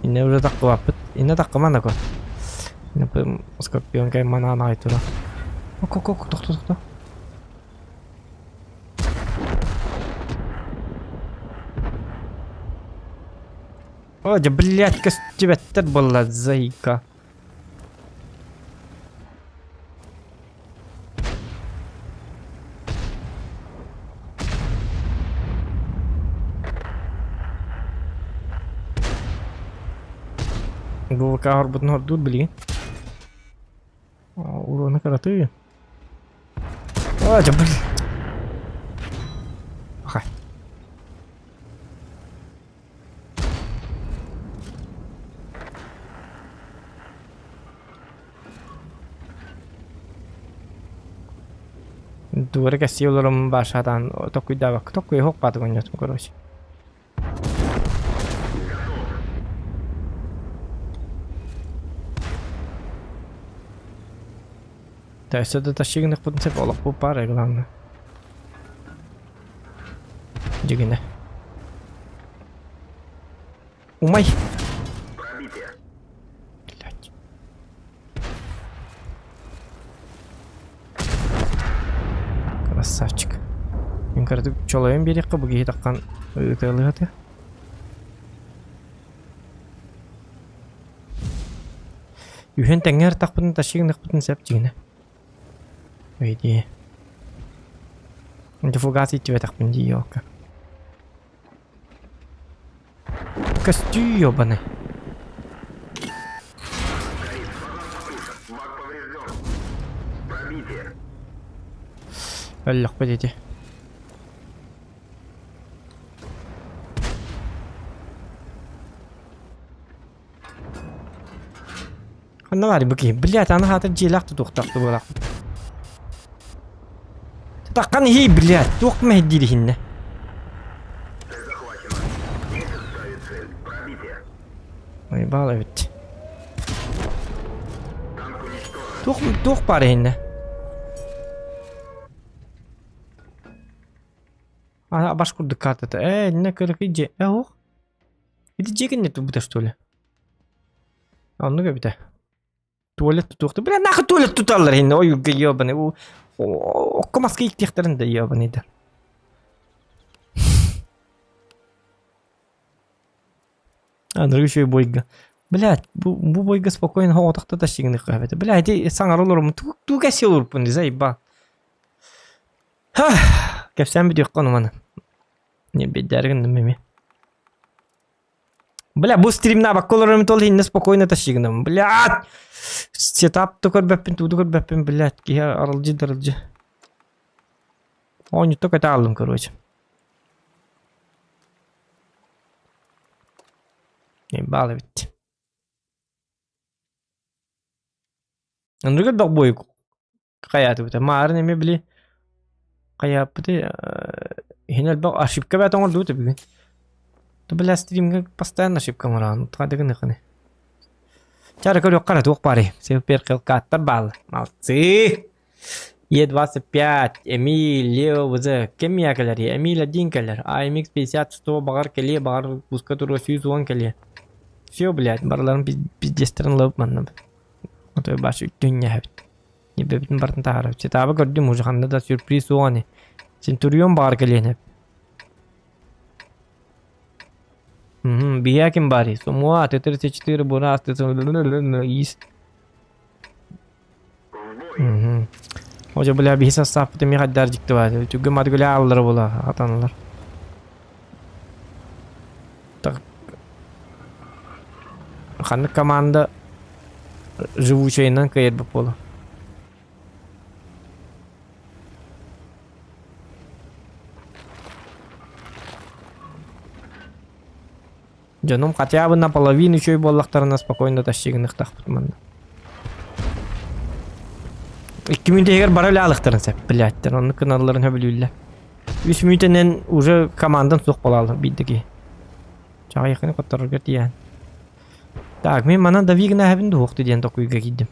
Ине уже таккыбаппыт. Ине таккыман ако. Ине скорпион кай манана айтура. Ок, токто. О, да, блядь, костюбеттер была зайка. Bu kahar butun hordud bilgin. Urona karatıyor. Jabal. Okay. Dua kasih ulur bahasatan tokui dawak tokui hok patu konyot korosih. Да, если это тащигных потенциалов по паре, главное. Дигина. Умай! Пробитие. Блять. Красавчик. Мен карту чолоем берек кыбыги таккан ыйтылыгаты. Юхен теңер такпын тащигных потенциал дигина. Вейди. Он фугасить тебя так пиндиёка. Костюм ёбаный. Бак поврежден. Пробитие. Аллах, подите. Hanna var bakayım. Блядь, ana hatır jelaqtı toqtaqtı bolaq. Taqan hi блядь, toqma hedirihinne. Цель захвачена. Месяц ставит цель. Пробитие. Ay bağla bitti. Танк уничтожен. Toq bari hinne. Ana baş kurduk kartata. Ne kırık iyice. Oh. Gidecek ne bu da şöyle. Anlık bir de. Tuvalet tutuktu. Bile nakı tuvalet tutarlar hinne. O yuga bana. O okumaska ihtiyarlarında bana der. Anlık şey boyga. Блядь, bu boyga спокойно хаватакта ташигны кабете. Блядь, саңар олорум. Ту кесе олорпун заиба. Ха, кепсен бит яккан мана. Не бедерген меми. Бля, bu стримна бакколорум тол хинне спокойно ташигным. Блядь. Сетап тукар беппин, тудукар беппин, блядь. Ки арылжы. Он только это алым, короче. Не балы bitti. Anladık bak boy hayatı biter. Mağarın emi bile hayat biter. Hinel bak ошибка бәтен oldu tabii. Tabii stream'ga постоянно ошибка var. Tadını ne? Çare körüyor karat ok pare. Super kalkatar bal. Молодцы. Е25, Эмилио, уже кемия калери, Эмиль 1 калер, AMX 50, 100 багар кале, багар пуска туру 110 кале. Все, блядь, барларын пиздестерін лауп манна. Отой башы дүння хабит. Не бебитін бартын тағарып. Четабы көрдім уже қанда да сюрприз оғаны. Центурион багар кален хаб. Бия кем бари. Сумуа, Т-34 бурас, Т-34 Hoca bile bir hesap sapıtı mi kadar çıktı var. Çünkü madgule alır bola atanlar. Так. Ханны команда живучайынан кайыр бап болу. Жаным хотя бы наполовину чой боллақтарына спокойно тащигін ықтақ бұтманды. 2 minute eğer barayla alıktırın sen. Bilattır. Onun kanallarını höbülüyle. 3 minuteden уже командан soq bolalı. Bildi Çağa yakını kotarır götü yani. Так, мен мана Давигна хабинді хоқты ден токуйға киддім.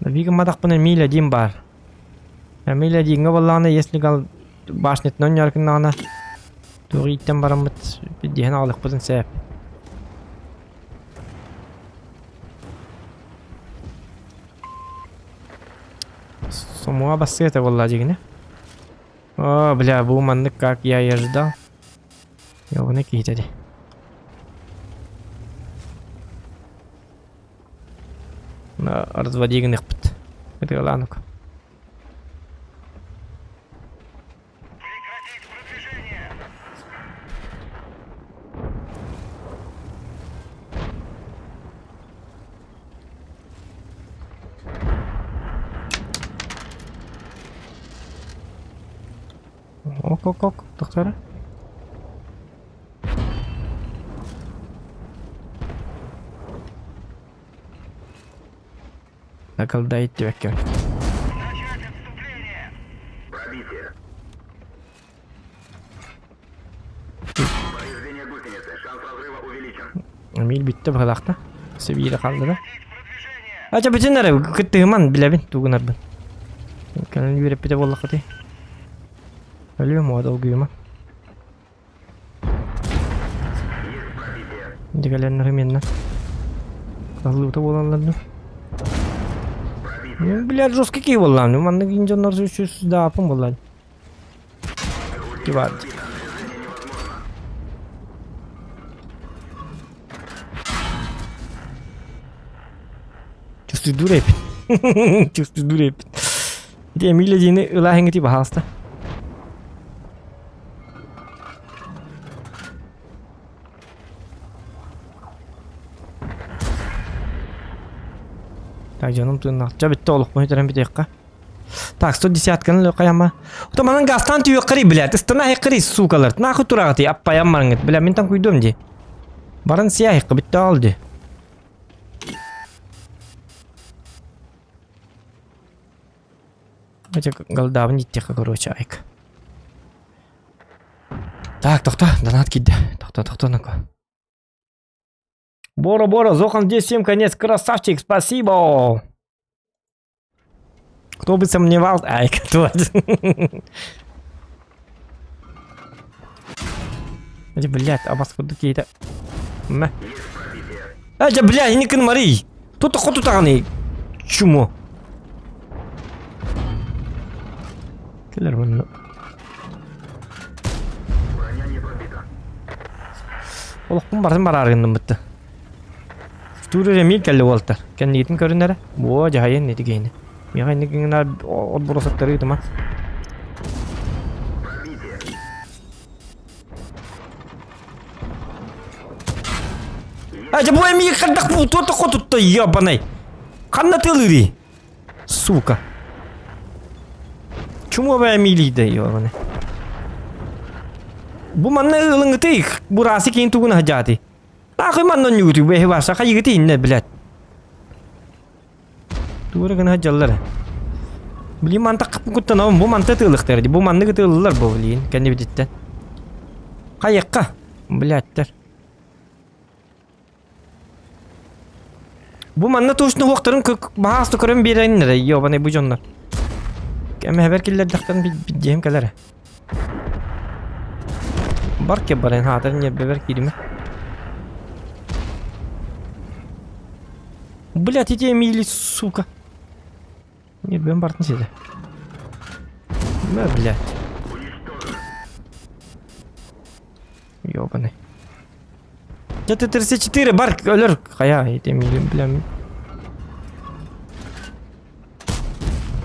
Давига мадақ бұны Эмиль 1 бар. Эмиль 1-ға болағына, если қал башнетнен яркынағына тоғы иттен барамыд. Биддеген ағылық бұзын сәп. Самуа бассы это валла дегіне. О, бля, бұл манны как я и ожидал. Йоғыны кейтеді. Разводигін іқпіт. Это ланук. Ок, доктора. Наколдает тебя кем. Пробитие. Повреждение гусеницы. Шанс разрыва увеличен. Эмиль bitti bu kadar. Seviyeyle kaldı da. Aça bütün nere kıttığıman bile bin tuğunar bin. Kanal yürep bir de bollak hadi. Ölüyor mu o da o güyüman? Şimdi gelen hemen. Kaldı da bolanlarını. Блядь, жесткий кей боллам. Ну, манны инженер жүз да апым боллам. Кивад. Чувствую дуреп. Чувствую дуреп. Где Эмилия дени ылахынга типа хаста. Так, canım tırnakça bitti olup muhtemelen bir dakika. Так, 110-каны лөкаяма. Отоманын гастан түйө кыри, блядь. Истана хекри сукалар. Нахы турагаты аппаян марыңыт. Бля, мен там куйдум ди. Барын сия хекки битти алды. Хотя голдавын иттеха, короче, айк. Так, тохта, донат кидді. Тохта, ну-ка. Бора, Зохан 10-7, конец, красавчик, спасибо. Кто бы сомневался? Ай, кто? Блядь, а вас вот какие-то... блядь, не конмари. Тут охоту тағаны. Чумо. Келер бұны. Броня не пробита. Олықпын бардың бар арғынным бұтты. Стурere mil kelli voltar. Kendi gitin körünlere. Bu cahayen neti geyni. Mihai nikinler od burasakları gidim ha. Bu emi kaddak bu tuta kotutta yabanay. Kanna tılırı. Сука. Чому bu emiliydi yabanay? Bu manna ılыңı tıyık. Burası keyin tuğuna hacati. Нахуй маннан YouTube бе васа хайгыты инне блядь. Тура гына жаллар. Били манта капкутта на бу манта тылыктар ди. Бу манны гытыллар бу билин. Кенде битте. Кайыкка блядьтер. Бу манны тушны вактырын баасты көрөм береннер. Ёбаны бу жоннар. Кеме хабар киллер дактан бидем калар. Барке барен хатыр не бебер кидиме. Блядь, эти Эмили, сука. Нет, бьем бартон сюда. Да, блядь. Ёбаный. Это 34, барк, алер. Хая, эти Эмили, бля.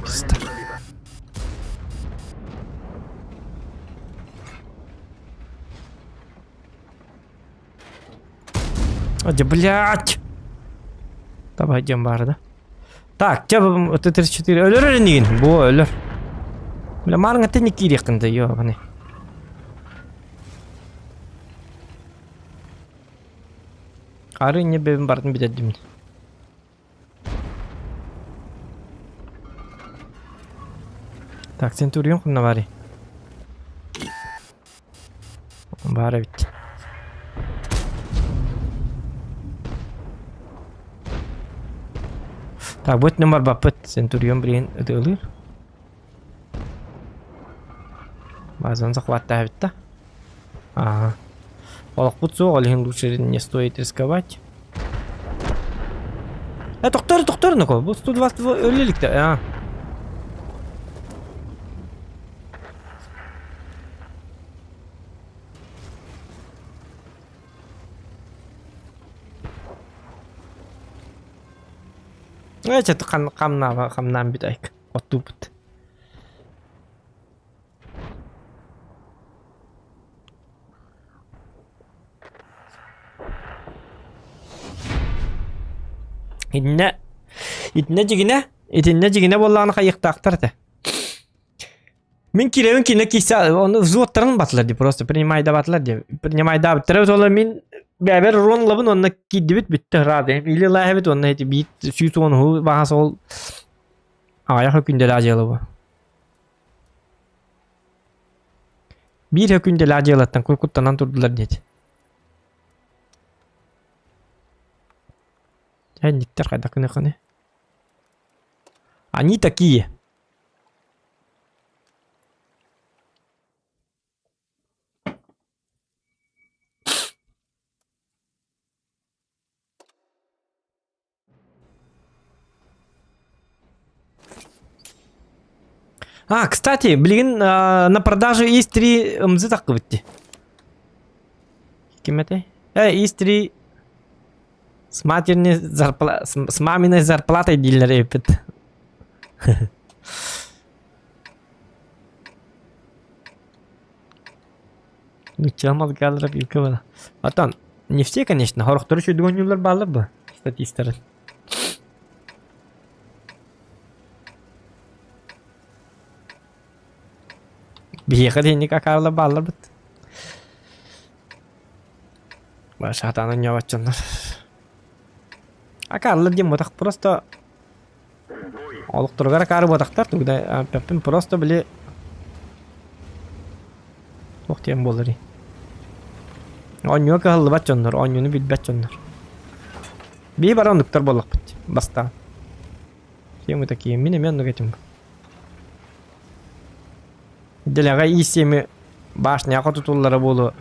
Пизда. Блядь. Давай идем бар, да? Так, тебе Т-34 ölür nigin. Bu ölür. Bile marın ete ne kirikinde yo bana. Arı ne benim barın bir dedim. Tak, Centurion kunna bari. Bari bitti. Так, вот номер бапыт. Centurion birin ödülür. Bazen захватывает, да? Ага. Олақпутсу, олихин лучше не стоит рисковать. Тоқтар, ну-ка. Бұл 120 өлелікті. Çatı kamdan bir dakika. Otu bit. İtine cigine bollağını kayıkta aktardı. Min kirevin kine kisa onu vзводтарын батлар ди просто принимайда батлар ди. Принимайда батлар ола min beraber ron labın onunla gidip bitti herhalde. İli lahevet onunla heti bit süt onu bahas ol. Ayak hükünde lacılı bu. Bir hükünde lacılıktan korkuttanan durdular dedi. Никтер кайда кыны. Они такие. Кстати, блин, на продажу есть 3 МЗ так выйти. Кем это? Есть 3 с матерной зарплатой, с маминой зарплатой дилер епит. Ну чё, мозгалра пилка была. Потом, не все, конечно, хорохтор еще дугонюлар баллар бы, статистары. Биехали никак алла баллар бит. Баша атаны не вачандар. Акарлы дем вот так просто. Бой. Олуктургара кары батактар тугда пеппин просто биле Охтем болари. Оньё кахылы бачоннор, оньюну билбачоннор. Би барондуктар боллак бит. Баста. Кем такие? Мен нугетим. Делага исеми башня котутуллары болу.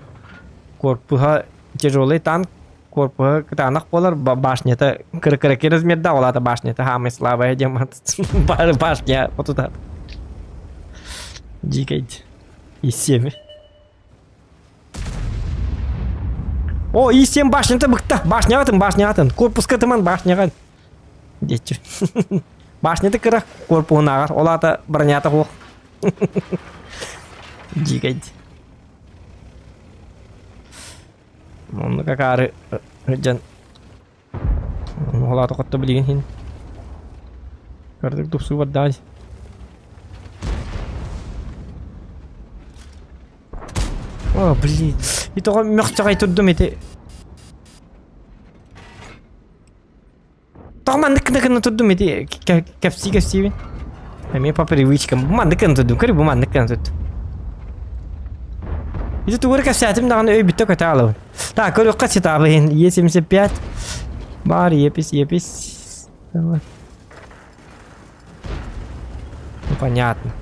Корпуха тяжелый танк, корпуха кытанак болар, башнята кыры-кыры размерда олата башнята, хамы слабая демат. Башня котута. Дикайт. Исеми. О, исем башня-то быкта. Башня атын. Корпус кытыман башня. Детчи. Башня-то кыра корпугунагар. Олата бронята хох. Дикайт. Onu kakari jan. Олата котто билген хин. Кардык тупсу баддай. О, блин. И того мягчагай турдум эти. Того мандык турдум эти. Капси. А мне по привычкам. Мандык турдум. Кори мандык турдум. Это тугур кассетим даган өй битте каталып. Так, көрүк кассетабын. Е75. Бар, епис. Вот. Ну, понятно.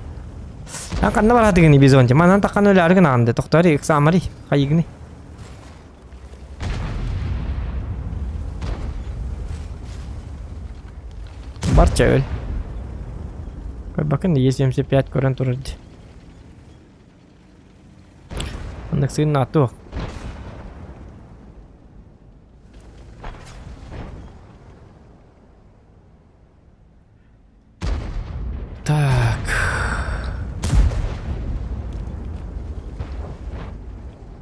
А канна бар хатыгыны бизонте. Манан такан өлөр гына анды. Токтори экзамари. Кайыгыны. Барча өл. Bakın Е75 көрөн турду. Андак сын нату. Так.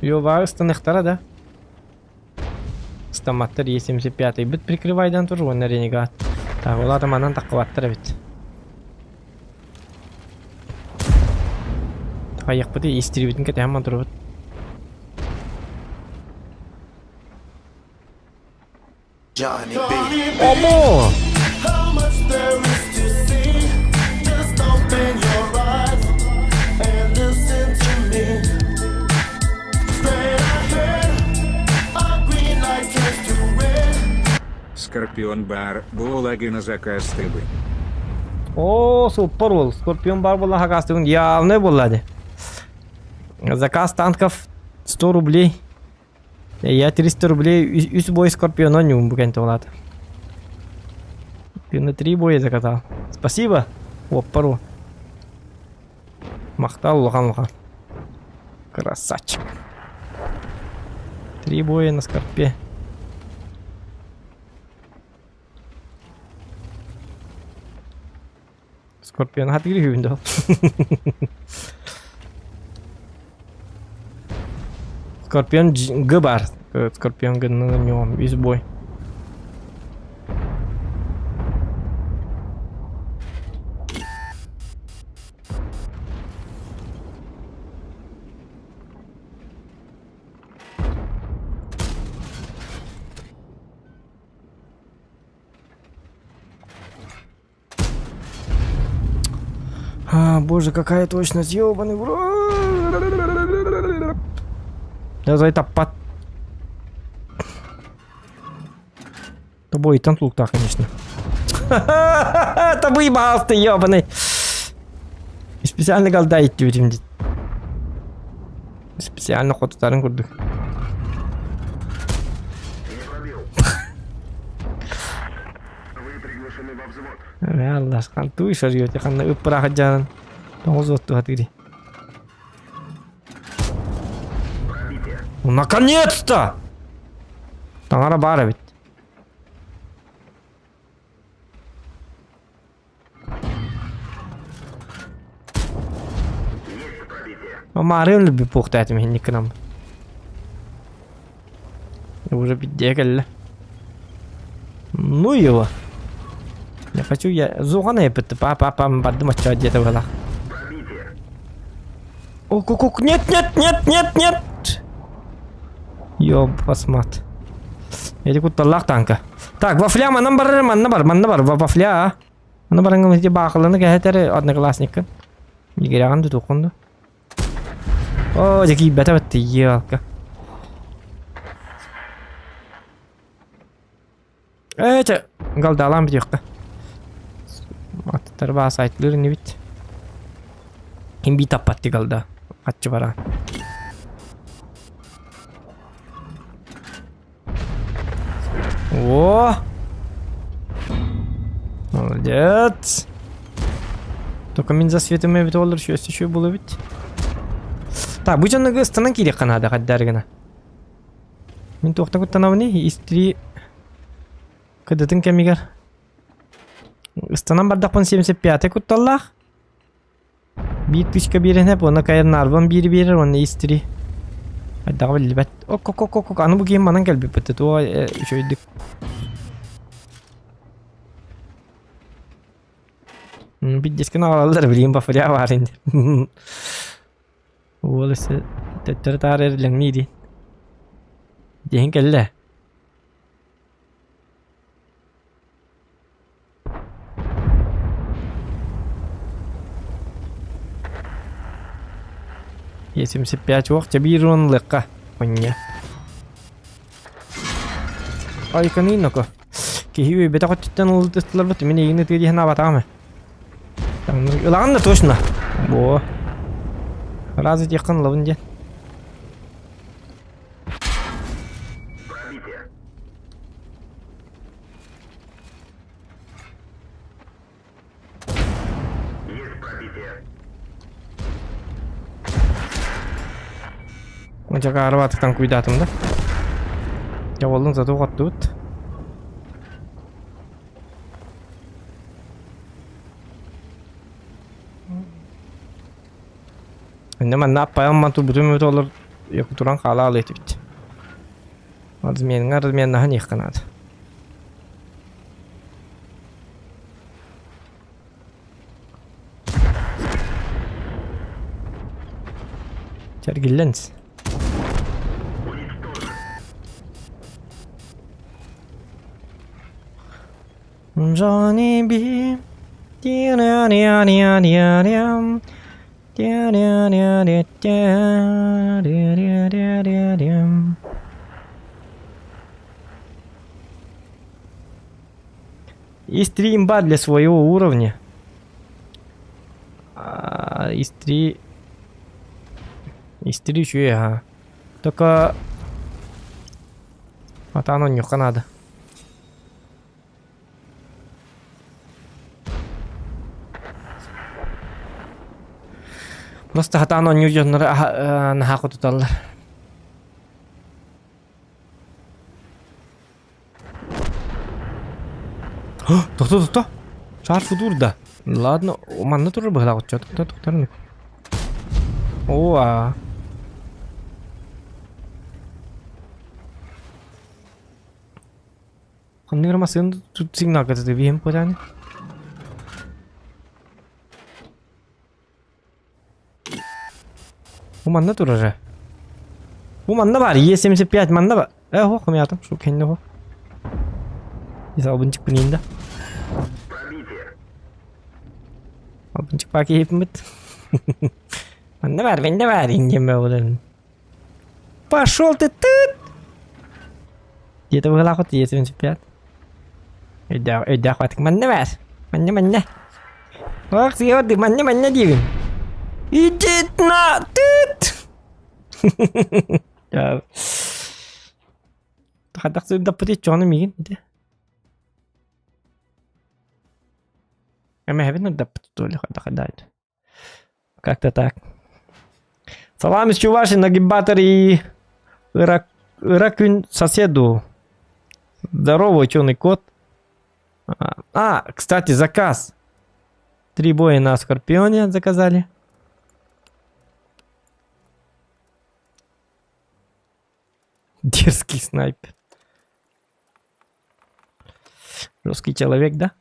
Ёва, станахтара, да? Стаматтар Е75 бит прикрывайдан тур он ренегат. Так, олар манан такваттыр бит. Аяк бит истирибитин кете хаман турбут. Johnny B. Омо! How much there is to see? Just open your eyes and listen to me. Straight ahead, a green light turns to red. Скорпион бар. Булаги на заказ тыбы. О, супер бол. Скорпион бар была хакастыгын явный болады. Заказ танков 100 рублей. Я 300 рублей үс бой скорпиона не умбукенте болады. Ты на 3 боя заказал. Спасибо. Опару. Махтал лухан. Красавчик. 3 боя на скорпе. Скорпион хатыгы хүндө. Скорпион Г бар. Скорпион Г на нем весь бой. А, боже, какая точность, ёбаный в рот. Я за это под... Тобой там лук, конечно. Это выебал ты, ёбаный. И специально голдай тюрем. Специально ход старым курдык. Не пробил. Вы приглашены во взвод. Реально, скантуй шарьёт. Я ханна ыппарахаджан. Тонзотту хатыри. Пробитие. Ну, наконец-то! Тангара бара ведь. Есть пробитие. Мамарым любит пухта этим хинникам. Уже бедекаль. Ну его. Я хочу, я зугана пытаю, папа, подумай, что где-то было. Пробитие. О, кук, нет. Ёб, посмат. Я тут таллах танка. Так, вафля, маннабар, вафля. Аны бараңы мыйды бақылыны кәһетері одноклассникка. Егераған да тоқынды. О, жеки бәті бәтті елка. Эче, галдалам бітеққа. Аттар басы айтылыр не бит. Кем бит аппатты галда. Атчы бара. О! Молодец. Только мен засветим бит олар шөсті шө болу бит. Так, бұл жанығы ұстанан керек қанады қаддарғына. Мен тоқта күттан авыны, истри кыдытын кәмігер. Ұстанан бардақпын 75 күтталлақ. Бейт күшкі берін әп, оны қайырын арбан бері берір, оны истри. Айдағы білі бәт. Ок, аны бұл кейін манан кәлбіп бітті, о, шөйдік. Биддескен алалар білейін бафыря бар енді. Ол ісі төттірі тары әріліңмейді. Дейін кәлі. Есімсі 5 уақытша бір онлыққа. Онья. Айқаны иноко. Кехи бета қоттыттан ұлдыстылар бұты. Мен егіні түйдейін абатағамы. Лаган да точно. Во. Разве текхан лавын ден. Пробитие. Есть пробитие. Ончаға арватықтан күйдатым да. Жауалдың заты оғатты бұд. Инде мен наппайым манту бүтін өт олар екі тұран қала алы еті бітті. Разменің нахан еққанады. Чәргілленіз. Johnny B. Есть 3 имба для своего уровня. Есть 3 еще, ага. Только вот оно не надо. Просто хата оно не уйдет на хаку туталлар. Тоқта. Шарфы дурда. Ладно, манна туры бұғыла құтча. Тоқтарым. Оа. Қамны ғырмасын сигнал кәтіді бейім бұданы. Bu manda durur. Bu manda var. 75 manda var. Hokum yadım. Şu kendi hok. Biz albıncık bineyim de. Пробитие. Albıncık baki hepim bit. Manda var. Bende var. İngem be oğlum. Пошел ты тут. Где-то была хоть 75. Да, хватит. Манда var. Манда. Ох, съёды. Манда дивим. Иди на тут! Я... Хадах сюда причённый мигин, иди. Я мягко да потули хадать. Как-то так. Салам из Чуваши, нагибатор и Иракюн соседу. Здорово, ученый кот. Кстати, заказ. 3 боя на Скорпионе заказали. Дерзкий снайпер. Русский человек, да?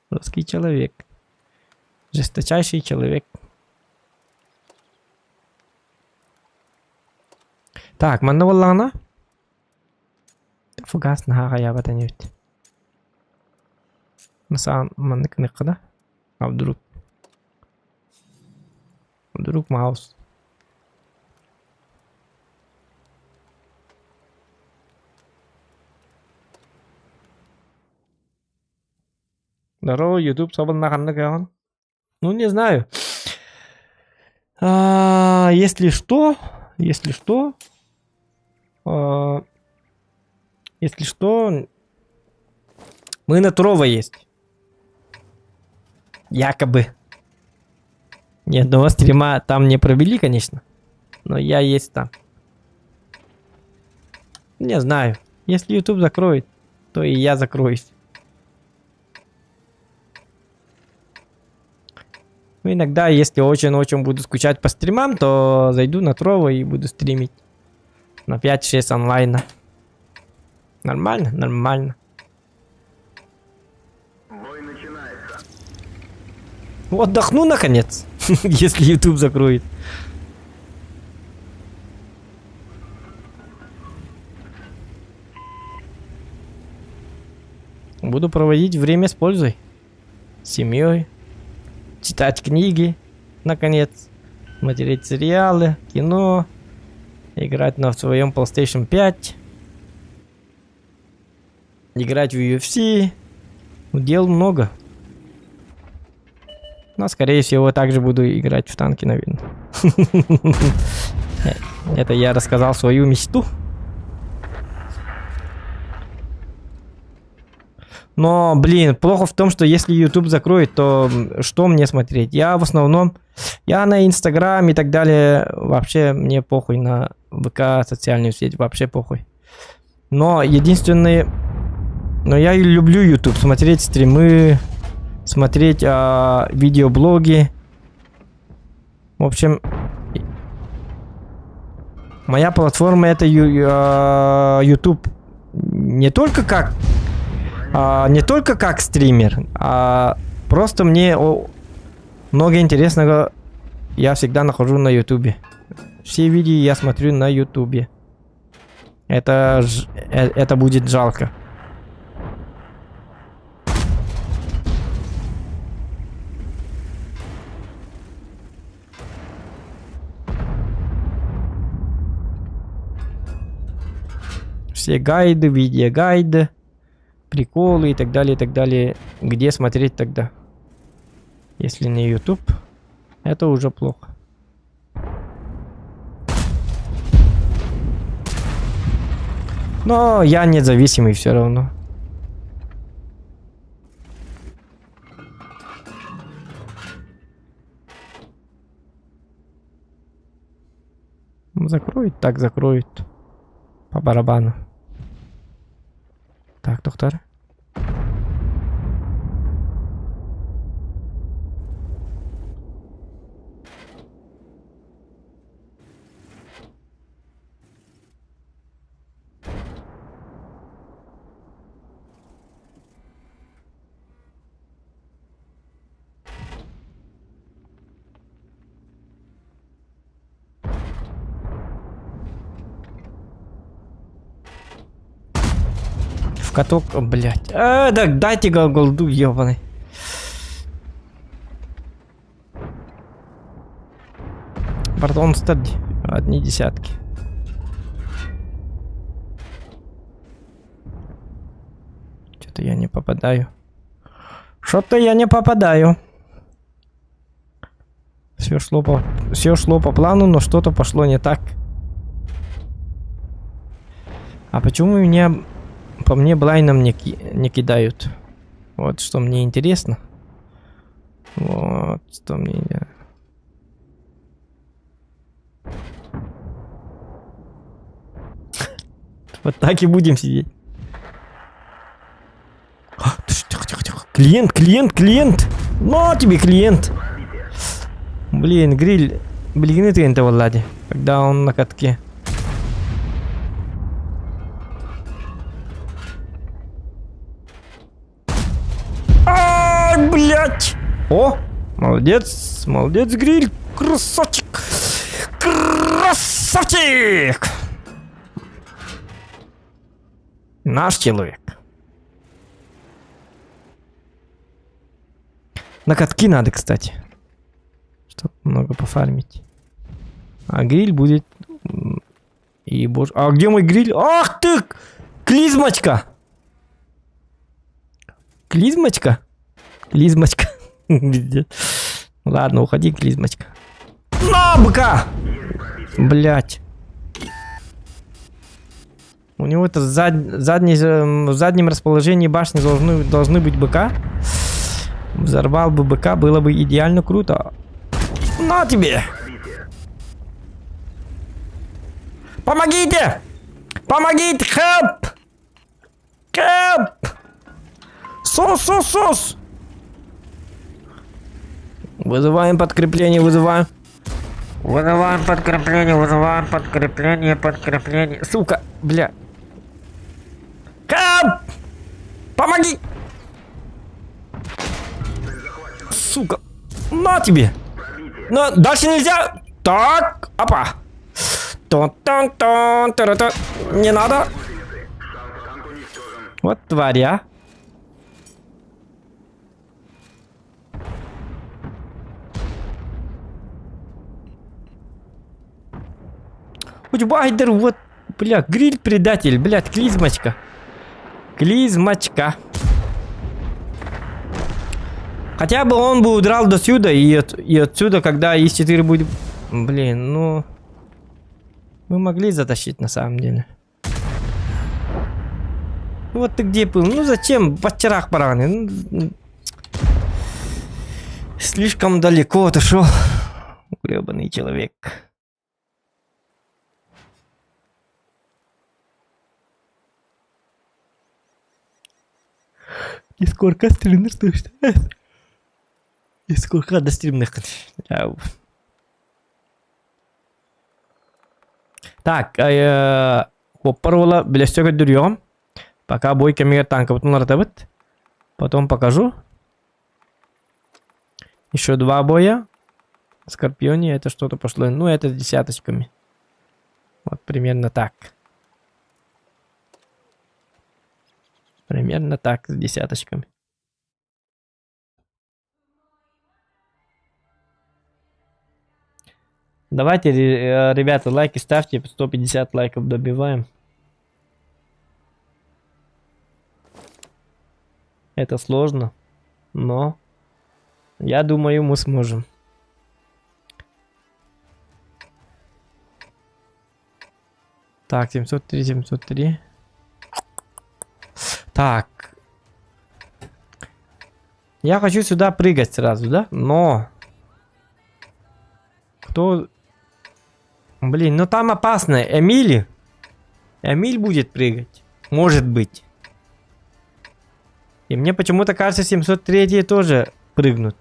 Русский человек. Жесточайший человек. Так, манна валлана. Фугас на хага я батанют. На самом да? А вдруг? Вдруг маус. Здорово, YouTube собрал на канал. Ну, не знаю. Если что, мы на Трова есть. Якобы. Ни одного стрима там не провели, конечно. Но я есть там. Не знаю. Если YouTube закроет, то и я закроюсь. Ну, иногда, если очень-очень буду скучать по стримам, то зайду на Трова и буду стримить. На 5-6 онлайна. Нормально? Нормально. Бой начинается. Отдохну, наконец. Если YouTube закроет. Буду проводить время с пользой. С семьей. Читать книги, наконец. Смотреть сериалы, кино. Играть на своем PlayStation 5. Играть в UFC. Дел много. Но, скорее всего, также буду играть в танки, наверное. Это я рассказал свою мечту. Но, блин, плохо в том, что если YouTube закроет, то что мне смотреть? Я в основном, я на Инстаграм и так далее, вообще мне похуй на ВК, социальную сеть, вообще похуй. Но единственное, но я люблю YouTube, смотреть стримы, смотреть видеоблоги. В общем, моя платформа это YouTube не только как стример, а просто мне много интересного я всегда нахожу на YouTube. Все видео я смотрю на YouTube. Это будет жалко. Все гайды, видеогайды, приколы и так далее, и так далее. Где смотреть тогда? Если не YouTube, это уже плохо. Но я независимый все равно. Закроют, так закроют. По барабану. Так, доктор. Каток, блядь. Так дайте голду, ебаный. Пардон, стади. Одни десятки. Что-то я не попадаю. Что-то я не попадаю. Все шло по плану, но что-то пошло не так. А почему меня... По мне блайном не кидают. Вот что мне интересно. Вот что мне... Вот так и будем сидеть. Тихо. Клиент. Ну тебе клиент. Блин, гриль. Блин, ты этого лади. Когда он на катке. Блять! О! Молодец, гриль! Красавчик! Наш человек. На катки надо, кстати. Чтобы много пофармить. А гриль будет... И боже... А где мой гриль? Ах ты! Клизмочка! Клизмочка? Клизмочка. Ладно, уходи, клизмочка. На, быка! Блять. У него это в заднем расположении башни должны быть быка. Взорвал бы быка, было бы идеально круто. На тебе! Помогите! Помогите! Help! Help! Сос! Вызываем подкрепление, вызываем. Вызываем подкрепление. Сука, бля. Help! Помоги! Сука. На тебе! Но дальше нельзя! Так, опа! Не надо! Вот тварь, а! Байдер, вот, бля, гриль предатель, блядь, клизмочка. Клизмочка. Хотя бы он бы удрал до сюда и отсюда, когда ИС-4 будет... Блин, ну... Мы могли затащить на самом деле. Вот ты где был? Ну зачем? В очарах параны. Ну, слишком далеко отошел. Гребаный человек. И сколько стримных стоит? И сколько до стримных? Так, парола білестеге дүрем. Пока бой камера танка бутынлар табыт. Потом покажу. Еще 2 боя. Скорпионе это что-то пошло. Ну, это с десяточками. Вот примерно так. Примерно так, с десяточками. Давайте, ребята, лайки ставьте. 150 лайков добиваем. Это сложно. Но я думаю, мы сможем. Так, 703. Так. Я хочу сюда прыгать сразу, да? Но... Кто... Блин, ну там опасно. Эмиль будет прыгать. Может быть. И мне почему-то кажется, 703 тоже прыгнут.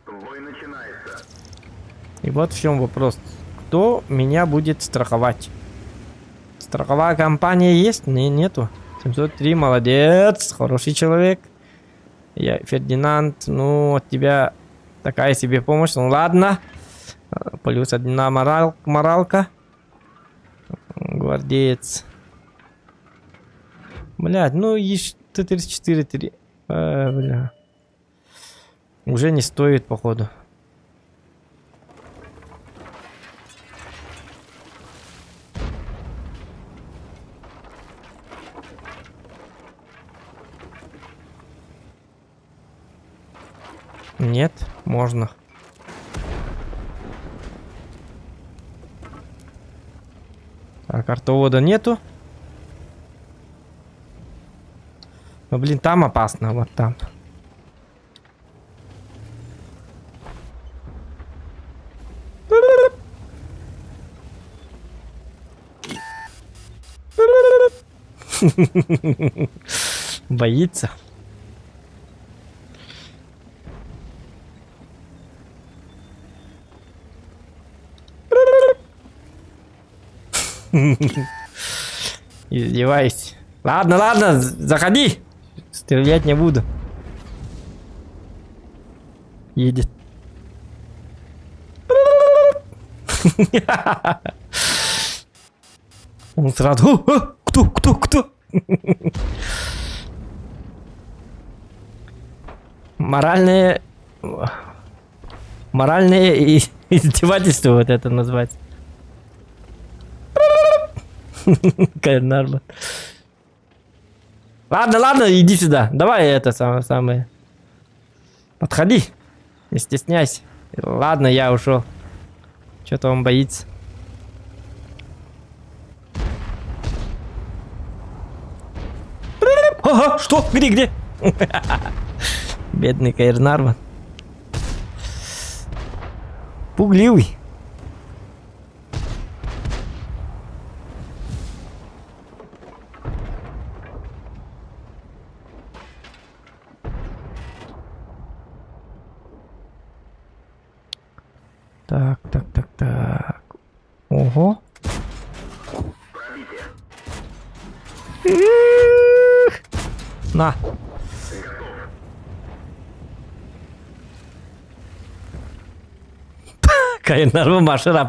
Бой начинается. И вот в чем вопрос. Кто меня будет страховать? Страховая компания есть? Нету. 703, молодец. Хороший человек. Я Фердинанд. Ну, от тебя такая себе помощь. Ну, ладно. Плюс 1 моралка. Гвардеец. Блядь, ну и 34-3. Бля. Уже не стоит, походу. Нет, можно. Так, артовода нету. Но, блин, там опасно, вот там. Боится. Издевайся. Ладно, заходи. Стрелять не буду. Едет. Он сразу... Кто? Моральное издевательство вот это называется. Кайрнарбан. Ладно, иди сюда. Давай это самое. Подходи. Не стесняйся. Ладно, я ушел. Что-то он боится. Ага, что? Где? Бедный Кайрнарбан. Пугливый. Так. Ого. На. Кайрнарбан машина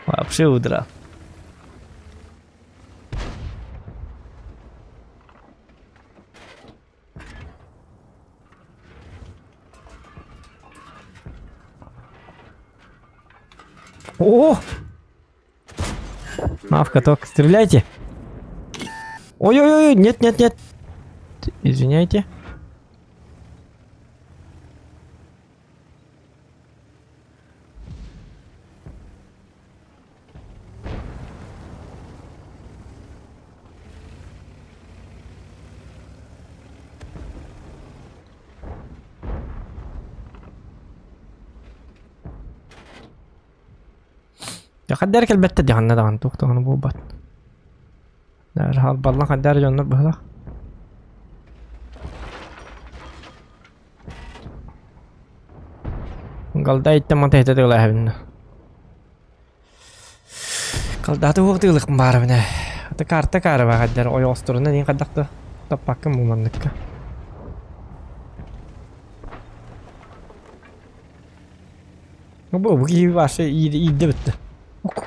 вообще удрал. О! Мавка, только стреляйте. Ой-ой-ой, нет. Извиняйте. Ya kadar elbette dihanna dahan tuğtuğunu bu bat. Derhal ballan kadar canlar böyle. Galda ittem mata hete de lahibne. Galda da waqti ılık bar bine. Ata karta karba kadar oy osturunda ne kadaqta tapakka bu mandıkka. Bu gibi var şey iyi de bitti. Ок.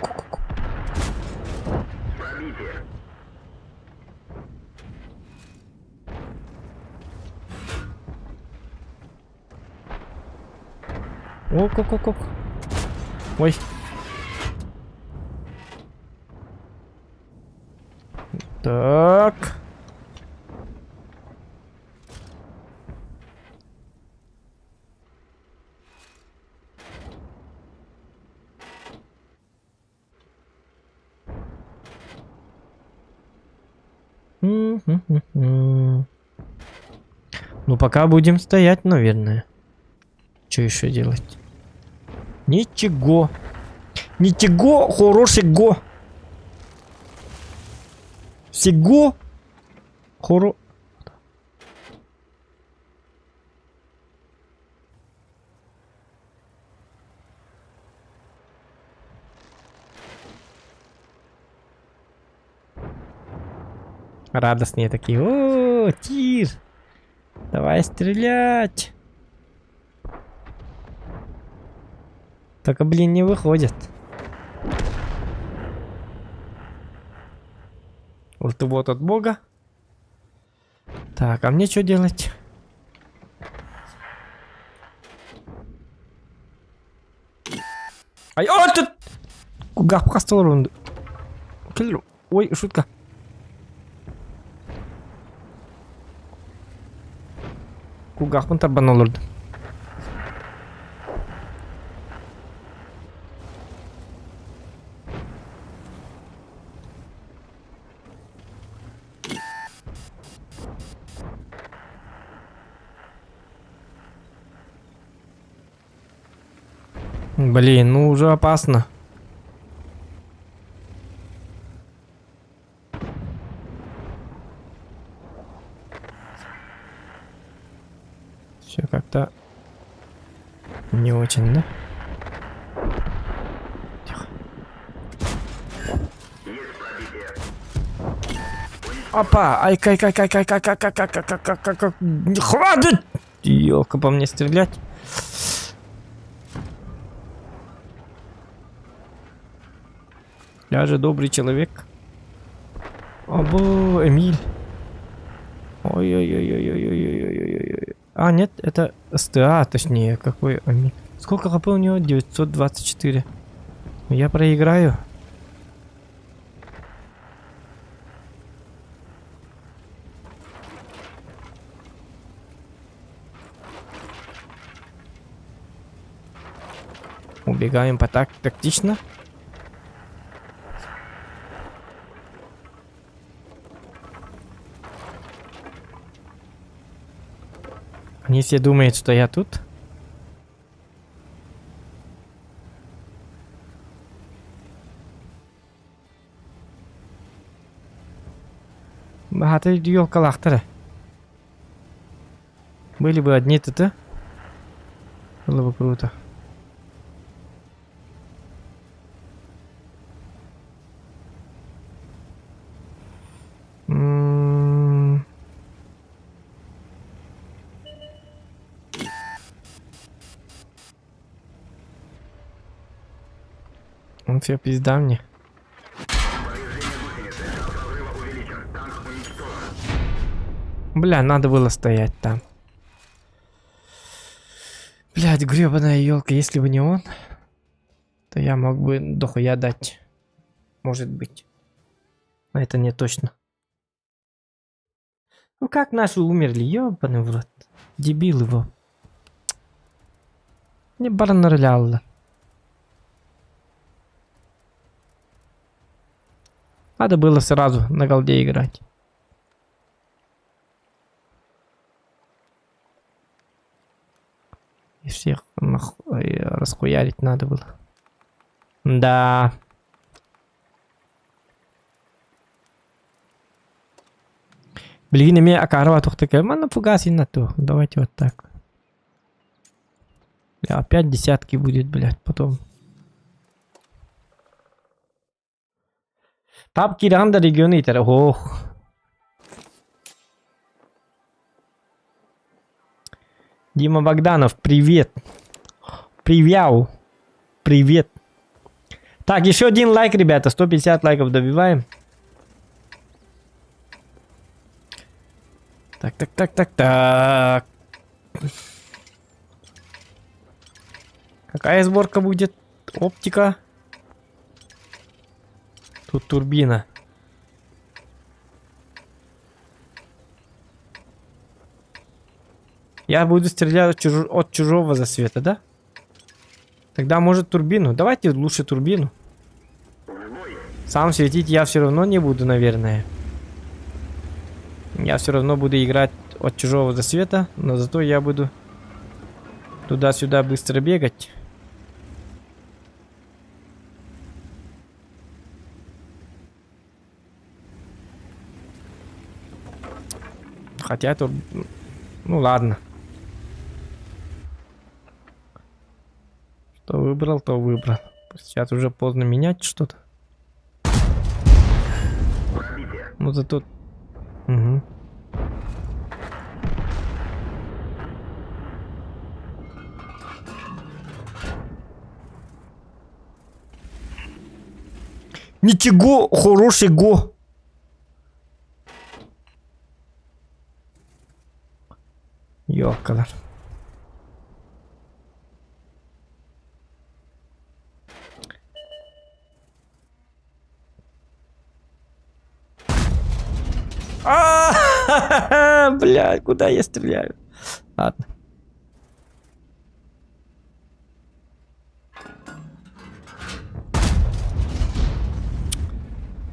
Ой. Так. Ну, пока будем стоять, наверное. Что еще делать? Ничего. Хорошего. Всего. Радостные такие. О, тир. Давай стрелять. Только, блин, не выходят. Вот от бога. Так, а мне что делать? Ай, о, тут! Кугах по сторону. Ой, шутка. Кугах пun taban olurdu. Блин, ну уже опасно. Все как-то не очень, да? Тихо. Опа! Ай, кай. Хватит! Ёлка, по мне стрелять. Я же добрый человек. Або, Эмиль. Ой-ой-ой-ой-ой-ой-ой-ой-ой. А, нет, это СТА, точнее, какой Амик. Сколько хп у него? 924. Я проиграю. Убегаем по тактично. Они все думают, что я тут. Багато ёлкалахтары. Были бы одни ТТ. Было бы круто. Он все пизда мне. Бля, надо было стоять там. Блядь, гребаная елка, если бы не он, то я мог бы дохуя дать. Может быть. Но это не точно. Ну как наши умерли, ёбаный в рот. Дебил его. Не барнарляло. Надо было сразу на голде играть. И всех расхуярить надо было. Да. Блин, имея Акарова тухтыка. Мана фугаси на то. Давайте вот так. Бля, опять десятки будет, блядь, потом. Тап Киранда регионы итер. Ох. Дима Богданов, привет. Привяу. Привет. Так, еще один лайк, ребята. 150 лайков добиваем. Так. Какая сборка будет? Оптика. Тут турбина. Я буду стрелять от чужого засвета, да? Тогда может турбину. Давайте лучше турбину. Сам светить я все равно не буду, наверное. Я все равно буду играть от чужого засвета, но зато я буду туда-сюда быстро бегать. Хотя это... Ну ладно. Что выбрал, то выбрал. Сейчас уже поздно менять что-то. Ну зато... Угу. Ничего, хороший го. Ёлкалар. Блядь, куда я стреляю? Ладно.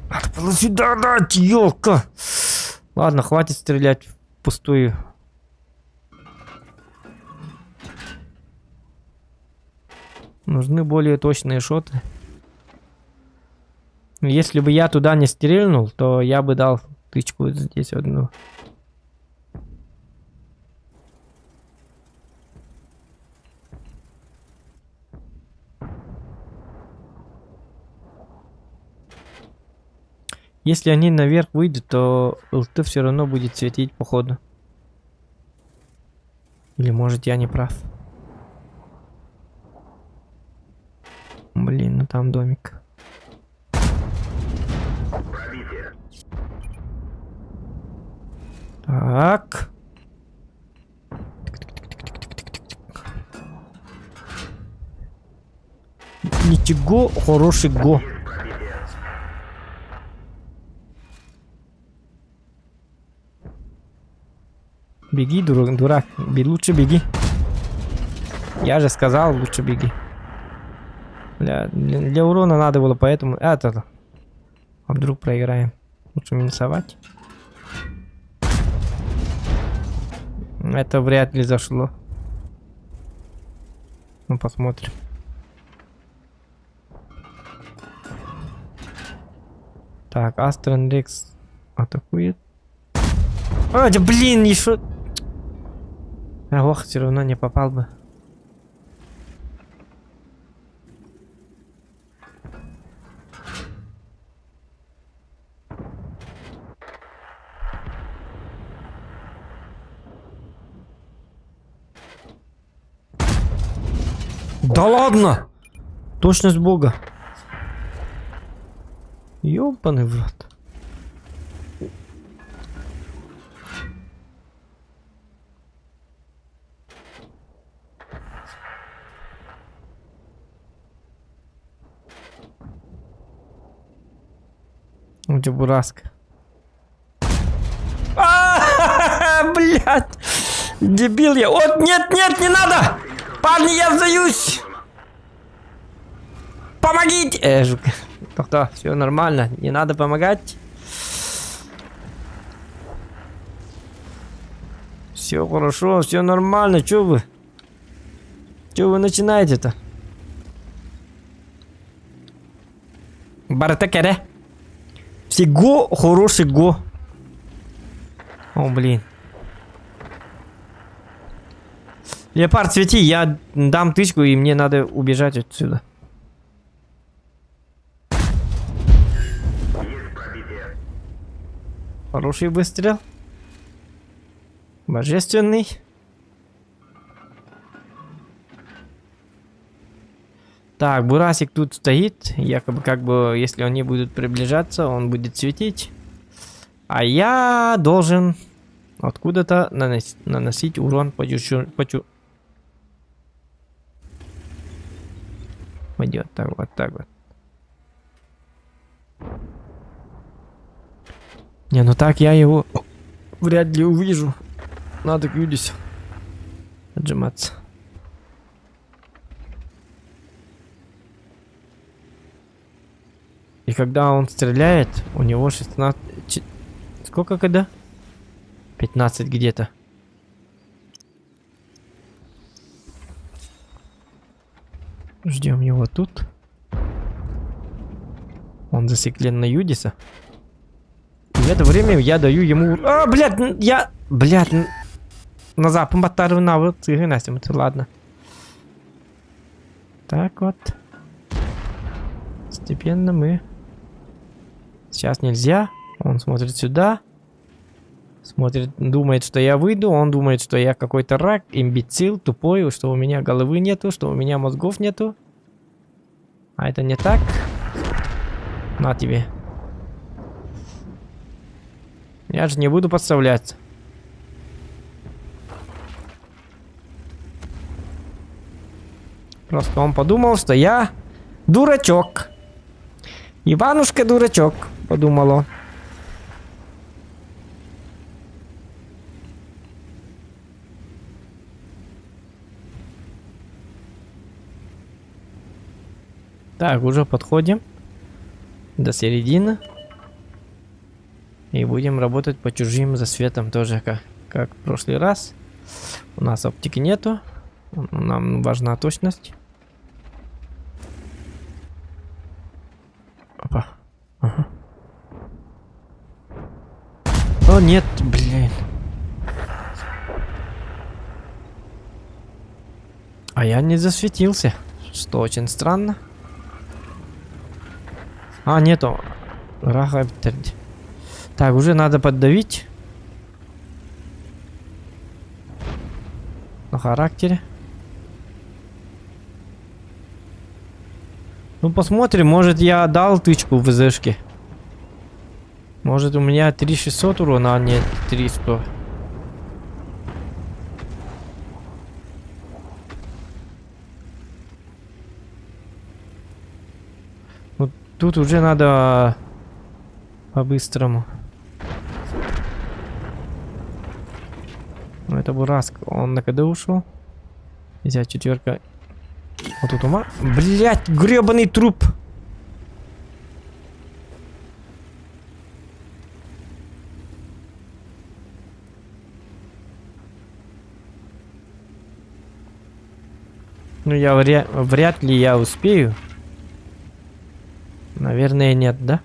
Надо было сюда дать, ёлка. Ладно, хватит стрелять впустую. Нужны более точные шоты. Если бы я туда не стрельнул, то я бы дал тычку здесь одну. Если они наверх выйдут, то ЛТ все равно будет светить по ходу. Или может я не прав. Блин, ну там домик. Так. Ничего, хороший го. Беги, дурак. Лучше беги. Я же сказал, лучше беги. Для урона надо было, поэтому... А вдруг проиграем. Лучше минусовать. Это вряд ли зашло. Ну, посмотрим. Так, Астрон Рекс атакует. А, да блин, еще... Ох, все равно не попал бы. Да ладно! Точность бога. Ёбаный в рот. У тебя бураска. Блядь! Дебил я. Вот, нет, не надо! Парни, я сдаюсь! Помогите! Жук. Кто? Все нормально, не надо помогать. Все хорошо, все нормально. Че вы? Че вы начинаете-то? Бартакере. Всего хороший го. О, блин. Леопард, свети, я дам тычку, и мне надо убежать отсюда. Хороший выстрел. Божественный. Так, Бурасик тут стоит. Якобы, как бы, если они будут приближаться, он будет светить. А я должен откуда-то наносить урон по Пойдет так, вот так вот. Не, ну так я его вряд ли увижу. Надо к Юдису отжиматься. И когда он стреляет, у него 16... Сколько когда? 15 где-то. Ждем его тут. Он засеклен на Юдиса. И в это время я даю ему... А, блядь, я... Блядь, назад помотарю на вот. Ладно. Так вот. Постепенно мы... Сейчас нельзя. Он смотрит сюда. Смотрит, думает, что я выйду. Он думает, что я какой-то рак, имбецил, тупой, что у меня головы нету, что у меня мозгов нету. А это не так. На тебе. Я же не буду подставляться. Просто он подумал, что я дурачок. Иванушка дурачок, подумал он. Так, уже подходим до середины. И будем работать по чужим засветам тоже, как в прошлый раз. У нас оптики нету. Нам важна точность. Опа. Ага. О, нет, блин. А я не засветился, что очень странно. А, нету. Так, уже надо поддавить. На характере. Ну, посмотрим. Может, я дал тычку в ВЗшке. Может, у меня 3600 урона, а не 300. Тут уже надо по-быстрому. Ну, это Бураск. Он на КД ушел. Взять четверка. Вот тут ума. Блять, гребаный труп. Ну, я вряд ли я успею. Наверное, нет, да?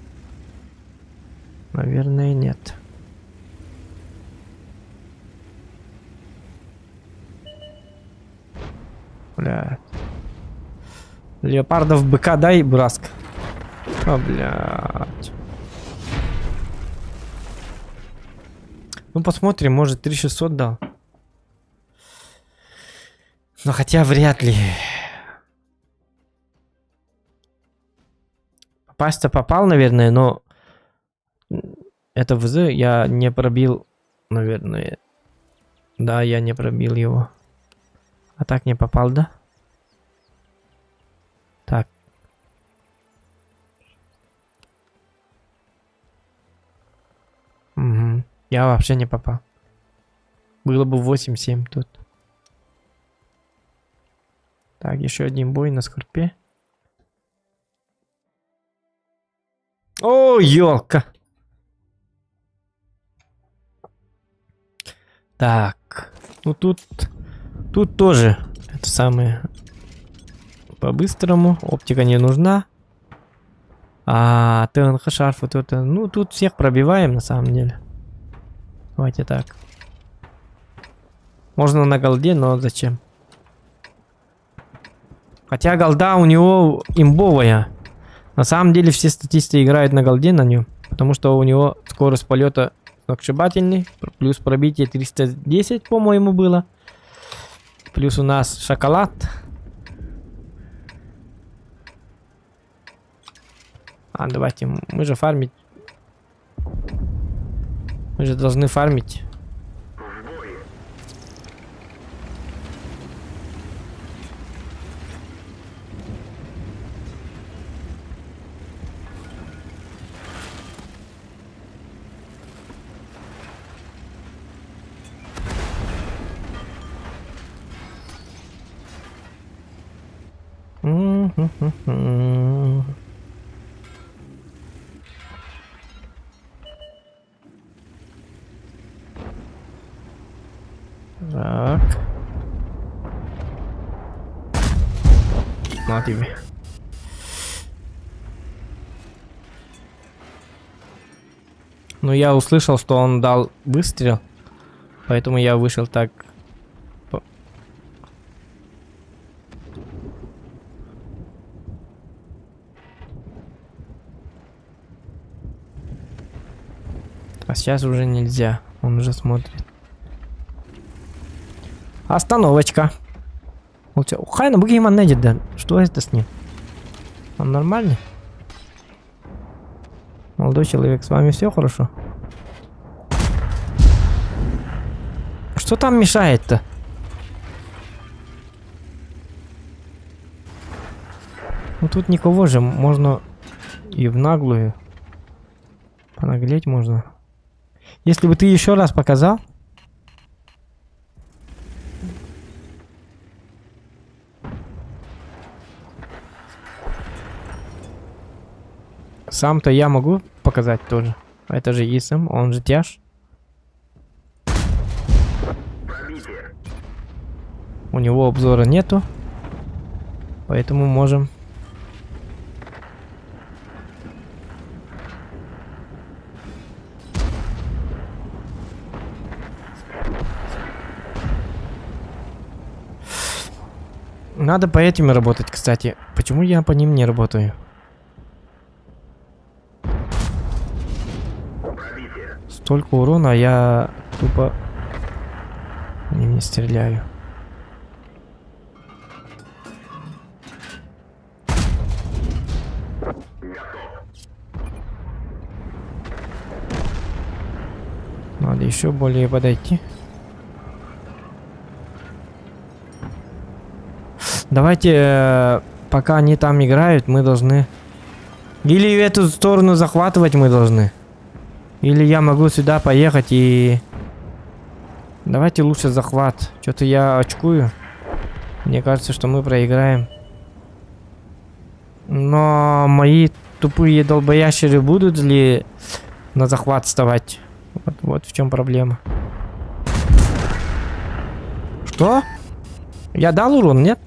Наверное, нет. Бля. Леопардов быка дай, Бураск. О, блядь. Ну, посмотрим, может 3600 дал. Но хотя вряд ли. Попасть-то попал, наверное, но это ВЗ я не пробил, наверное. Да, я не пробил его. А так не попал, да? Так. Угу. Я вообще не попал. Было бы 8-7 тут. Так, еще один бой на скорпе. О, ёлка! Так. Ну тут тоже это самое по-быстрому. Оптика не нужна. А ТНХ шарф вот это. Ну тут всех пробиваем на самом деле. Давайте так. Можно на голде, но зачем? Хотя голда у него имбовая. На самом деле все статисты играют на голде на нем. Потому что у него скорость полета сногсшибательный. Плюс пробитие 310, по-моему, было. Плюс у нас шоколад. А, давайте, мы же фармить. Мы же должны фармить. Так. На тебе. Ну, я услышал, что он дал выстрел, поэтому я вышел так. А сейчас уже нельзя, он уже смотрит. Остановочка. Хайна Бугейман Недит, да. Что это с ним? Он нормальный? Молодой человек, с вами все хорошо? Что там мешает-то? Ну тут никого же, можно и в наглую. Понаглеть можно. Если бы ты еще раз показал. Сам-то я могу показать тоже. Это же ИСМ, он же тяж. У него обзора нету. Поэтому можем. Надо по этим работать, кстати. Почему я по ним не работаю? Столько урона, а я тупо не стреляю. Надо еще более подойти. Давайте, пока они там играют, мы должны Или в эту сторону захватывать мы должны. Или я могу сюда поехать и... Давайте лучше захват. Что-то я очкую. Мне кажется, что мы проиграем. Но мои тупые долбоящеры будут ли на захват вставать? Вот в чем проблема. Что? Я дал урон, нет?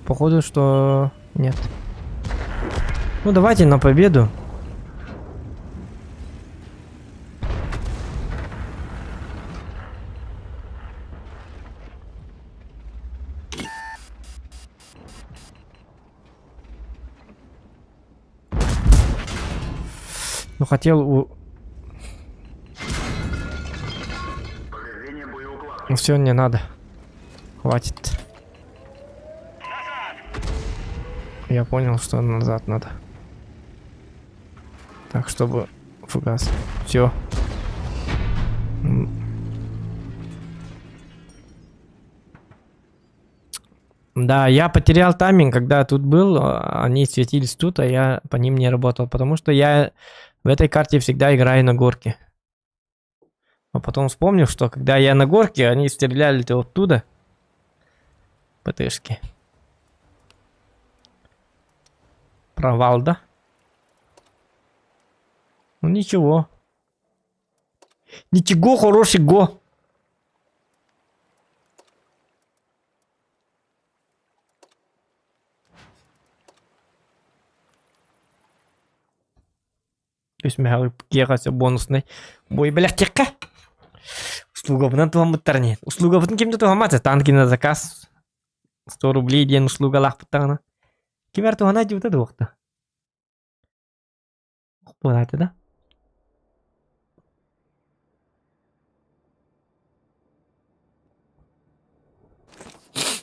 Походу, что нет. Ну давайте на победу. Ну хотел Повреждение боеукладки. Ну все, не надо. Хватит. Я понял, что назад надо. Так, чтобы фугас. Все. Да, я потерял тайминг, когда тут был. Они светились тут, а я по ним не работал. Потому что я в этой карте всегда играю на горке. А потом вспомнил, что когда я на горке, они стреляли-то оттуда. ПТшки. Провал, да? Ну ничего. Ничего, хороший го. Өсмәгәл кегәсе бонусный. Бой беләк теккә. Услуга бунан туган буттарны. Услуга бутын кимдә туган танки на заказ. 100 рублей ден услуга лах буттагына. Кимәр туган аҗы бута вакытта. Булаты да?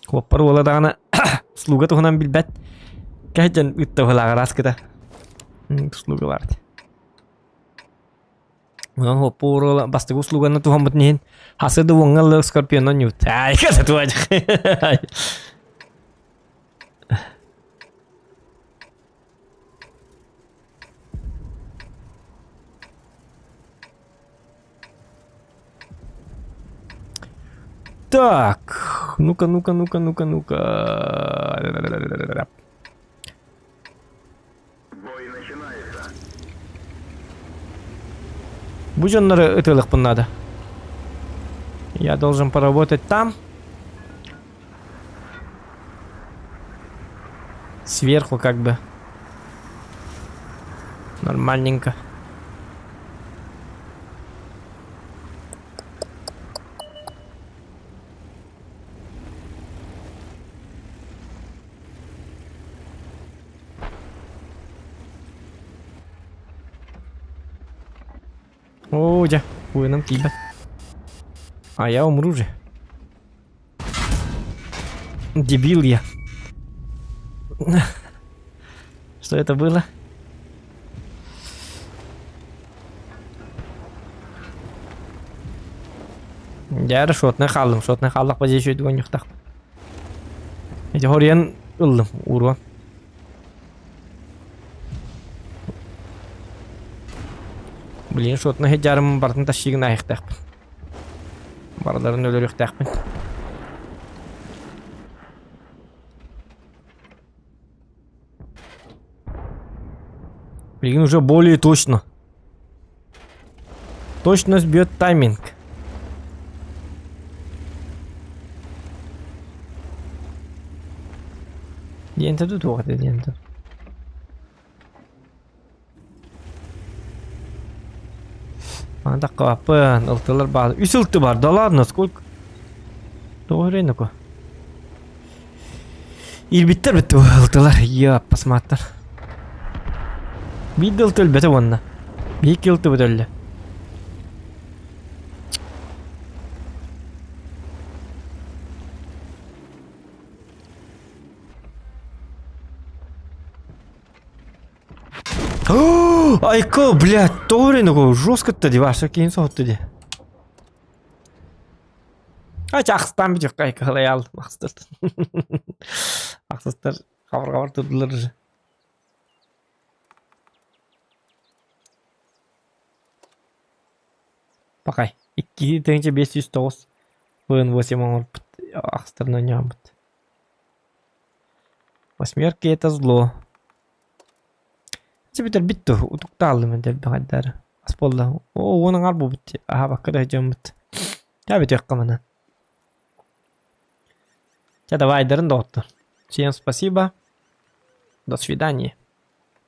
Хоппар ола дагына услуга туган билбәт. Кәҗән үтте халагарас кыта. Услуга бар. Ну, пора бастыгы услуганы туган бутнен. Хасыды воңгал скорпионны нют. Ай, ката туаҗ. Так, ну-ка. Бой начинается. Бужоннары ытылык надо. Я должен поработать там. Сверху как бы. Нормальненько. О, я нам тебя. А я умру же. Дебил я. Что это было? Я шотны халдық базе шөйді ойнықтақ. Эти хориян ылдым, урван. Блин, шотны хеджарым бартын ташигін айықтақпын. Бардарын өлер үқтақпын. Блин, уже более точно. Точно сбьет тайминг. Дента тут вот дента. Анда капын, ылтылар бар. Үс ылты бар. Да ладно, сколько? Doğru İlbitter bitti ылтылар. Я посмотрел. Bir ıltı elbette onunla. Bir iki ıltı böyle. Айко, блядь, doğru ну жестко-то девашка кейін соғытты. Жақсыстан бір жоқ қайқы қалай алдым ақсыздарды. Ақсыздар қабыр-қабыр тұрдылар же. Покай. 2 тыгынча 509. Вын 8 олпут. Ахстарна нямбыт. Восьмерка это зло. Тебе битто утукталды мен деп гаддар. Асполда. О, оның арбу бит. Аха бакыра жамбыт. Я бит яккамана. Я давай дырын доктор. Всем спасибо. До свидания.